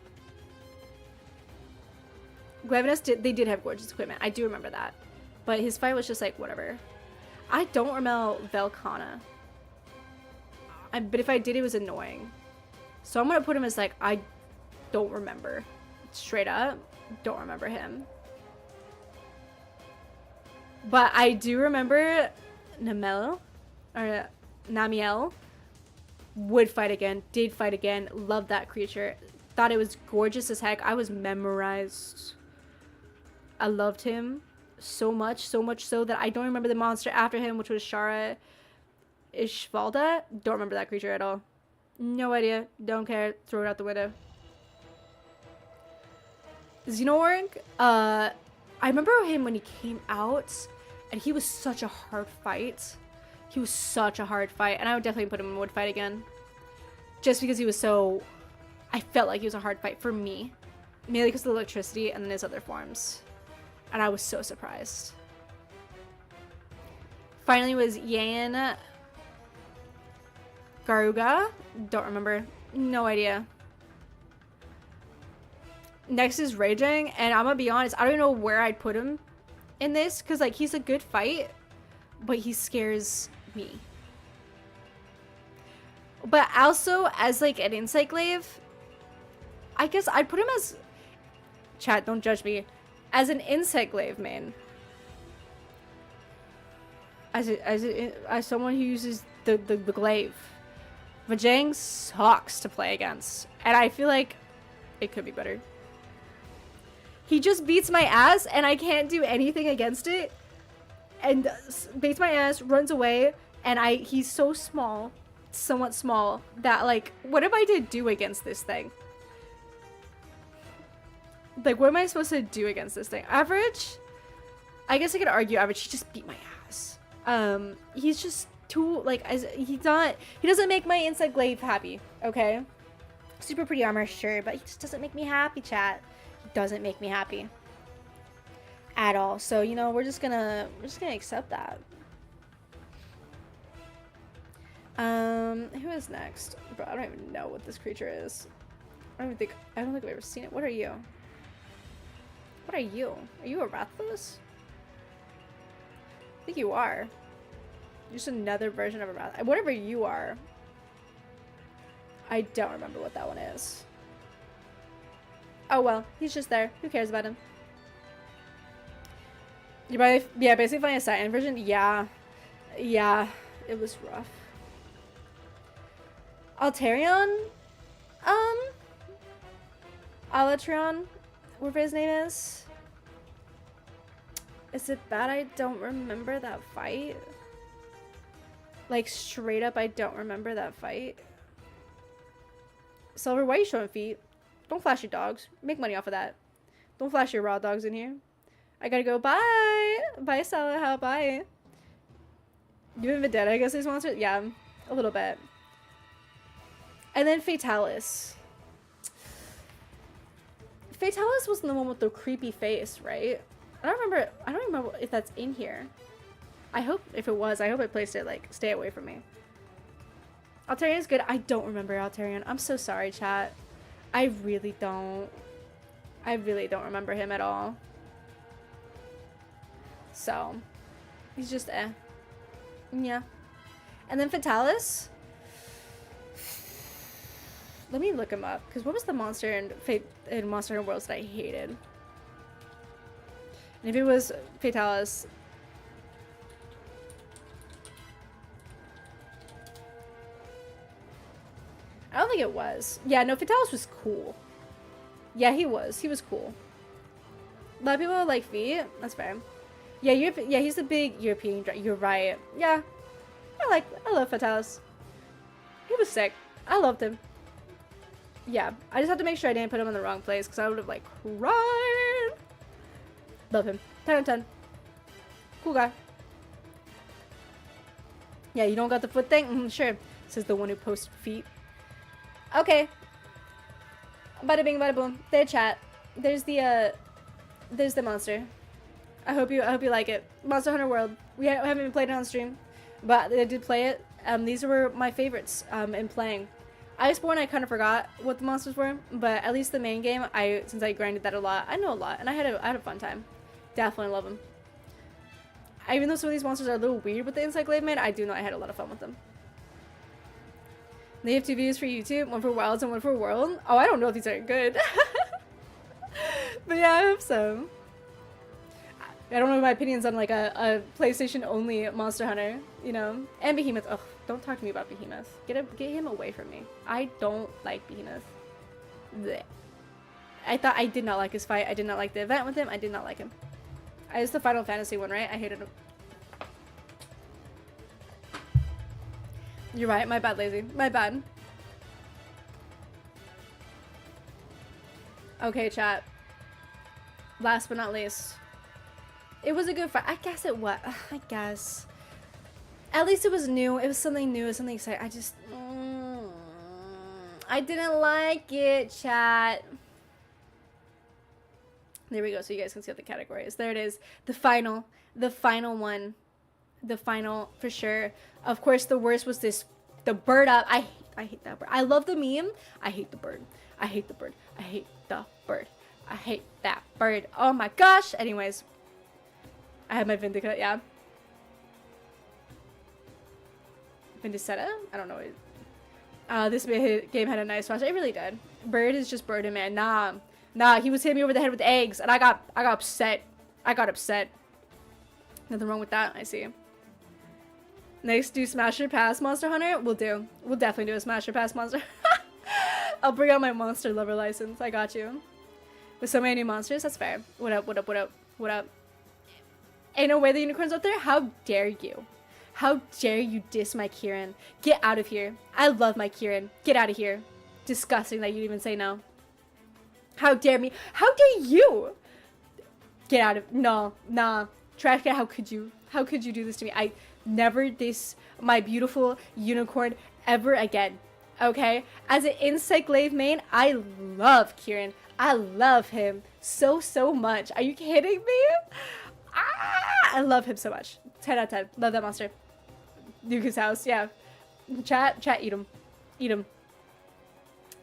Glavenus they did have gorgeous equipment. I do remember that. But his fight was just like, whatever. I don't remember Velkhana. But if I did, it was annoying. So I'm going to put him as like, I don't remember. Straight up, don't remember him. But I do remember Namiel would fight again, did fight again, loved that creature. Thought it was gorgeous as heck. I was memorized. I loved him so much so that I don't remember the monster after him, which was Shara Ishvalda. Don't remember that creature at all. No idea. Don't care. Throw it out the window. Xenorg, I remember him when he came out, and he was such a hard fight. And I would definitely put him in wood fight again. Just because he was so... I felt like he was a hard fight for me. Mainly because of the electricity and then his other forms. And I was so surprised. Finally was Yan Garuga. Don't remember. No idea. next is raging, and I'm gonna be honest, I don't know where I'd put him in this, because like he's a good fight, but he scares me. But also as like an Insight Glaive, I guess I'd put him as, chat, don't judge me, as an Insight Glaive main. As someone who uses the glaive. Vajang sucks to play against, and I feel like it could be better. He just beats my ass, and I can't do anything against it. And beats my ass, runs away, and he's so small, somewhat small, that like, what am I to do against this thing? Like, what am I supposed to do against this thing? Average? I guess I could argue average. He just beat my ass. He's just too, like, he doesn't make my Insight Glaive happy, okay? Super pretty armor, sure, but he just doesn't make me happy, chat. He doesn't make me happy at all. So, you know, we're just gonna accept that. Who is next? Bro, I don't even know what this creature is. I don't think I've ever seen it. What are you? What are you? Are you a Rathalos? I think you are. Just another version of a Rathalos. Whatever you are. I don't remember what that one is. Oh well, he's just there. Who cares about him? You probably, yeah, basically finding a Titan version. Yeah. Yeah. It was rough. Altarion? Alatreon? Whatever his name is. Is it bad I don't remember that fight? Like, straight up, I don't remember that fight. Silver, why are you showing feet? Don't flash your dogs. Make money off of that. Don't flash your raw dogs in here. I gotta go. Bye! Bye, Salaha. Bye. You haven't been dead, I guess, these monsters? Yeah, a little bit. And then Fatalis. Fatalis was the one with the creepy face, right? I don't remember if that's in here. I hope, if it was, I hope I placed it, like, stay away from me. Altarion's good. I don't remember Altarion. I'm so sorry, chat. I really don't remember him at all. So, he's just eh. Yeah. And then Fatalis. Let me look him up, because what was the monster in Monster Hunter Worlds that I hated? And if it was Fatalis, I don't think it was. Yeah, no, Fatalis was cool. Yeah, he was. He was cool. A lot of people like feet. That's fair. Yeah, yeah, he's a big European. You're right. Yeah, I love Fatalis. He was sick. I loved him. Yeah, I just have to make sure I didn't put him in the wrong place, because I would have, like, cried. Love him. 10 out of 10. Cool guy. Yeah, you don't got the foot thing? Sure. Says the one who posts feet. Okay. Bada bing, bada boom. There, chat. There's the monster. I hope you like it. Monster Hunter World. We haven't even played it on stream, but I did play it. These were my favorites in playing. Iceborne, I kind of forgot what the monsters were, but at least the main game, since I grinded that a lot, I know a lot, and I had a fun time. Definitely love them. Even though some of these monsters are a little weird with the Insight Glaive man, I do know I had a lot of fun with them. They have 2 videos for YouTube, one for Wilds and one for World. Oh, I don't know if these are good. But yeah, I hope so. I don't know my opinions on like a PlayStation only Monster Hunter, you know? And Behemoth. Ugh, don't talk to me about Behemoth. Get him away from me. I don't like Behemoth. Blech. I did not like his fight. I did not like the event with him. I did not like him. It's the Final Fantasy one, right? I hated him. You're right. My bad, Lazy. My bad. Okay, chat. Last but not least. It was a good fight. I guess it was. I guess. At least it was new. It was something new. It was something exciting. I didn't like it, chat. There we go. So you guys can see what the category is. There it is. The final one. The final for sure. Of course, the worst was the bird up. I hate that bird. I love the meme. I hate the bird. I hate the bird. I hate the bird. I hate that bird. Oh my gosh. Anyways. I have my Vindica, yeah. Vindicetta? I don't know. This game had a nice roster. It really did. Bird is just birding, man. Nah, he was hitting me over the head with eggs, and I got upset. I got upset. Nothing wrong with that, I see. Next, do Smasher Pass Monster Hunter? We'll do. We'll definitely do a Smasher Pass Monster. I'll bring out my monster lover license. I got you. With so many new monsters, that's fair. What up, what up, what up, what up? Ain't no way the unicorn's out there? How dare you? How dare you diss my Kieran? Get out of here. I love my Kieran. Get out of here. Disgusting that you'd even say no. How dare me? How dare you? Get out of... No, nah. Trash Cat, how could you? How could you do this to me? I never diss my beautiful unicorn ever again. Okay? As an Insect Glaive main, I love Kieran. I love him so much. Are you kidding me? I love him so much. 10 out of 10. Love that monster. Nuka's house, yeah. Chat, eat him. Eat him.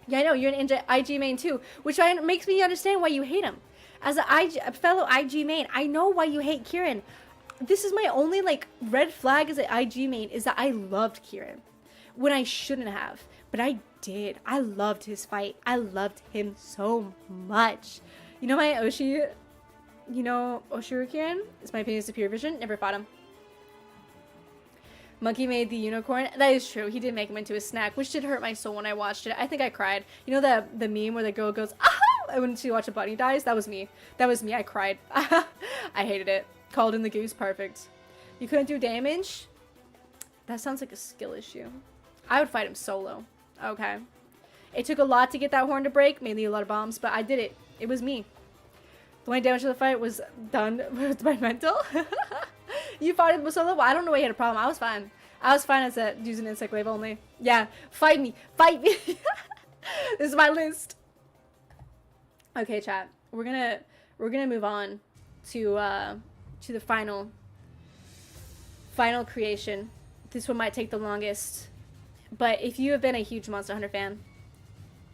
Yeah, I know, you're an IG main too, which makes me understand why you hate him. As a fellow IG main, I know why you hate Kieran. This is my only, like, red flag as an IG main, is that I loved Kieran. When I shouldn't have. But I did. I loved his fight. I loved him so much. You know my Oshi... You know Oshiro Kieran? It's my opinion, superior vision. Never fought him. Monkey made the unicorn. That is true. He did make him into a snack, which did hurt my soul when I watched it. I think I cried. You know the meme where the girl goes, ah! When she watched a bunny dies? That was me. That was me. I cried. I hated it. Called in the goose. Perfect. You couldn't do damage? That sounds like a skill issue. I would fight him solo. Okay. It took a lot to get that horn to break. Mainly a lot of bombs, but I did it. It was me. The only damage to the fight was done with my mental. You fought him solo? Well, I don't know why you had a problem. I was fine. I was fine as using Insect Glaive only. Yeah. Fight me. Fight me. This is my list. Okay, chat. We're gonna move on to the final creation. This one might take the longest. But if you have been a huge Monster Hunter fan,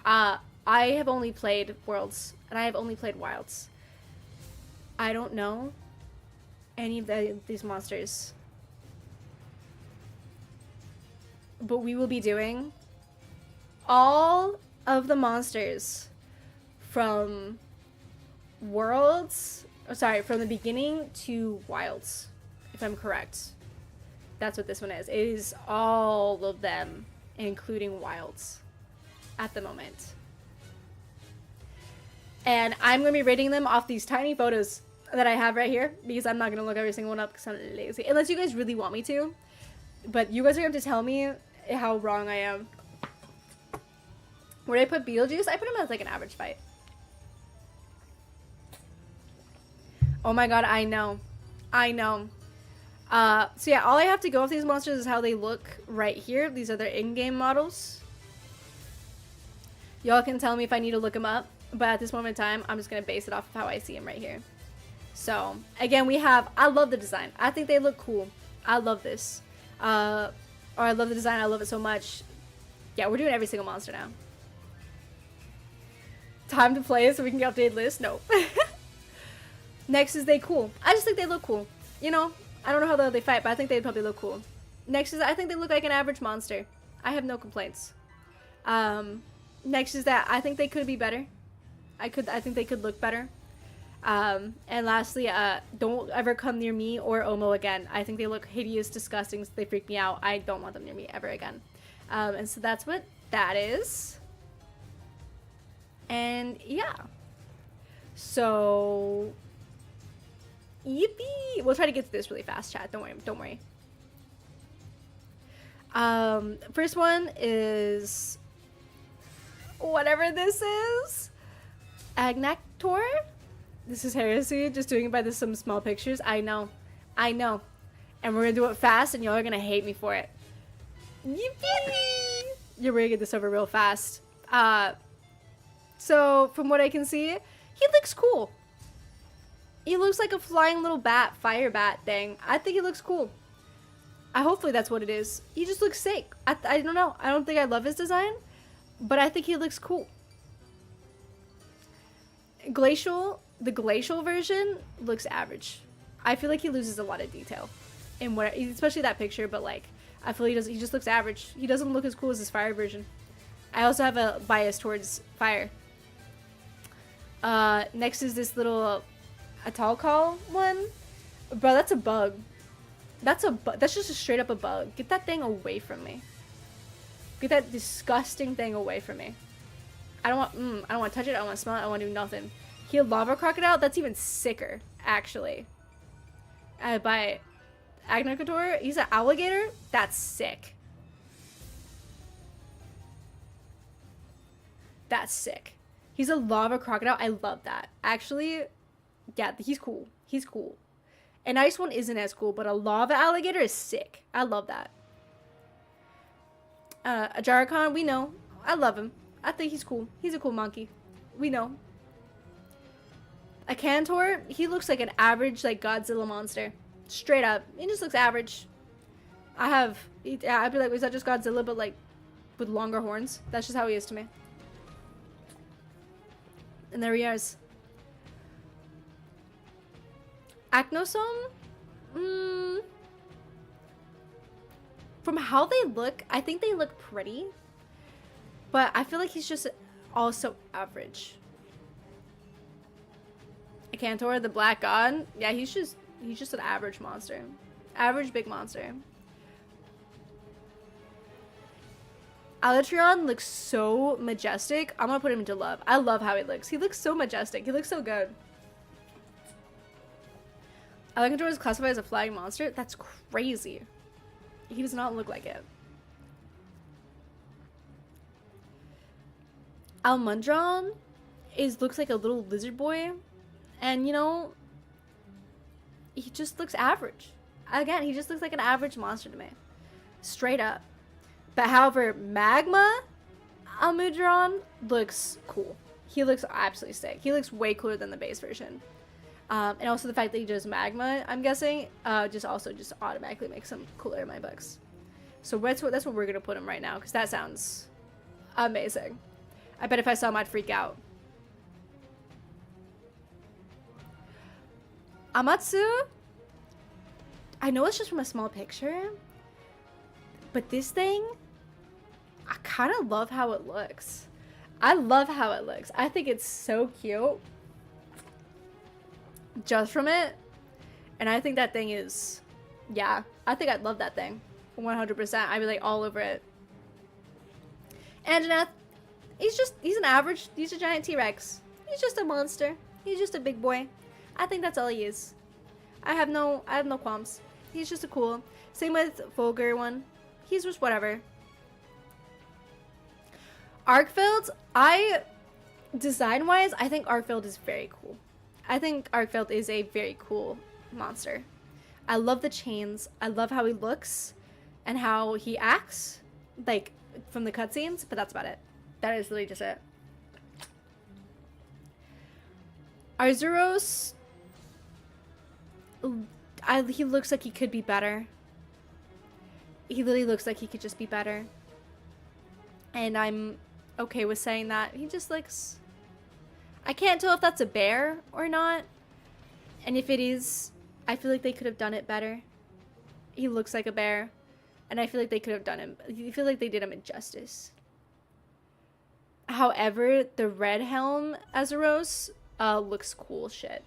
I have only played Worlds and I have only played Wilds. I don't know any of these monsters. But we will be doing all of the monsters from Worlds, from the beginning to Wilds, if I'm correct. That's what this one is. It is all of them, including Wilds, at the moment. And I'm going to be rating them off these tiny photos that I have right here, because I'm not going to look every single one up because I'm lazy. Unless you guys really want me to. But you guys are going to have to tell me how wrong I am. Where did I put Beetlejuice? I put him as like an average fight. Oh my god, I know. I know. So yeah, all I have to go with these monsters is how they look right here. These are their in-game models. Y'all can tell me if I need to look them up. But at this moment in time, I'm just going to base it off of how I see them right here. So, again, we have... I love the design. I think they look cool. I love this. Or I love the design. I love it so much. Yeah, we're doing every single monster now. Time to play it so we can get updated list? No. Next is they cool. I just think they look cool. You know, I don't know how they fight, but I think they'd probably look cool. Next is I think they look like an average monster. I have no complaints. Next is that I think they could be better. I think they could look better. And lastly, don't ever come near me or Omo again. I think they look hideous, disgusting. They freak me out. I don't want them near me ever again. And so that's what that is. And yeah. So, yippee! We'll try to get to this really fast, chat. Don't worry. Don't worry. First one is whatever this is. Agnactor? This is heresy. Just doing it by some small pictures. I know. I know. And we're gonna do it fast, and y'all are gonna hate me for it. Yippee! You're gonna get this over real fast. So, from what I can see, he looks cool. He looks like a flying little bat, fire bat thing. I think he looks cool. Hopefully that's what it is. He just looks sick. I don't know. I don't think I love his design, but I think he looks cool. The glacial version looks average. I feel like he loses a lot of detail in what, especially that picture, but like, I feel he just looks average. He doesn't look as cool as his fire version. I also have a bias towards fire. Next is this little Atalcall one. Bro, that's a bug. That's just a straight up a bug. Get that thing away from me. Get that disgusting thing away from me. I don't want to touch it. I don't want to smell it. I don't want to do nothing. He a lava crocodile? That's even sicker, actually. By Agnicator, he's an alligator? That's sick. That's sick. He's a lava crocodile. I love that. Actually, yeah, he's cool. He's cool. An ice one isn't as cool, but a lava alligator is sick. I love that. A Jarrakan, we know. I love him. I think he's cool. He's a cool monkey. We know. A Cantor, he looks like an average, like, Godzilla monster. Straight up. He just looks average. I'd be like, is that just Godzilla, but, like, with longer horns? That's just how he is to me. And there he is. Acnosome? From how they look, I think they look pretty. But I feel like he's just also average. A Cantor, the Black God? Yeah, he's just an average monster. Average big monster. Alatreon looks so majestic. I'm gonna put him into love. I love how he looks. He looks so majestic. He looks so good. Alakazam is classified as a flying monster? That's crazy. He does not look like it. Almudron looks like a little lizard boy. And, you know, he just looks average. Again, he just looks like an average monster to me. Straight up. But however, Magma Almudron looks cool. He looks absolutely sick. He looks way cooler than the base version. And also the fact that he does magma, I'm guessing, just automatically makes him cooler in my books. So that's what we're gonna put him right now, because that sounds amazing. I bet if I saw him, I'd freak out. Amatsu, I know it's just from a small picture, but this thing, I kind of love how it looks. I love how it looks. I think it's so cute. Just from it. And I think that thing is, yeah, I think I'd love that thing 100%. I'd be like all over it. Anjanath, he's a giant T-Rex. He's just a monster. He's just a big boy. I think that's all he is. I have no qualms. He's just a cool. Same with Vulgar one. He's just whatever. Arkfeld, design-wise, I think Arkfeld is very cool. I think Arkfeld is a very cool monster. I love the chains. I love how he looks and how he acts, like, from the cutscenes, but that's about it. That is really just it. Arzuros, he looks like he could be better. He literally looks like he could just be better. And I'm okay with saying that. He just looks... I can't tell if that's a bear or not. And if it is, I feel like they could have done it better. He looks like a bear. And I feel like they could have done him... I feel like they did him injustice. However, the red helm Azuros looks cool shit.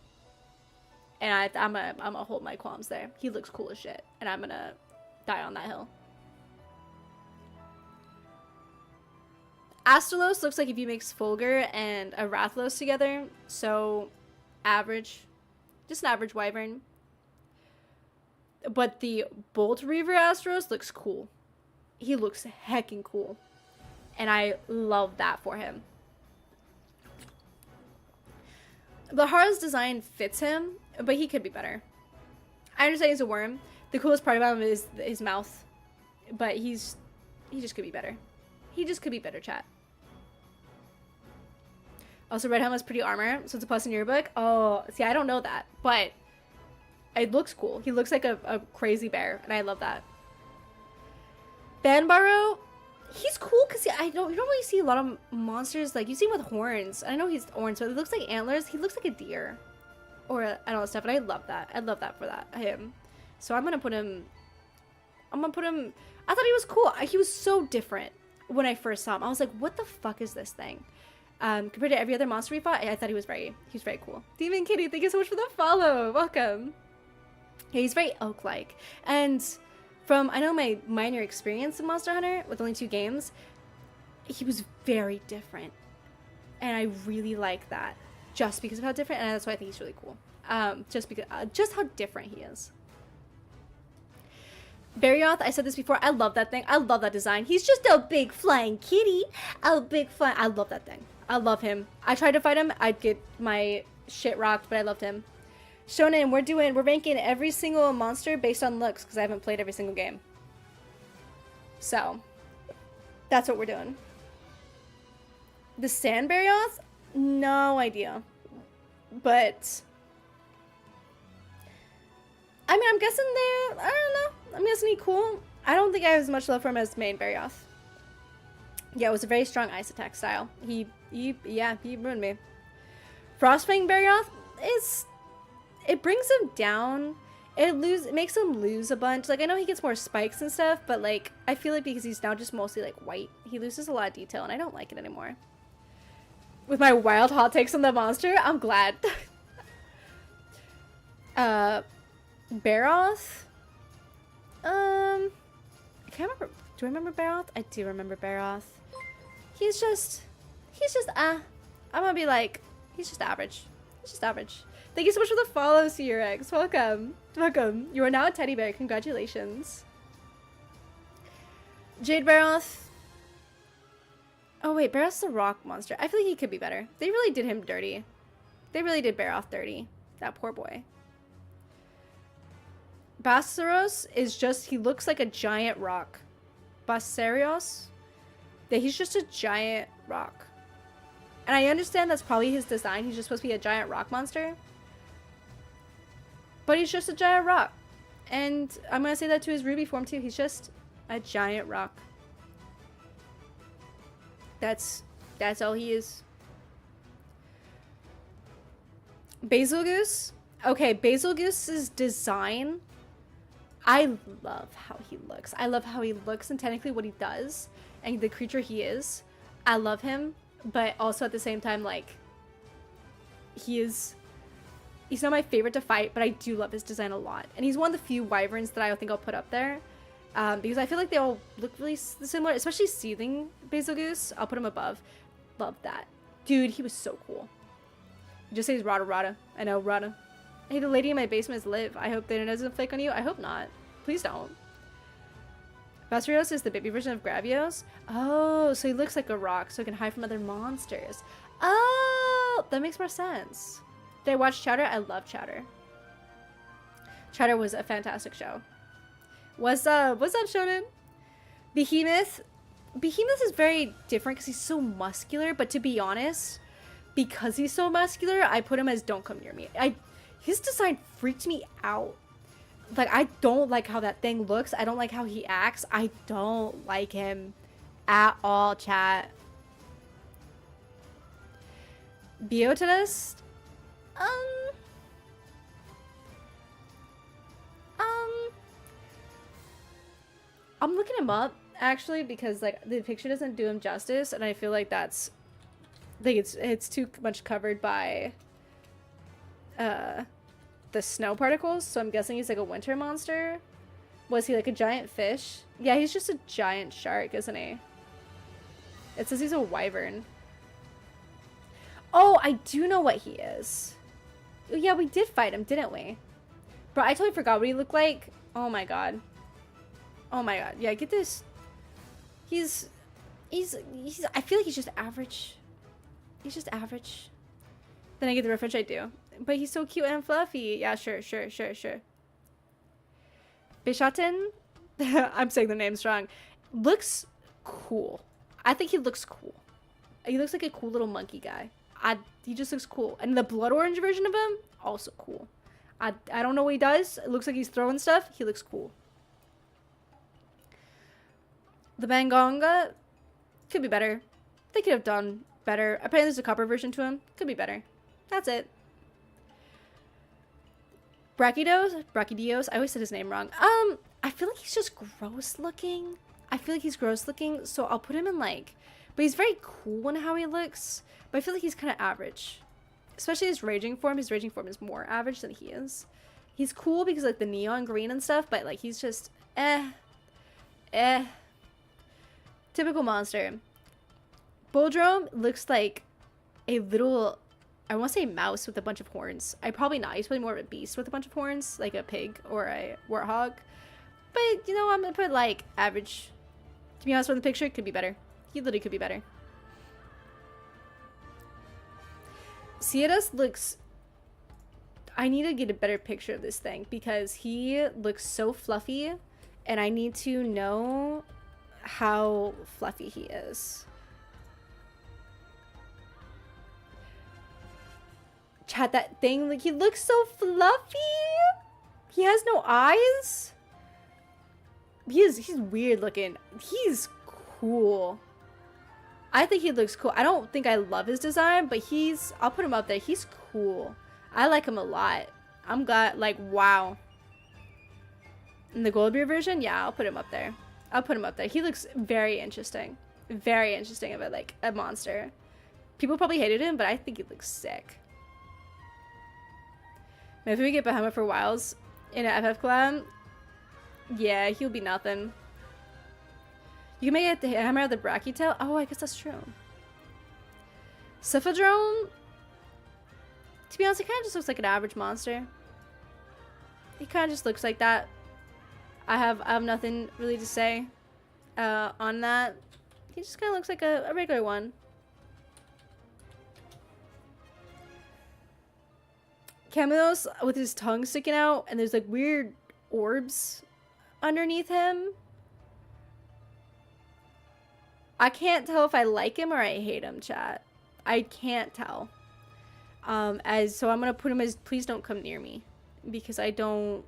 And I'm gonna hold my qualms there. He looks cool as shit. And I'm gonna die on that hill. Astalos looks like if you mix Fulgur and a Rathalos together. So, average. Just an average wyvern. But the Bolt Reaver Astalos looks cool. He looks heckin' cool. And I love that for him. Lahara's design fits him, but he could be better. I understand he's a worm. The coolest part about him is his mouth. But he just could be better. He just could be better, chat. Also, Red Helm has pretty armor, so it's a plus in your book. Oh, see, I don't know that, but it looks cool. He looks like a crazy bear, and I love that. Banbaro, He's cool because you don't really see a lot of monsters, like, you see him with horns. I know he's orange, but it looks like antlers. He looks like a deer. Or, and all that stuff, and I love that. I love that for him. So I'm gonna put him, I thought he was cool. He was so different when I first saw him. I was like, what the fuck is this thing? Compared to every other monster we fought, I thought he was very cool. Demon Kitty, thank you so much for the follow. Welcome. Yeah, he's very oak-like. And from, I know my minor experience in Monster Hunter with only 2 games, he was very different. And I really like that. Just because of how different, and that's why I think he's really cool. Just how different he is. Barioth, I said this before, I love that thing. I love that design. He's just a big flying kitty. I love that thing. I love him. I tried to fight him. I'd get my shit rocked, but I loved him. Shonen, we're ranking every single monster based on looks, because I haven't played every single game. So, that's what we're doing. The Sand Barioth? No idea. But I mean, I'm guessing I don't know. I'm guessing he's cool. I don't think I have as much love for him as main Barioth. Yeah, it was a very strong ice attack style. He ruined me. Frostfang Barioth it brings him down. It makes him lose a bunch. Like, I know he gets more spikes and stuff, but like, I feel like because he's now just mostly like white, he loses a lot of detail, and I don't like it anymore. With my wild hot takes on the monster, I'm glad. Barioth? I can't remember. Do I remember Barioth? I do remember Barioth. He's just, I'm gonna be like, he's just average. He's just average. Thank you so much for the follow, CRX. Welcome. Welcome. You are now a teddy bear. Congratulations. Jade Barioth. Oh wait, Barioth's a rock monster. I feel like he could be better. They really did him dirty. They really did Barioth dirty. That poor boy. Bassaros is just, he looks like a giant rock. Bassarios? Yeah, he's just a giant rock. And I understand that's probably his design. He's just supposed to be a giant rock monster. But he's just a giant rock. And I'm going to say that to his Ruby form too. He's just a giant rock. That's all he is. Basilgoose? Okay, Basilgoose's design, I love how he looks. I love how he looks and technically what he does and the creature he is. I love him, but also at the same time, like, he's not my favorite to fight, but I do love his design a lot. And he's one of the few wyverns that I think I'll put up there. Because I feel like they all look really similar, especially Seething Basilgoose. I'll put him above. Love that. Dude, he was so cool. Just say he's Rada Rada. I know, Rada. Hey, the lady in my basement is Liv. I hope that it doesn't flake on you. I hope not. Please don't. Bassarios is the baby version of Gravios. Oh, so he looks like a rock, so he can hide from other monsters. Oh, that makes more sense. Did I watch Chowder? I love Chowder. Chowder was a fantastic show. What's up, Shonen? Behemoth. Behemoth is very different because he's so muscular, but to be honest, because he's so muscular, I put him as don't come near me. His design freaked me out. Like, I don't like how that thing looks. I don't like how he acts. I don't like him at all, chat. Biotenist? I'm looking him up, actually, because, like, the picture doesn't do him justice, and I feel like that's, I think it's too much covered by, the snow particles, so I'm guessing he's, like, a winter monster. Was he, like, a giant fish? Yeah, he's just a giant shark, isn't he? It says he's a wyvern. Oh, I do know what he is. Yeah, we did fight him, didn't we? Bro, I totally forgot what he looked like. Oh my god. Oh my god. Yeah, get this. He's I feel like he's just average. He's just average. Then I get the reference, I do. But he's so cute and fluffy. Yeah, sure. Bishaten? I'm saying the name's wrong. Looks cool. I think he looks cool. He looks like a cool little monkey guy. He just looks cool. And the blood orange version of him, also cool. I don't know what he does. It looks like he's throwing stuff. He looks cool. The Bangonga could be better. They could have done better. Apparently there's a copper version to him. Could be better. That's it. Brachydios. I always said his name wrong. I feel like he's just gross looking. So I'll put him in like, but he's very cool in how he looks. But I feel like he's kind of average, especially his raging form. His raging form is more average than he is. He's cool because like the neon green and stuff, but like he's just typical monster. Bulldrome looks like a little, I want to say mouse with a bunch of horns. Probably not. He's probably more of a beast with a bunch of horns, like a pig or a warthog. But, you know, I'm going to put, like, average. To be honest, from the picture, it could be better. He literally could be better. Ciedas looks... I need to get a better picture of this thing because he looks so fluffy, and I need to know how fluffy he is. Chat, that thing, like, he looks so fluffy. He has no eyes. He's weird looking. He's cool. I think he looks cool. I don't think I love his design, but I'll put him up there. He's cool. I like him a lot. I'm glad, like, wow. In the Goldbeard version, yeah, I'll put him up there. He looks very interesting. Very interesting of it, like, a monster. People probably hated him, but I think he looks sick. Maybe we get Behemoth for Wilds in an FF collab. Yeah, he'll be nothing. You can make it the hammer of the Brachytail. Oh, I guess that's true. Cephadrome. To be honest, he kind of just looks like an average monster. He kind of just looks like that. I have nothing really to say on that. He just kind of looks like a regular one. Cameos with his tongue sticking out, and there's like weird orbs underneath him. I can't tell if I like him or I hate him, chat. I can't tell. So I'm gonna put him as please don't come near me because I don't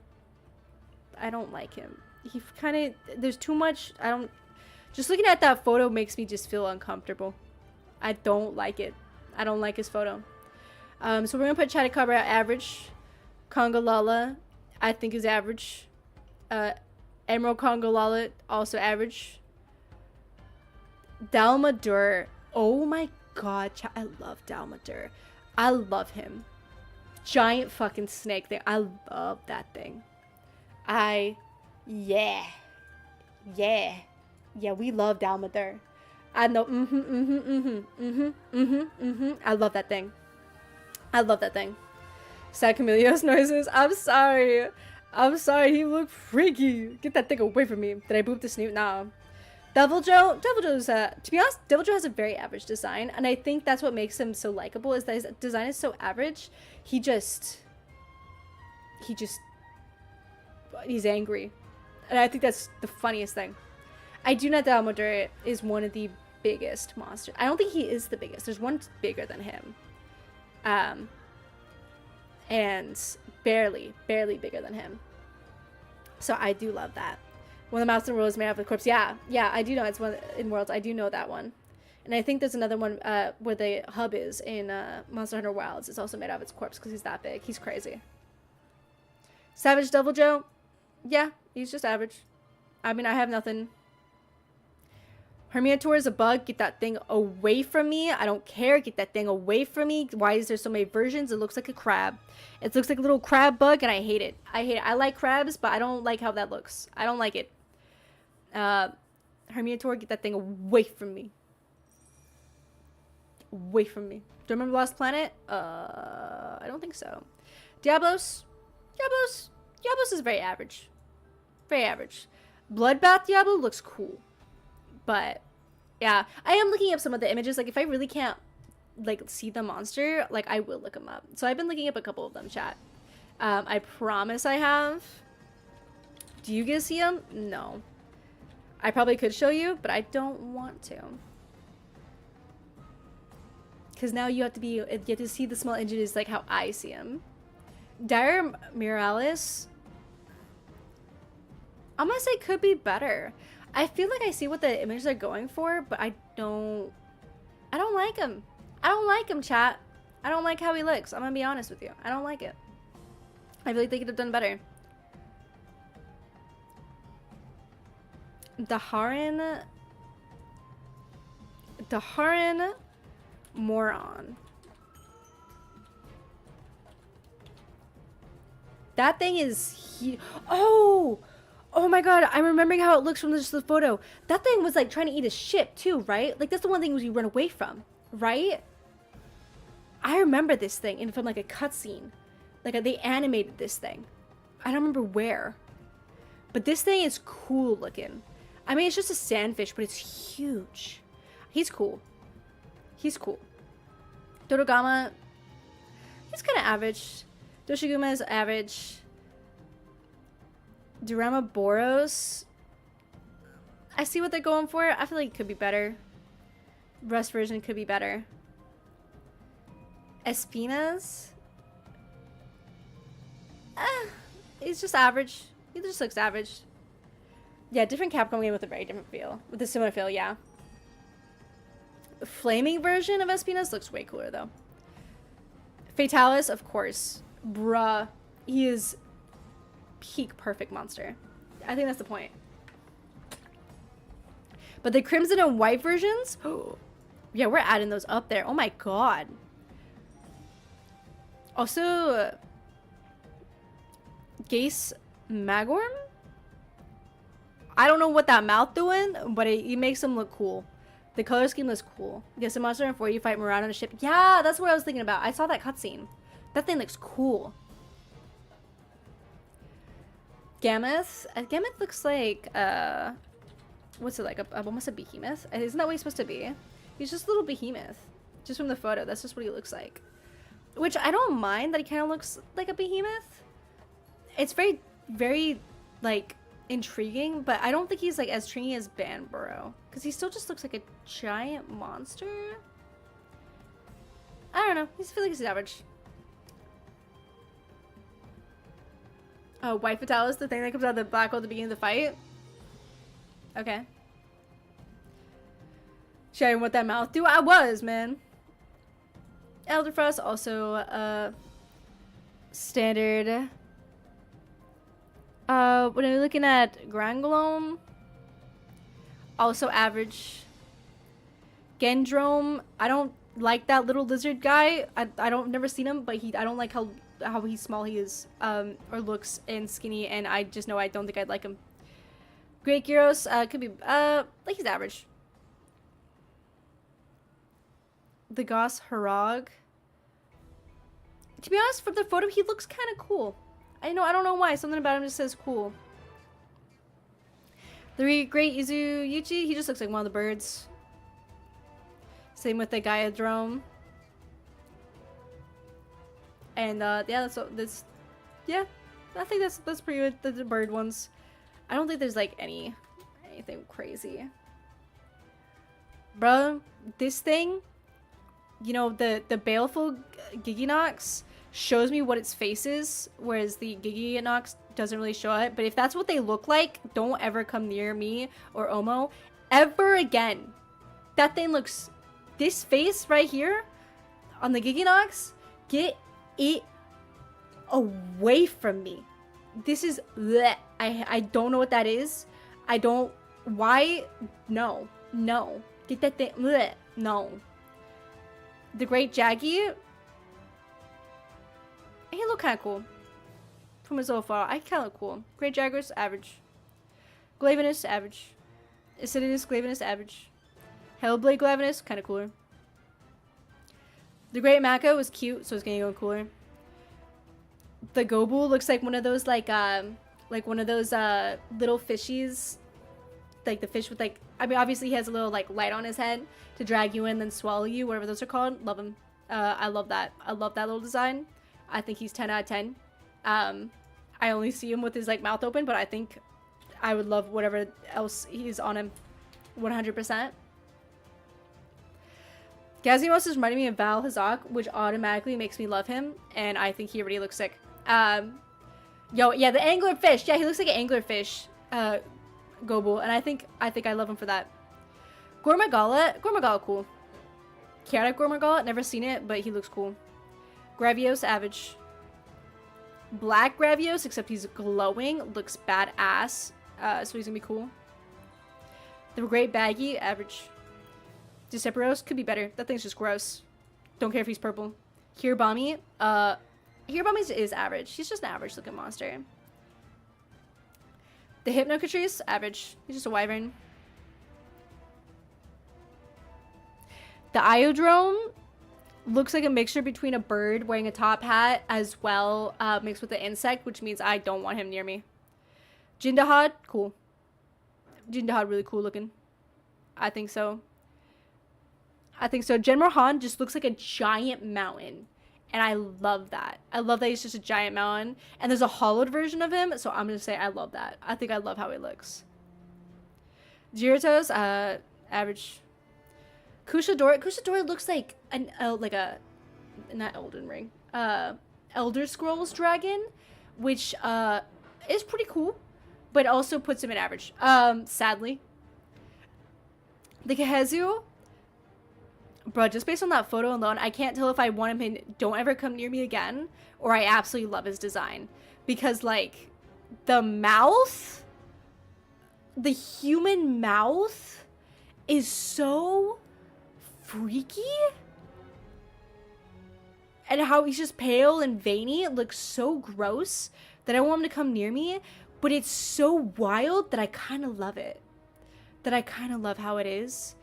like him. He kind of, there's too much. Just looking at that photo makes me just feel uncomfortable. I don't like it. I don't like his photo. So we're gonna put Chattacabra at average. Congalala, I think is average. Emerald Congalala, also average. Dalmadur, oh my god, I love Dalmadur. I love him. Giant fucking snake thing. I love that thing. Yeah, we love Dalmadur. I know, I love that thing. Sad Camellios noises. I'm sorry, he looked freaky. Get that thing away from me. Did I boop the snoot? Nah. Deviljho's, to be honest, Deviljho has a very average design, and I think that's what makes him so likable, is that his design is so average. He's angry. And I think that's the funniest thing. I do know that Dalmadur is one of the biggest monsters. I don't think he is the biggest. There's one bigger than him. And barely bigger than him. So I do love that. One of the Mountain Worlds made out of a corpse. Yeah, I do know it's one in Worlds. I do know that one. And I think there's another one where the hub is in Monster Hunter Wilds. It's also made out of its corpse because he's that big. He's crazy. Savage Deviljho. Yeah, he's just average. I mean, I have nothing. Hermiotor is a bug. Get that thing away from me. I don't care. Get that thing away from me. Why is there so many versions? It looks like a crab. It looks like a little crab bug, and I hate it. I like crabs, but I don't like how that looks. I don't like it. Hermiotor, get that thing away from me. Away from me. Do you remember Lost Planet? I don't think so. Diablos is very average. Very average. Bloodbath Diablo looks cool. But, yeah. I am looking up some of the images. Like, if I really can't, like, see the monster, like, I will look them up. So I've been looking up a couple of them, chat. I promise I have. Do you get to see them? No. I probably could show you, but I don't want to. Because now you have to see the small images like how I see them. Dire Miralis, I'm gonna say could be better. I feel like I see what the images are going for, but I don't like him. I don't like him, chat. I don't like how he looks. I'm gonna be honest with you. I don't like it. I feel like they could have done better. The Haran moron. That thing is oh my god, I'm remembering how it looks from just the photo. That thing was like trying to eat a ship too, right? Like that's the one thing you run away from, right? I remember this thing from like a cutscene. Like they animated this thing. I don't remember where. But this thing is cool looking. I mean, it's just a sandfish, but it's huge. He's cool. He's cool. Dodogama, he's kind of average. Doshiguma is average. Durama Boros, I see what they're going for. I feel like it could be better. Rust version could be better. Espinas, he's just average. He just looks average. Yeah, different Capcom game with a very different feel. With a similar feel, yeah. Flaming version of Espinas looks way cooler though. Fatalis, of course. Bruh, he is peak perfect monster. I think that's the point. But the crimson and white versions, yeah, we're adding those up there. Oh my god. Also, Gase Magorm? I don't know what that mouth doing, but it makes him look cool. The color scheme looks cool. Yes, a monster in 4 you fight Murad on a ship. Yeah, that's what I was thinking about. I saw that cutscene. That thing looks cool. Gameth? Gameth looks like, what's it like? Almost a behemoth? Isn't that what he's supposed to be? He's just a little behemoth. Just from the photo, that's just what he looks like. Which I don't mind that he kind of looks like a behemoth. It's very, very, like, intriguing, but I don't think he's, like, as intriguing as Banburo. Because he still just looks like a giant monster. I don't know. I feel like he's average. Oh, White Fatalis, the thing that comes out of the black hole at the beginning of the fight? Okay. Sharing what that mouth do? I was, man. Elderfrost, also, standard. When I'm looking at Grangolome, also average. Gendrome, I don't like that little lizard guy. I don't never seen him, but I don't like how he's small he is, or looks and skinny, and I just know I don't think I'd like him. Great Gyros, could be, like he's average. The Goss Harag. To be honest, from the photo, he looks kind of cool. I don't know why. Something about him just says cool. The Great Izuyuchi, he just looks like one of the birds. Same with the Gaiadrome. And yeah, yeah, I think that's pretty good. The bird ones. I don't think there's like anything crazy. Bro, this thing, you know, the Baleful Giginox shows me what its face is, whereas the Giginox doesn't really show it. But if that's what they look like, don't ever come near me or Omo ever again. That thing looks, this face right here on the Giginox, get it away from me. This is bleh. I don't know what that is. I don't, why? No, get that thing, bleh. No. The Great Jaggy, he look kind of cool from his old photo. I kind of look cool. Great Jaguars, average. Glavenus, average. Acidinus, Glavenus, average. Hellblade Glavenus, kind of cooler. The Great Mako was cute, so it's gonna go cooler. The Gobu looks like one of those like one of those little fishies, like the fish with like, I mean, obviously he has a little like light on his head to drag you in then swallow you, whatever those are called. Love him. I love that. I love that little design. I think he's 10 out of 10. I only see him with his like mouth open, but I think I would love whatever else he's on him. 100%. Gazimos is reminding me of Val Hazak, which automatically makes me love him, and I think he already looks sick. Yo, yeah, the anglerfish. Yeah, he looks like an anglerfish. Gobu, and I think I love him for that. Gormagala, cool. Chaotic Gormagala, never seen it, but he looks cool. Gravios, average. Black Gravios, except he's glowing, looks badass, so he's gonna be cool. The Great Baggy, average. Deciperos could be better. That thing's just gross. Don't care if he's purple. Hirabami, Hirabami is average. He's just an average looking monster. The Hypnocatrice, average. He's just a wyvern. The Iodrome looks like a mixture between a bird wearing a top hat as well mixed with an insect, which means I don't want him near me. Jindahad, cool. Jindahad, really cool looking. I think so. Genmar Han just looks like a giant mountain. And I love that. I love that he's just a giant mountain. And there's a hollowed version of him, so I'm going to say I love that. I think I love how he looks. Gyarados, average. Kushadora looks like not Elden Ring. Elder Scrolls dragon, which is pretty cool, but also puts him in average. Sadly. The Kahezu, bro, just based on that photo alone, I can't tell if I want him in Don't Ever Come Near Me Again, or I absolutely love his design. Because, like, the mouth, the human mouth is so freaky. And how he's just pale and veiny, it looks so gross that I don't want him to come near me. But it's so wild that I kind of love it. That I kind of love how it is.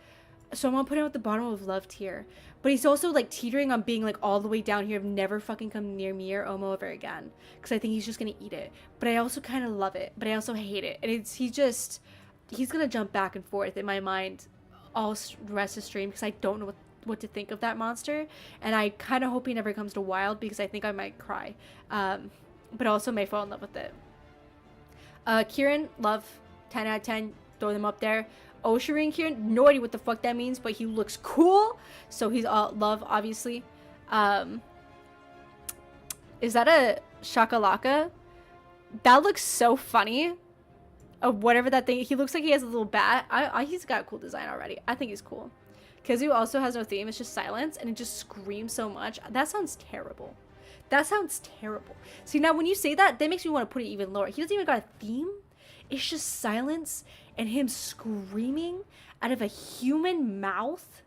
So I'm gonna put him at the bottom of love tier. But he's also like teetering on being like all the way down here of never fucking come near me or Omo ever again. Because I think he's just gonna eat it. But I also kind of love it. But I also hate it. And he's gonna jump back and forth in my mind all the rest of the stream. Because I don't know what to think of that monster. And I kind of hope he never comes to wild because I think I might cry. But also may fall in love with it. Kieran, love. 10 out of 10. Throw them up there. Oshirin Kieran, no idea what the fuck that means, but he looks cool. So he's all love, obviously. Is that a shakalaka? That looks so funny. Whatever that thing. He looks like he has a little bat. He's got a cool design already. I think he's cool. Kizu also has no theme. It's just silence, and it just screams so much. That sounds terrible. That sounds terrible. See, now when you say that, that makes me want to put it even lower. He doesn't even got a theme. It's just silence and him screaming out of a human mouth.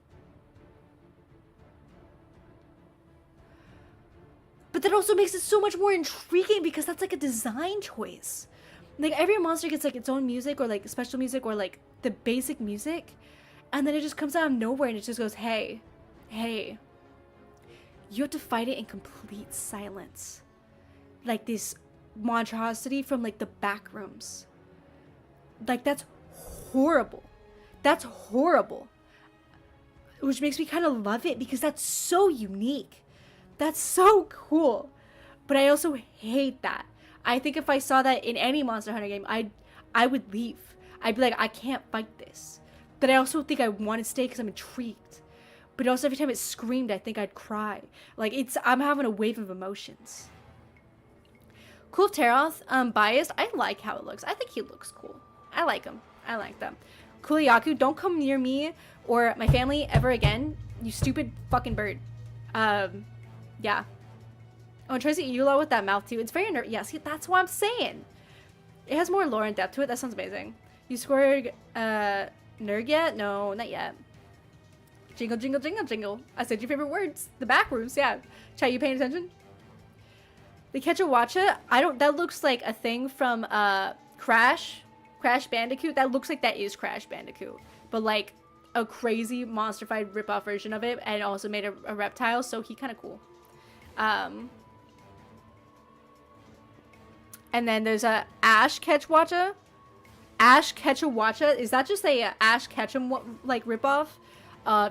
But that also makes it so much more intriguing because that's like a design choice. Like every monster gets like its own music or like special music or like the basic music. And then it just comes out of nowhere and it just goes, hey, you have to fight it in complete silence. Like this monstrosity from like the back rooms. Like, that's horrible. That's horrible. Which makes me kind of love it because that's so unique. That's so cool. But I also hate that. I think if I saw that in any Monster Hunter game, I would leave. I'd be like, I can't fight this. But I also think I want to stay because I'm intrigued. But also every time it screamed, I think I'd cry. Like, I'm having a wave of emotions. Cool Teroth, biased. I like how it looks. I think he looks cool. I like him. I like them. Kuliyaku, don't come near me or my family ever again. You stupid fucking bird. Yeah. Oh, and tries to eat you with that mouth too. It's very yeah, see, that's what I'm saying. It has more lore and depth to it. That sounds amazing. You scored Nerg yet? No, not yet. Jingle, jingle, jingle, jingle. I said your favorite words. The back rooms, yeah. Chat, you paying attention? The Kechawacha, that looks like a thing from Crash Bandicoot. That looks like that is Crash Bandicoot. But like a crazy monster-fied rip-off version of it and also made a reptile, so he kind of cool. And then there's a Ash Ketchwacha. Ash Ketchawacha. Is that just a Ash Ketchum like ripoff?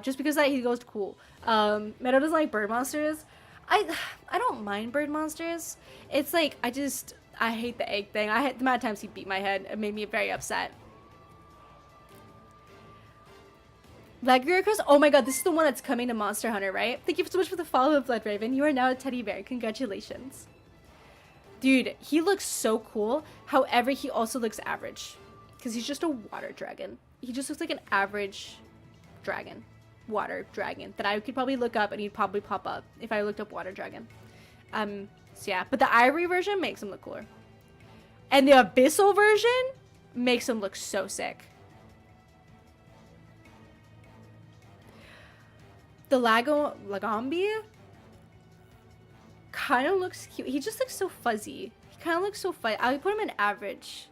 Just because that he goes to cool. Meadow doesn't like bird monsters. I don't mind bird monsters. It's like I hate the egg thing. The amount of times he beat my head. It made me very upset. Laguricus, oh my god, this is the one that's coming to Monster Hunter, right? Thank you so much for the follow-up, Bloodraven. You are now a teddy bear. Congratulations. Dude, he looks so cool. However, he also looks average. because he's just a water dragon. He just looks like an average dragon. Water dragon that I could probably look up and he'd probably pop up if I looked up water dragon. So yeah, but the ivory version makes him look cooler. And the abyssal version makes him look so sick. The Lagombi kind of looks cute. He just looks so fuzzy. He kind of looks so fuzzy. I would put him in average.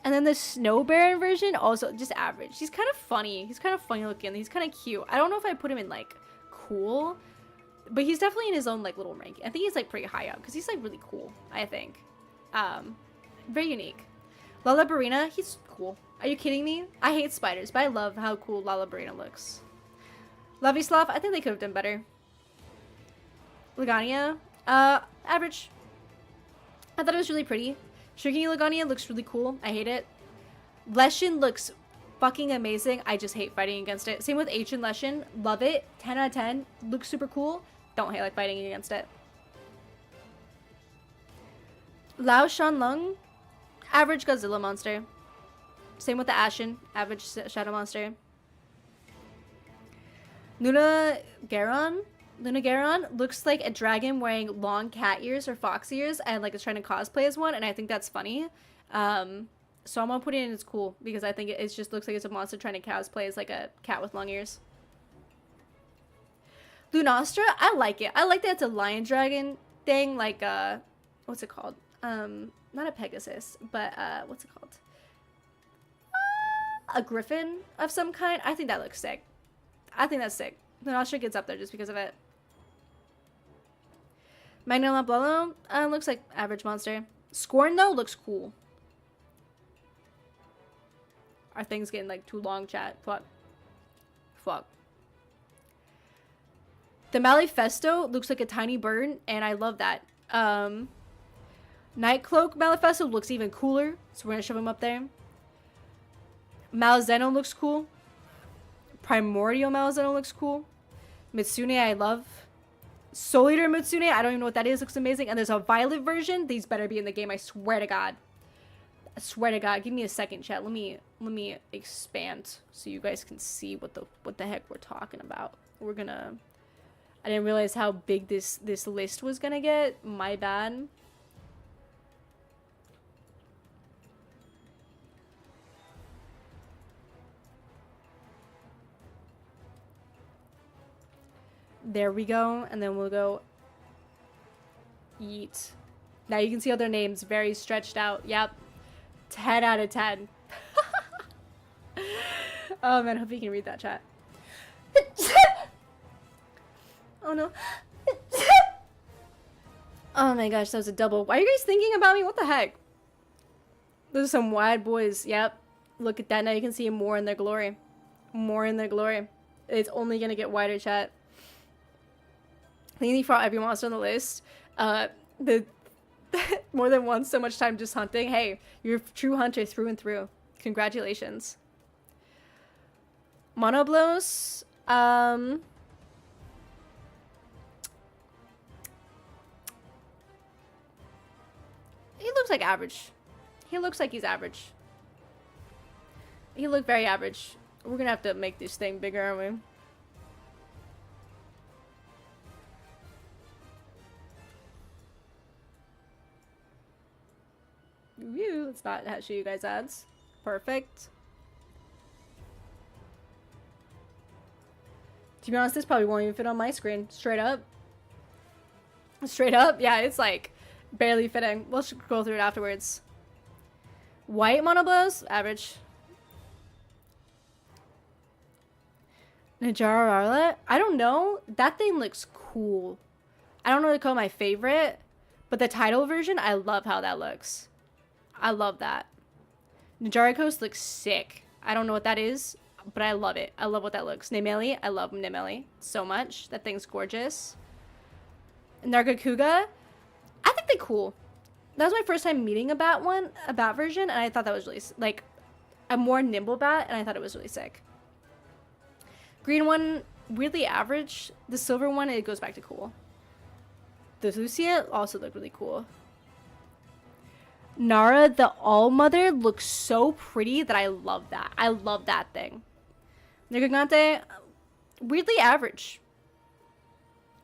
And then the Snow Baron version, also just average. He's kind of funny. He's kind of funny looking. He's kind of cute. I don't know if I put him in, like, cool. But he's definitely in his own, like, little ranking. I think he's, like, pretty high up. Because he's, like, really cool, I think. Very unique. Lalabarina, he's cool. Are you kidding me? I hate spiders, but I love how cool Lalabarina looks. Lavislav, I think they could have done better. Lagania, average. I thought it was really pretty. Shrinking Lagania looks really cool. I hate it. Leshen looks fucking amazing. I just hate fighting against it. Same with Ancient Leshen. Love it. 10 out of 10. Looks super cool. Don't hate like fighting against it. Lao Shanlong. Average Godzilla monster. Same with the Ashen. Average Shadow monster. Luna Garon looks like a dragon wearing long cat ears or fox ears and like is trying to cosplay as one, and I think that's funny. So I'm gonna put it in as cool because I think it just looks like it's a monster trying to cosplay as like a cat with long ears. Lunastra, I like it. I like that it's a lion dragon thing, like what's it called? Not a Pegasus, but what's it called? A griffin of some kind. I think that looks sick. I think that's sick. Lunastra gets up there just because of it. Magna Blolo looks like average monster. Scorn though looks cool. Our thing's getting like too long, chat. Fuck. The Malifesto looks like a tiny bird, and I love that. Nightcloak Malifesto looks even cooler, so we're gonna shove him up there. Malzeno looks cool. Primordial Malzeno looks cool. Mitsune I love. Soul Eater Mitsune, I don't even know what that is, looks amazing. And there's a violet version. These better be in the game, I swear to God. I swear to God. Give me a second, chat. Let me expand so you guys can see what the heck we're talking about. We're gonna... I didn't realize how big this list was gonna get. My bad. There we go, and then we'll go eat. Now you can see all their names very stretched out. Yep. 10 out of 10. Oh man, I hope you can read that, chat. Oh no. Oh my gosh, that was a double. Why are you guys thinking about me? What the heck? Those are some wide boys. Yep. Look at that. Now you can see more in their glory. More in their glory. It's only gonna get wider, chat. Thank you for every monster on the list. The more than once, so much time just hunting. Hey, you're a true hunter through and through. Congratulations. Monoblos. He looks like average. He looks like he's average. He looked very average. We're gonna have to make this thing bigger, aren't we? Let's not show you guys ads. Perfect. To be honest, this probably won't even fit on my screen. Straight up. Straight up? Yeah, it's like barely fitting. We'll go through it afterwards. White monoblows? Average. Najara Arlet? I don't know. That thing looks cool. I don't know what to call my favorite, but the title version, I love how that looks. I love that. Najara Coast looks sick. I don't know what that is, but I love it. I love what that looks. Nemeli, I love Nemeli so much. That thing's gorgeous. Nargacuga, I think they're cool. That was my first time meeting a bat version, and I thought that was really, like, a more nimble bat, and I thought it was really sick. Green one, weirdly average. The silver one, it goes back to cool. The Lucia also looked really cool. Nara the All-Mother looks so pretty that I love that. I love that thing. Nergigante, weirdly average.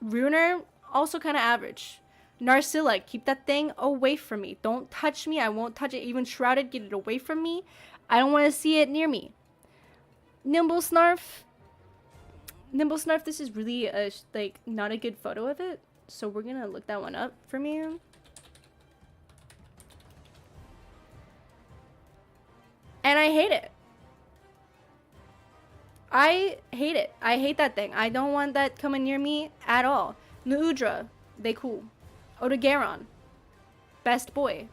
Ruiner, also kind of average. Narcilla, keep that thing away from me. Don't touch me. I won't touch it. Even Shrouded, get it away from me. I don't want to see it near me. Nimble Snarf, this is really like not a good photo of it. So we're gonna look that one up for me. And I hate it. I hate it. I hate that thing. I don't want that coming near me at all. Nuudra, they cool. Odogaron, best boy.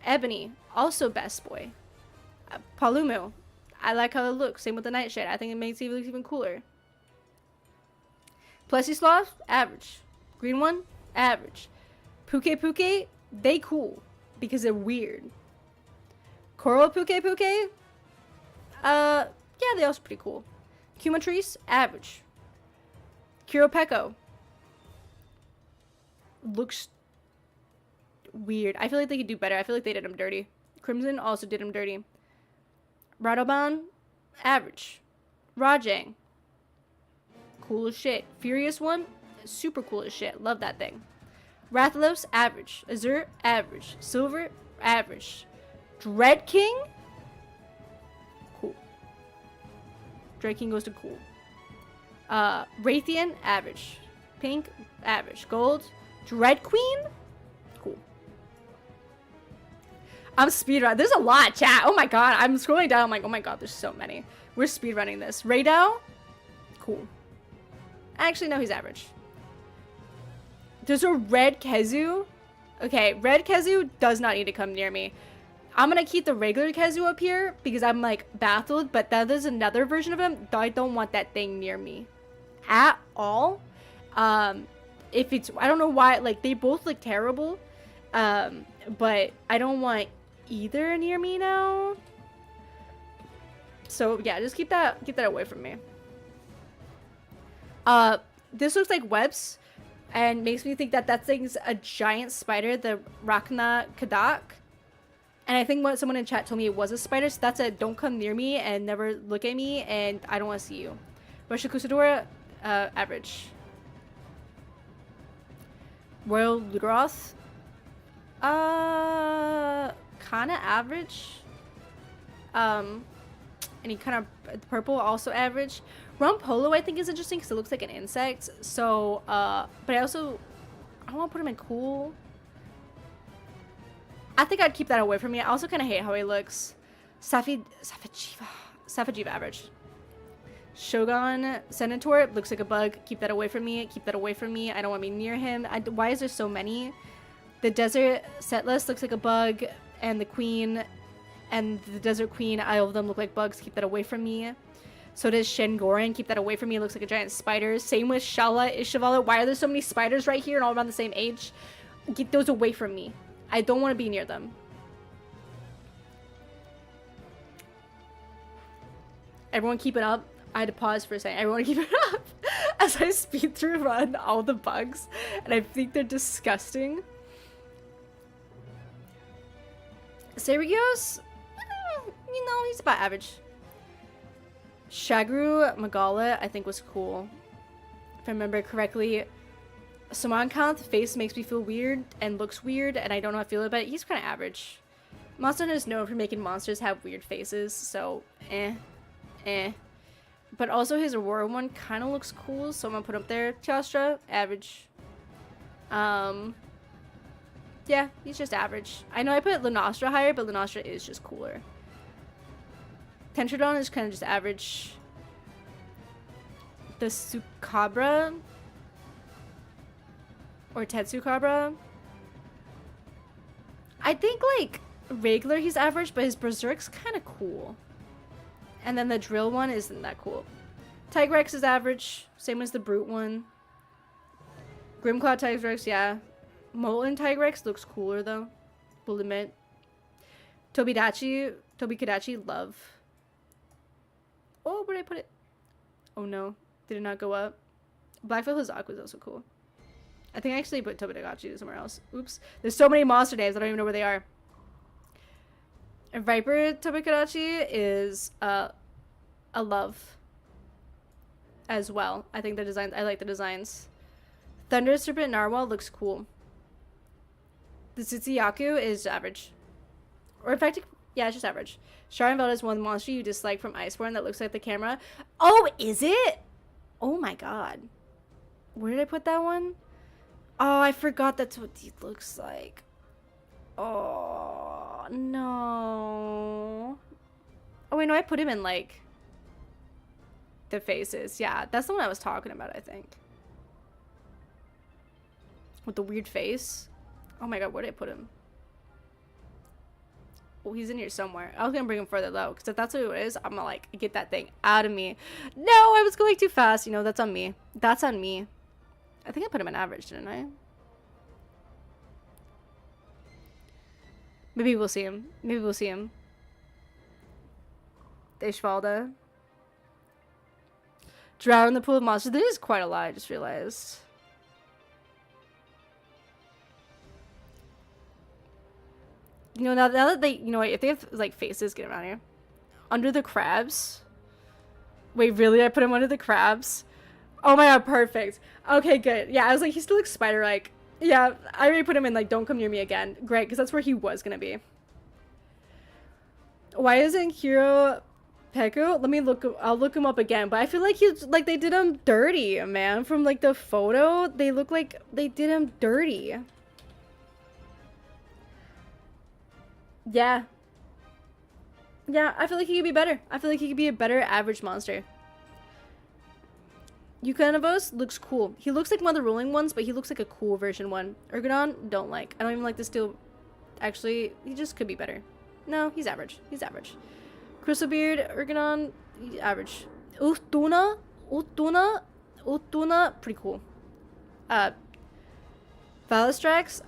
Ebony, also best boy. Palumu, I like how it looks. Same with the Nightshade. I think it makes it look even cooler. Plesislav, average. Green one, average. Puke, they cool because they're weird. Coral Puke, yeah, they also pretty cool. Cumatrice, average. Kiropeko looks weird. I feel like they could do better. I feel like they did him dirty. Crimson also did him dirty. Radoban, average. Rajang, cool as shit. Furious one, super cool as shit. Love that thing. Rathalos, average. Azure, average. Silver, average. Dread King, cool. Dread King goes to cool. Raytheon, average. Pink, average. Gold, Dread Queen, cool. I'm speedrunning. There's a lot, chat. Oh my god. I'm scrolling down. I'm like, oh my god, there's so many. We're speedrunning this. Raydao, cool. Actually, no, he's average. There's a red Kezu. Okay, red Kezu does not need to come near me. I'm gonna keep the regular Kezu up here because I'm like baffled, but then there's another version of him. I don't want that thing near me at all. If it's, I don't know why, like they both look terrible, but I don't want either near me now. So yeah, just keep that away from me. This looks like webs and makes me think that that thing's a giant spider, the Rachna Kadak. And I think what someone in chat told me it was a spider, so that's a don't come near me and never look at me, and I don't want to see you. Rushakusadora, average. Royal Luderoth, kinda average. Any kind of purple, also average. Rumpolo, I think, is interesting because it looks like an insect. So, but I want to put him in cool. I think I'd keep that away from me. I also kind of hate how he looks. Safajiva average. Shogun Senator looks like a bug. Keep that away from me. Keep that away from me. I don't want to be near him. Why is there so many? The Desert Setlist looks like a bug, and the Queen and the Desert Queen, all of them look like bugs. Keep that away from me. So does Shengoran. Keep that away from me. It looks like a giant spider. Same with Shala Ishivala. Why are there so many spiders right here and all around the same age? Get those away from me. I don't want to be near them. Everyone keep it up. I had to pause for a second. Everyone keep it up as I speed through run all the bugs. And I think they're disgusting. Serios? You know, he's about average. Shagru Magala, I think, was cool. If I remember correctly. Samankanth face makes me feel weird and looks weird, and I don't know how I feel about it. He's kind of average. Monster Hunter is known for making monsters have weird faces, so eh. But also his Aurora one kind of looks cool, so I'm gonna put up there. Teostra, average. Yeah, he's just average. I know I put Lunastra higher, but Lunastra is just cooler. Tentrodon is kind of just average. The Sukabra or Tetsukabra, I think like regular he's average, but his Berserk's kind of cool. And then the Drill one isn't that cool. Tigrex is average, same as the Brute one. Grimclaw Tigrex, yeah. Molten Tigrex looks cooler though, will admit. Tobikadachi, love. Oh, where did I put it? Oh no, did it not go up? Blackveil Hazaku is also cool. I think I actually put Tobikadachi somewhere else. Oops. There's so many monster names, I don't even know where they are. Viper Tobikadachi is a love as well. I think the designs, I like the designs. Thunder Serpent Narwhal looks cool. The Tsutsuyaku is average. Or in fact, yeah, it's just average. Sharon is one monster you dislike from Iceborne that looks like the camera. Oh, is it? Oh my god. Where did I put that one? Oh, I forgot that's what he looks like. Oh, no. Oh, wait, no, I put him in, like, the faces. Yeah, that's the one I was talking about, I think. With the weird face. Oh my god, where did I put him? Oh, he's in here somewhere. I was gonna bring him further low, because if that's what it is, I'm gonna, like, get that thing out of me. No, I was going too fast. You know, that's on me. That's on me. I think I put him in average, didn't I? Maybe we'll see him. Maybe we'll see him. Ishvalda. Drown in the pool of monsters. There is quite a lot, I just realized. You know, now that they, you know, if they have, like, faces, get around here. Under the crabs. Wait, really? I put him under the crabs? Oh my god, perfect. Okay, good. Yeah, I was like, he still looks spider-like. Yeah, I already put him in, like, don't come near me again. Great, because that's where he was gonna be. Why isn't Hiro Peku? Let me look, I'll look him up again. But I feel like he's, like, they did him dirty, man. From, like, the photo, they look like they did him dirty. Yeah. Yeah, I feel like he could be better. I feel like he could be a better average monster. Yukanabos looks cool. He looks like one of the ruling ones, but he looks like a cool version one. Ergodon, don't like. I don't even like the steel. Actually, he just could be better. No, he's average. He's average. Crystalbeard, Ergodon, average. Utuna, pretty cool. Valistrax,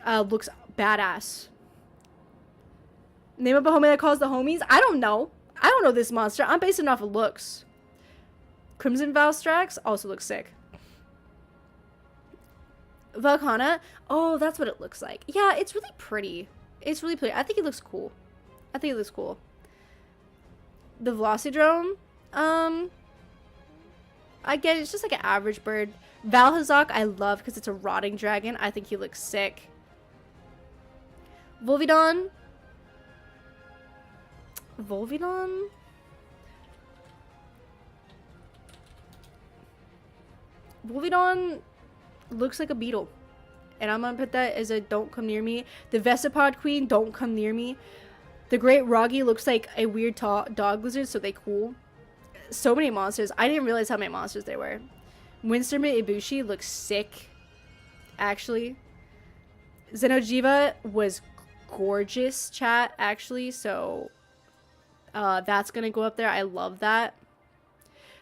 looks badass. Name of a homie that calls the homies? I don't know. I don't know this monster. I'm basing it off of looks. Crimson Valstrax also looks sick. Volcana. Oh, that's what it looks like. Yeah, it's really pretty. It's really pretty. I think it looks cool. I think it looks cool. The Velocidrome. I get it. It's just like an average bird. Valhazak, I love because it's a rotting dragon. I think he looks sick. Volvidon. Volvidon? Volvidon looks like a beetle. And I'm gonna put that as a don't come near me. The Vesipod Queen, don't come near me. The Great Roggy looks like a weird dog lizard, so they cool. So many monsters. I didn't realize how many monsters there were. Winsterman Ibushi looks sick, actually. Xenojiva was gorgeous, chat, actually, so that's gonna go up there. I love that.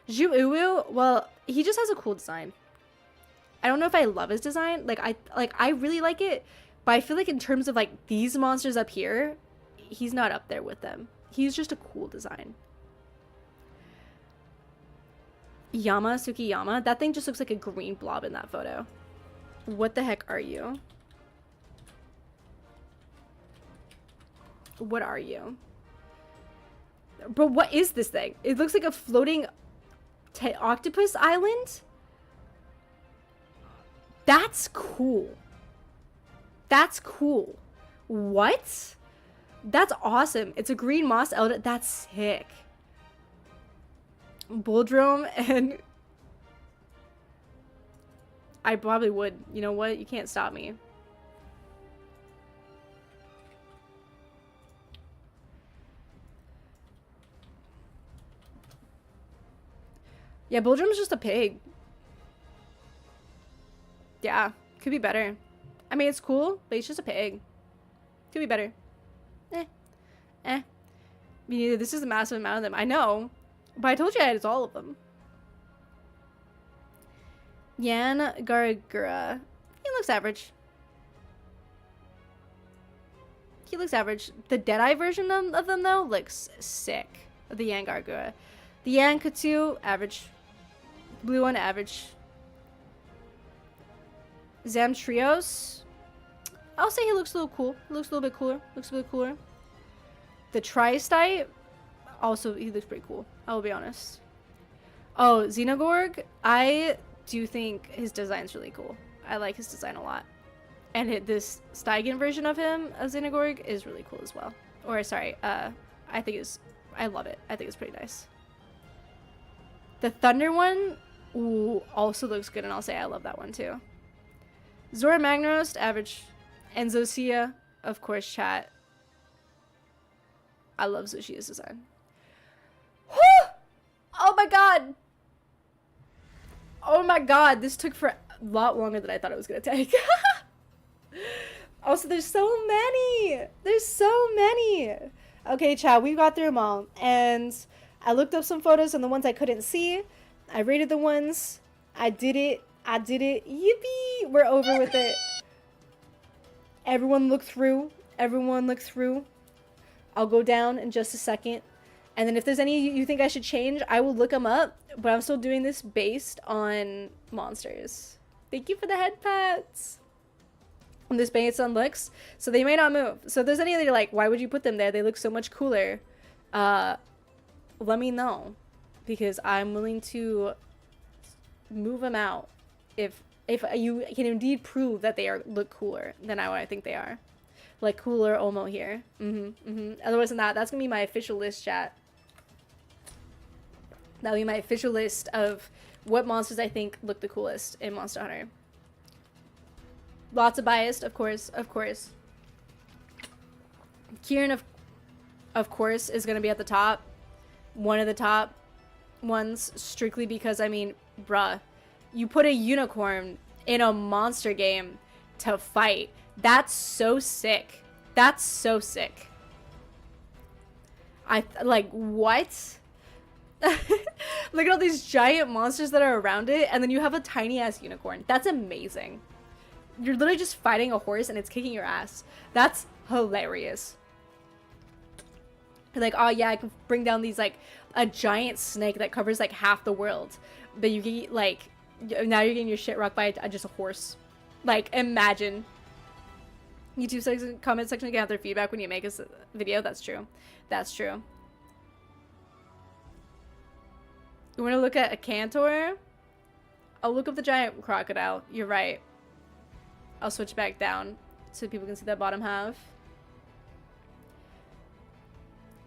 Zhu Uwu, well, he just has a cool design. I don't know if I love his design. I really like it, but I feel like in terms of, like, these monsters up here, he's not up there with them. He's just a cool design. Yama, Sukiyama. That thing just looks like a green blob in that photo. What the heck are you? What are you? Bro, what is this thing? It looks like a floating octopus island? That's cool. That's cool. What? That's awesome. It's a green moss elder. That's sick. Bulldrome and... I probably would. You know what? You can't stop me. Yeah, Bulldrome's just a pig. Yeah, could be better. I mean, it's cool, but it's just a pig. Could be better. Me neither. This is a massive amount of them. I know. But I told you I had all of them. Yan Garagura. He looks average. He looks average. The Deadeye version of them, though, looks sick. The Yan Garagura. The Yan Katsu, average. Blue one, average. Zamtrios. I'll say he looks a little cool. He looks a little bit cooler. Looks a bit cooler. The Tri-Stipe, also, he looks pretty cool. I will be honest. Oh, Xenogorg, I do think his design's really cool. I like his design a lot. And this Stygian version of him, of Xenogorg, is really cool as well. Or, sorry, I love it. I think it's pretty nice. The Thunder one, ooh, also looks good, and I'll say I love that one too. Zora Magnaros, average. And Zosia, of course, chat. I love Zoshia's design. Whew! Oh my god! Oh my god, this took for a lot longer than I thought it was gonna take. Also, there's so many! There's so many! Okay, chat, we got through them all. And I looked up some photos and the ones I couldn't see. I rated the ones. I did it. I did it. Yippee! We're over with it. Everyone look through. Everyone look through. I'll go down in just a second. And then if there's any you think I should change, I will look them up. But I'm still doing this based on monsters. Thank you for the head pats. And this based on looks. So they may not move. So if there's any that you're like, why would you put them there? They look so much cooler. Let me know. Because I'm willing to move them out. If you can indeed prove that they look cooler than I think they are. Like cooler Omo here. Otherwise than that, that's gonna be my official list, chat. That'll be my official list of what monsters I think look the coolest in Monster Hunter. Lots of biased, of course. Kieran, of course, is gonna be at the top. One of the top ones, strictly because, I mean, bruh, you put a unicorn in a monster game to fight. That's so sick. That's so sick. Like, what? Look at all these giant monsters that are around it, and then you have a tiny ass unicorn. That's amazing. You're literally just fighting a horse and it's kicking your ass. That's hilarious. Like, oh yeah, I can bring down these, like, a giant snake that covers, like, half the world. But you get, like, now you're getting your shit rocked by just a horse. Like, imagine. YouTube section, comment section can have their feedback when you make a video. That's true. That's true. You want to look at a Cantor? I'll look up the giant crocodile. You're right. I'll switch back down so people can see that bottom half.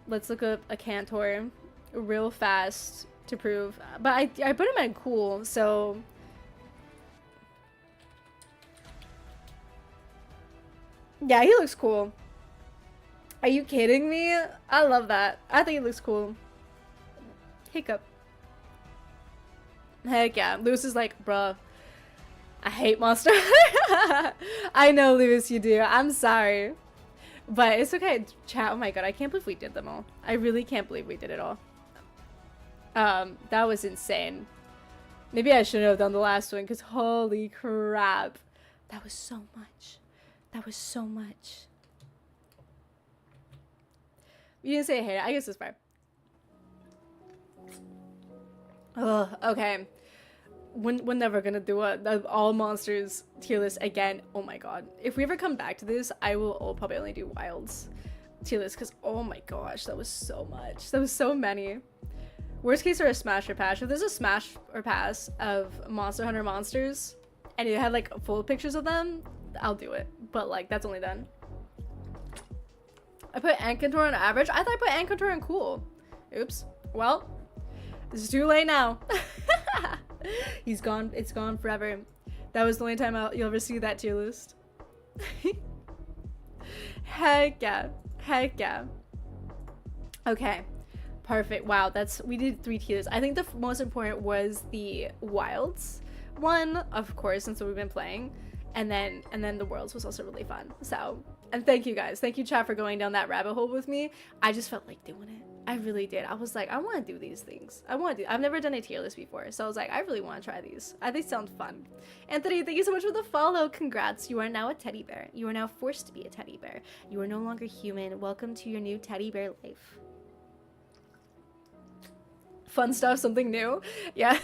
Let's look up a Cantor real fast to prove. But I put him in cool, so... Yeah, he looks cool. Are you kidding me? I love that. I think he looks cool. Hiccup. Heck yeah. Lewis is like, bruh, I hate Monster Hunter. I know, Lewis, you do. I'm sorry. But it's okay. Chat, oh my god, I can't believe we did them all. I really can't believe we did it all. That was insane. Maybe I shouldn't have done the last one, because holy crap. That was so much. That was so much. You didn't say hey, I guess it's fine. Ugh, okay. We're never gonna do a all monsters tier list again. Oh my god. If we ever come back to this, I will probably only do wilds tier list, because oh my gosh, that was so much. That was so many. Worst case, or a smash or pass. If there's a smash or pass of Monster Hunter monsters and it had like full pictures of them, I'll do it. But like, that's only then. I put Ankantor on average. I thought I put Ankantor on cool. Oops. Well, this is too late now. He's gone. It's gone forever. That was the only time you'll ever see that tier list. Heck yeah. Heck yeah. Okay. Perfect. Wow, we did 3 tiers. I think the most important was the wilds one, of course, since we've been playing. And then the worlds was also really fun. So, and thank you guys. Thank you, chat, for going down that rabbit hole with me. I just felt like doing it. I really did. I was like, I want to do these things. I've never done a tier list before. So I was like, I really want to try these. They sound fun. Anthony, thank you so much for the follow. Congrats. You are now a teddy bear. You are now forced to be a teddy bear. You are no longer human. Welcome to your new teddy bear life. Fun stuff, something new. Yeah.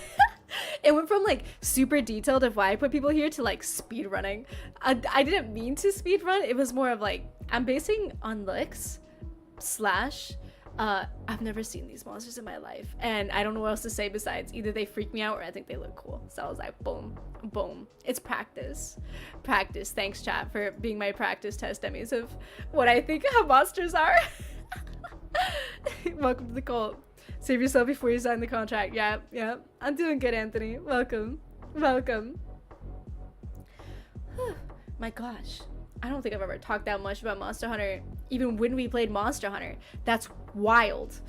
It went from like super detailed of why I put people here to like speed running. I didn't mean to speed run. It was more of like, I'm basing on looks slash I've never seen these monsters in my life, and I don't know what else to say besides either they freak me out or I think they look cool. So I was like, boom, boom. It's practice. Practice. Thanks, chat, for being my practice test dummies of what I think how monsters are. Welcome to the cult. Save yourself before you sign the contract. Yeah, yeah. I'm doing good, Anthony. Welcome. Welcome. My gosh. I don't think I've ever talked that much about Monster Hunter, even when we played Monster Hunter. That's wild.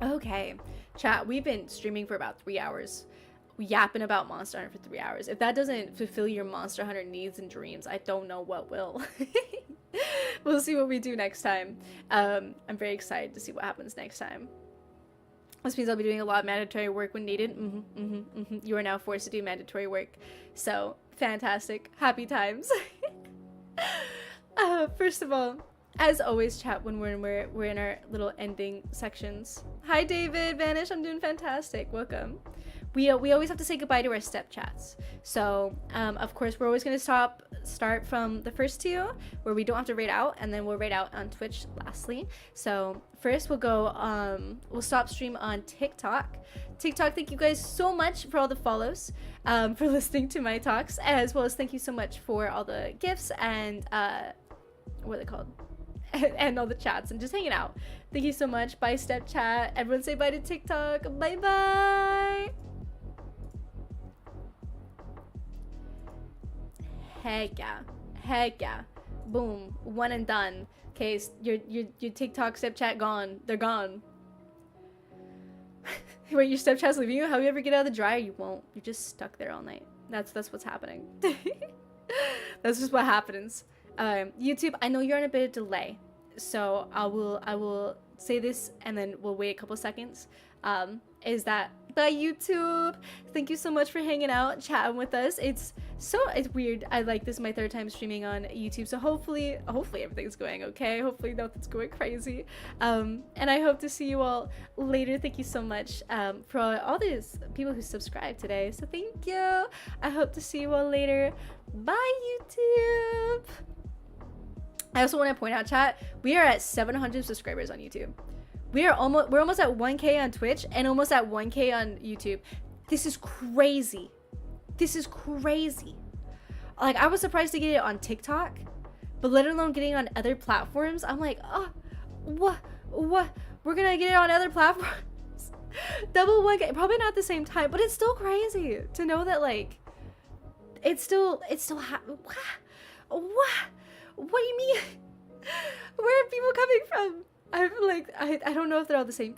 Okay, chat, we've been streaming for about 3 hours. Yapping about Monster Hunter for 3 hours. If that doesn't fulfill your Monster Hunter needs and dreams, I don't know what will. We'll see what we do next time. I'm very excited to see what happens next time. This means I'll be doing a lot of mandatory work when needed. You are now forced to do mandatory work. So, fantastic. Happy times. First of all, as always, chat when we're in our little ending sections. Hi, David. Vanish. I'm doing fantastic. Welcome. We always have to say goodbye to our step chats. So, of course, we're always going to start from the first two, where we don't have to rate out, and then we'll rate out on Twitch lastly. So, first we'll go, we'll stop stream on TikTok. Thank you guys so much for all the follows, for listening to my talks, as well as thank you so much for all the gifts and, what are they called? And all the chats and just hanging out. Thank you so much. Bye, step chat. Everyone say bye to TikTok. Bye bye. Heck yeah. Heck yeah. Boom. One and done. Okay, your TikTok step chat gone. They're gone. Wait, your step chat's leaving you? How you ever get out of the dryer? You won't. You're just stuck there all night. That's what's happening. That's just what happens. YouTube, I know you're on a bit of delay, so I will say this and then we'll wait a couple seconds. Is that bye YouTube? Thank you so much for hanging out, chatting with us. It's weird. I like this is my third time streaming on YouTube, so hopefully everything's going okay. Hopefully nothing's going crazy. And I hope to see you all later. Thank you so much for all these people who subscribed today. So thank you. I hope to see you all later. Bye YouTube. I also want to point out, chat, we are at 700 subscribers on YouTube. We're almost at 1K on Twitch and almost at 1K on YouTube. This is crazy. This is crazy. Like, I was surprised to get it on TikTok, but let alone getting on other platforms. I'm like, oh, what? We're gonna get it on other platforms. Double 1K, probably not at the same time, but it's still crazy to know that, like, it's still what do you mean? Where are people coming from? I'm like, I don't know if they're all the same